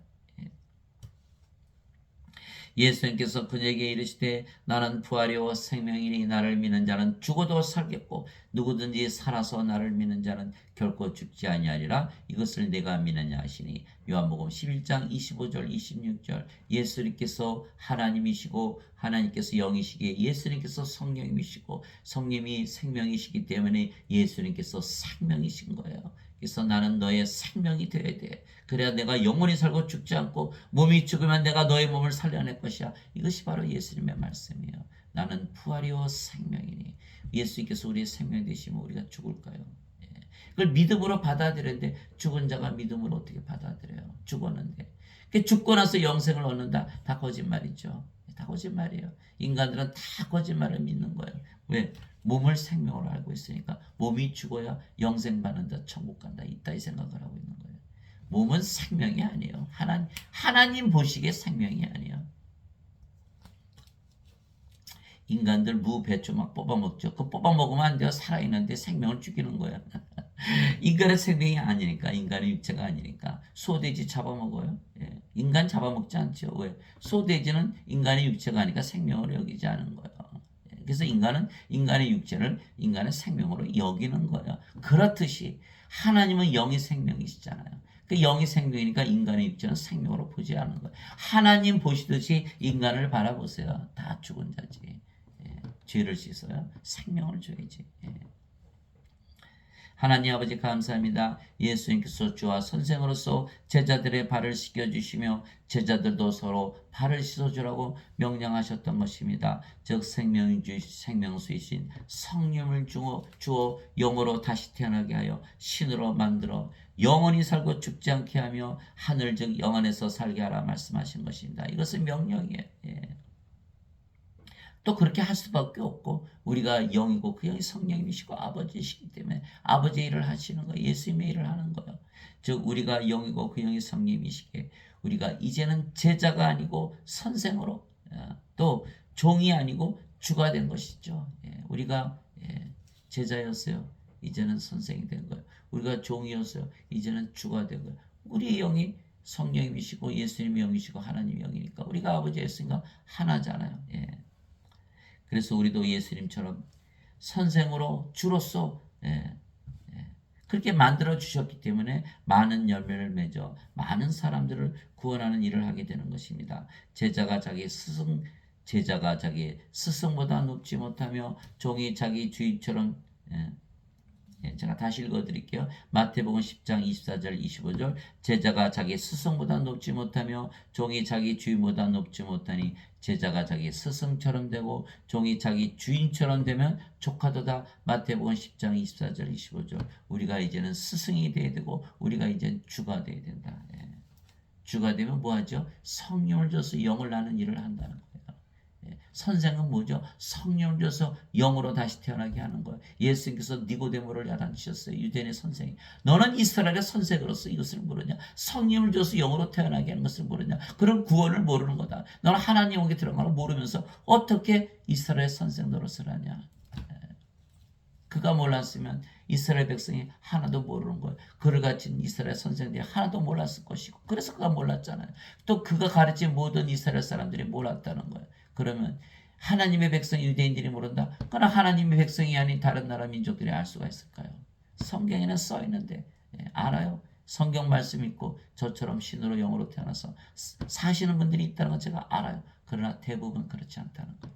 예수님께서 그에게 이르시되 나는 부활이요 생명이니 나를 믿는 자는 죽어도 살겠고 누구든지 살아서 나를 믿는 자는 결코 죽지 아니하리라. 이것을 내가 믿느냐 하시니. 요한복음 11장 25절 26절 예수님께서 하나님이시고 하나님께서 영이시기에 예수님께서 성령이시고 성령이 생명이시기 때문에 예수님께서 생명이신 거예요. 그래서 나는 너의 생명이 되어야 돼. 그래야 내가 영원히 살고 죽지 않고 몸이 죽으면 내가 너의 몸을 살려낼 것이야. 이것이 바로 예수님의 말씀이에요. 나는 부활이요 생명이니. 예수님께서 우리의 생명이 되시면 우리가 죽을까요? 그걸 믿음으로 받아들였는데 죽은 자가 믿음으로 어떻게 받아들여요? 죽었는데. 죽고 나서 영생을 얻는다. 다 거짓말이죠. 다 거짓말이에요. 인간들은 다 거짓말을 믿는 거예요. 왜? 몸을 생명으로 알고 있으니까 몸이 죽어야 영생 받는다, 천국 간다, 있다 이 생각을 하고 있는 거예요. 몸은 생명이 아니에요. 하나님 보시기에 생명이 아니에요. 인간들 무, 배추 막 뽑아먹죠. 그 뽑아먹으면 안 돼요. 살아있는데 생명을 죽이는 거예요. 인간의 생명이 아니니까, 인간의 육체가 아니니까. 소돼지 잡아먹어요. 인간 잡아먹지 않죠. 왜? 소돼지는 인간의 육체가 아니니까 생명으로 여기지 않은 거예요. 그래서 인간은 인간의 육체를 인간의 생명으로 여기는 거예요. 그렇듯이 하나님은 영이 생명이시잖아요. 그 영이 생명이니까 인간의 육체는 생명으로 보지 않는 거예요. 하나님 보시듯이 인간을 바라보세요. 다 죽은 자지. 죄를 씻어요. 생명을 줘야지. 하나님 아버지 감사합니다. 예수님께서 주와 선생으로서 제자들의 발을 씻겨주시며 제자들도 서로 발을 씻어주라고 명령하셨던 것입니다. 즉 생명수이신 성령을 주어 영으로 다시 태어나게 하여 신으로 만들어 영원히 살고 죽지 않게 하며 하늘 즉 영안에서 살게 하라 말씀하신 것입니다. 이것은 명령이에요. 또 그렇게 할 수밖에 없고 우리가 영이고 그 영이 성령이시고 아버지이시기 때문에 아버지의 일을 하시는 거예요. 예수님의 일을 하는 거예요. 즉 우리가 영이고 그 영이 성령이시기에 우리가 이제는 제자가 아니고 선생으로 또 종이 아니고 주가 된 것이죠. 우리가 제자였어요. 이제는 선생이 된 거예요. 우리가 종이었어요. 이제는 주가 된 거예요. 우리의 영이 성령님이시고 예수님이 영이시고 하나님이 영이니까 우리가 아버지 예수님과 하나잖아요. 예. 그래서 우리도 예수님처럼 선생으로 주로서 예, 그렇게 만들어 주셨기 때문에 많은 열매를 맺어 많은 사람들을 구원하는 일을 하게 되는 것입니다. 제자가 자기 스승보다 높지 못하며 종이 자기 주인처럼 예, 제가 다시 읽어드릴게요. 마태복음 10장 24절 25절 제자가 자기 스승보다 높지 못하며 종이 자기 주인보다 높지 못하니 제자가 자기 스승처럼 되고 종이 자기 주인처럼 되면 족하도다. 마태복음 10장 24절 25절 우리가 이제는 스승이 되어야 되고 우리가 이제 주가 되어야 된다. 예. 주가 되면 뭐하죠? 성령을 줘서 영을 낳는 일을 한다는 거예요. 선생은 뭐죠? 성령을 줘서 영으로 다시 태어나게 하는 거예요. 예수님께서 니고데모를 야단치셨어요. 유대인의 선생이. 너는 이스라엘의 선생으로서 이것을 모르냐? 성령을 줘서 영으로 태어나게 하는 것을 모르냐? 그런 구원을 모르는 거다. 너는 하나님 영에 들어가는 걸 모르면서 어떻게 이스라엘의 선생 노릇을 하냐? 그가 몰랐으면 이스라엘 백성이 하나도 모르는 거예요. 그를 가진 이스라엘 선생들이 하나도 몰랐을 것이고 그래서 그가 몰랐잖아요. 또 그가 가르친 모든 이스라엘 사람들이 몰랐다는 거예요. 그러면 하나님의 백성 유대인들이 모른다? 그러나 하나님의 백성이 아닌 다른 나라 민족들이 알 수가 있을까요? 성경에는 써 있는데 알아요. 성경 말씀 있고 저처럼 신으로 영으로 태어나서 사시는 분들이 있다는 건 제가 알아요. 그러나 대부분 그렇지 않다는 거예요.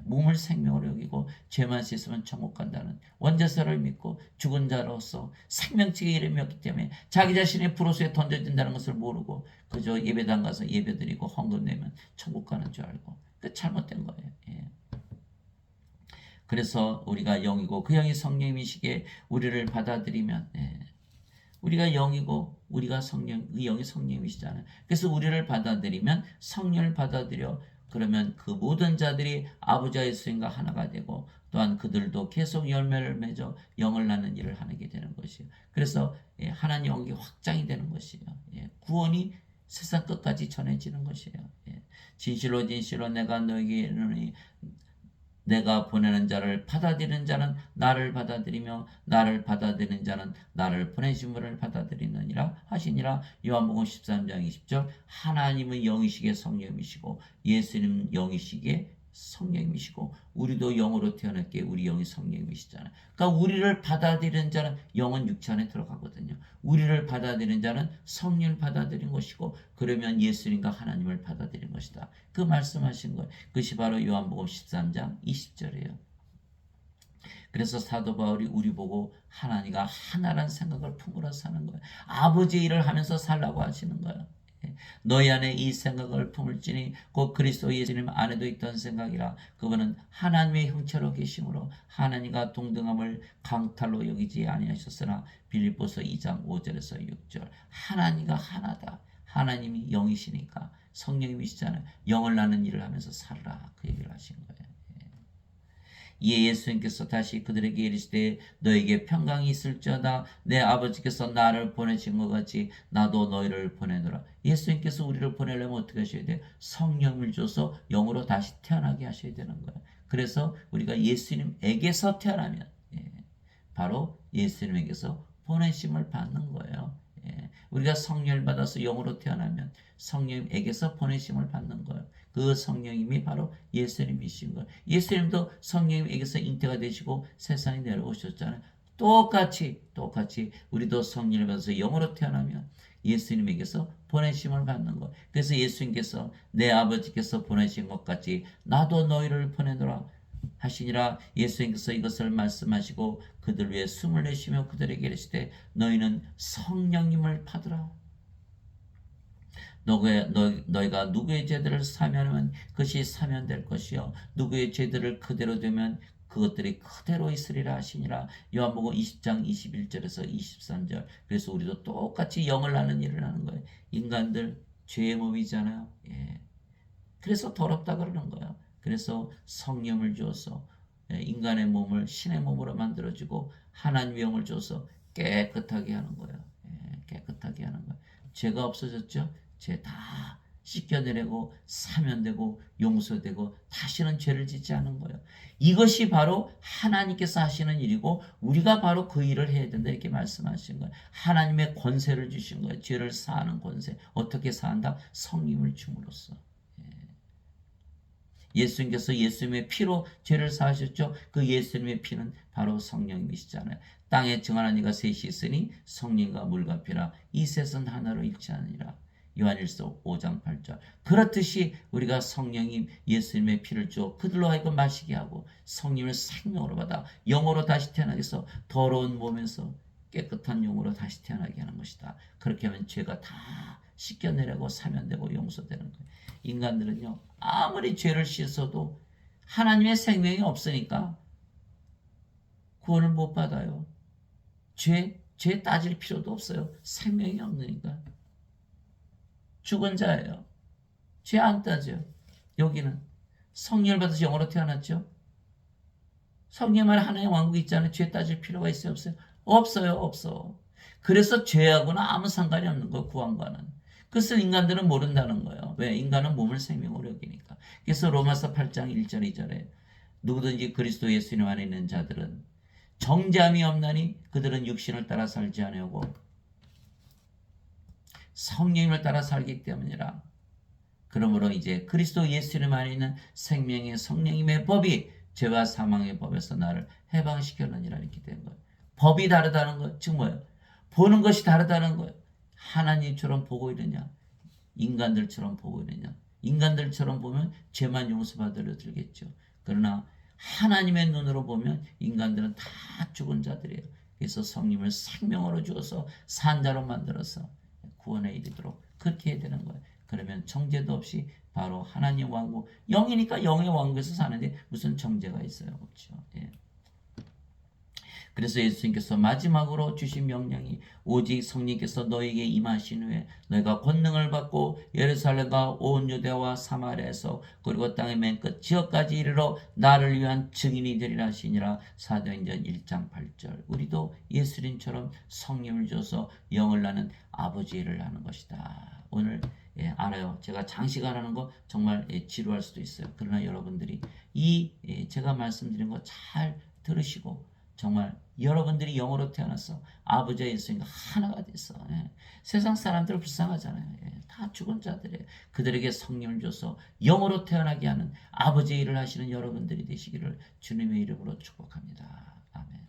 몸을 생명으로 여기고 죄만 씻으면 천국 간다는 원죄사를 믿고 죽은 자로서 생명책의 이름이 없기 때문에 자기 자신의 불호수에 던져진다는 것을 모르고 그저 예배당 가서 예배드리고 헌금 내면 천국 가는 줄 알고 그 잘못된 거예요. 예. 그래서 우리가 영이고 그 영이 성령이시기에 우리를 받아들이면 우리가 영이고 우리가 성령, 그 영이 성령이시잖아요. 그래서 우리를 받아들이면 성령을 받아들여 그러면 그 모든 자들이 아버지와 예수님과 하나가 되고 또한 그들도 계속 열매를 맺어 영을 낳는 일을 하게 되는 것이에요. 그래서 하나님 영이 확장이 되는 것이에요. 구원이 세상 끝까지 전해지는 것이에요. 진실로 진실로 내가 너에게 이르노니 내가 보내는 자를 받아들이는 자는 나를 받아들이며 나를 받아들이는 자는 나를 보내신 분을 받아들이느니라 하시니라. 요한복음 13장 20절 하나님은 영이시기에 성령이시고 예수님은 영이시기에 성령이시고 우리도 영으로 태어났기에 우리 영이 성령이시잖아요. 그러니까 우리를 받아들이는 자는 영은 육체 안에 들어가거든요. 우리를 받아들이는 자는 성령을 받아들인 것이고 그러면 예수님과 하나님을 받아들인 것이다. 그 말씀하신 거예요. 그것이 바로 요한복음 13장 20절이에요. 그래서 사도 바울이 우리 보고 하나님과 하나라는 생각을 품으러 사는 거예요. 아버지의 일을 하면서 살라고 하시는 거예요. 너희 안에 이 생각을 품을지니 곧 그리스도 예수님 안에도 있던 생각이라. 그분은 하나님의 형체로 계심으로 하나님과 동등함을 강탈로 여기지 아니하셨으나 빌립보서 2장 5절에서 6절 하나님과 하나다. 하나님이 영이시니까 성령님이시잖아요. 영을 낳는 일을 하면서 살라 그 얘기를 하신 거예요. 이에 예수님께서 다시 그들에게 이르시되 너에게 평강이 있을지어다. 내 아버지께서 나를 보내신 것 같이 나도 너희를 보내노라. 예수님께서 우리를 보내려면 어떻게 하셔야 돼요? 성령을 줘서 영으로 다시 태어나게 하셔야 되는 거예요. 그래서 우리가 예수님에게서 태어나면 바로 예수님에게서 보내심을 받는 거예요. 우리가 성령을 받아서 영으로 태어나면 성령에게서 보내심을 받는 거예요. 그 성령님이 바로 예수님이신 거예요. 예수님도 성령님에게서 잉태가 되시고 세상에 내려오셨잖아요. 똑같이 우리도 성령을 받아서 영으로 태어나면 예수님에게서 보내심을 받는 거예요. 그래서 예수님께서 내 아버지께서 보내신 것 같이 나도 너희를 보내노라 하시니라. 예수님께서 이것을 말씀하시고 그들 위해 숨을 내쉬며 그들에게 이르시되 너희는 성령님을 받으라. 너희가 누구의 죄들을 사면하면 그것이 사면될 것이요 누구의 죄들을 그대로 되면 그것들이 그대로 있으리라 하시니라. 요한복음 20장 21절에서 23절. 그래서 우리도 똑같이 영을 낳는 일을 하는 거예요. 인간들 죄의 몸이잖아요. 그래서 더럽다 그러는 거예요. 그래서 성령을 주어서 인간의 몸을 신의 몸으로 만들어주고 하나님의 영을 줘서 깨끗하게 하는 거예요. 깨끗하게 하는 거예요. 죄가 없어졌죠? 죄 다 씻겨내고 사면되고 용서되고 다시는 죄를 짓지 않은 거예요. 이것이 바로 하나님께서 하시는 일이고 우리가 바로 그 일을 해야 된다 이렇게 말씀하신 거예요. 하나님의 권세를 주신 거예요. 죄를 사하는 권세. 어떻게 사한다? 성령을 줌으로써. 예수님께서 예수님의 피로 죄를 사하셨죠. 그 예수님의 피는 바로 성령이시잖아요. 땅에 증언한 이가 셋이 있으니 성령과 물과 피라 이 셋은 하나로 일치하니라. 요한일서 5장 8절. 그렇듯이 우리가 성령님 예수님의 피를 주어 그들로 하여금 마시게 하고 성령을 생명으로 받아 영으로 다시 태어나게 해서 더러운 몸에서 깨끗한 영으로 다시 태어나게 하는 것이다. 그렇게 하면 죄가 다 씻겨내려고 사면되고 용서되는 거예요. 인간들은요 아무리 죄를 씻어도 하나님의 생명이 없으니까 구원을 못 받아요. 죄 따질 필요도 없어요. 생명이 없으니까. 죽은 자예요. 죄 안 따져요. 여기는 성령을 받아서 영으로 태어났죠. 성령만 하나의 왕국이 있잖아요. 죄 따질 필요가 있어요? 없어요? 없어요. 없어. 그래서 죄하고는 아무 상관이 없는 거예요. 구원과는. 그것을 인간들은 모른다는 거예요. 왜? 인간은 몸을 생명으로 여기니까. 그래서 로마서 8장 1절 2절에 누구든지 그리스도 예수님 안에 있는 자들은 정죄함이 없나니 그들은 육신을 따라 살지 아니하고 성령을 따라 살기 때문이라. 그러므로 이제 그리스도 예수님 안에 있는 생명의 성령님의 법이 죄와 사망의 법에서 나를 해방시켰느니라 이렇게 된 거예요. 법이 다르다는 거예요. 즉 뭐예요? 보는 것이 다르다는 거예요. 하나님처럼 보고 있느냐? 인간들처럼 보고 있느냐? 인간들처럼 보면 죄만 용서받으려 들겠죠. 그러나 하나님의 눈으로 보면 인간들은 다 죽은 자들이에요. 그래서 성령을 생명으로 주어서 산자로 만들어서 구원에 이르도록 그렇게 해야 되는 거예요. 그러면 정죄도 없이 바로 하나님 왕국, 영이니까 영의 왕국에서 사는데 무슨 정죄가 있어요? 없죠. 예. 그래서 예수님께서 마지막으로 주신 명령이 오직 성령께서 너에게 임하신 후에 너희가 권능을 받고 예루살렘과 온 유대와 사마리아에서 그리고 땅의 맨 끝 지역까지 이르러 나를 위한 증인이 되리라 하시니라. 사도행전 1장 8절. 우리도 예수님처럼 성령을 줘서 영을 낳는 아버지의 일을 하는 것이다. 오늘 알아요. 제가 장시간 하는 거 정말 지루할 수도 있어요. 그러나 여러분들이 제가 말씀드린 거 잘 들으시고 정말 여러분들이 영으로 태어나서 아버지와 예수님과 하나가 됐어. 세상 사람들 불쌍하잖아요. 다 죽은 자들이에요. 그들에게 성령을 줘서 영으로 태어나게 하는 아버지의 일을 하시는 여러분들이 되시기를 주님의 이름으로 축복합니다. 아멘.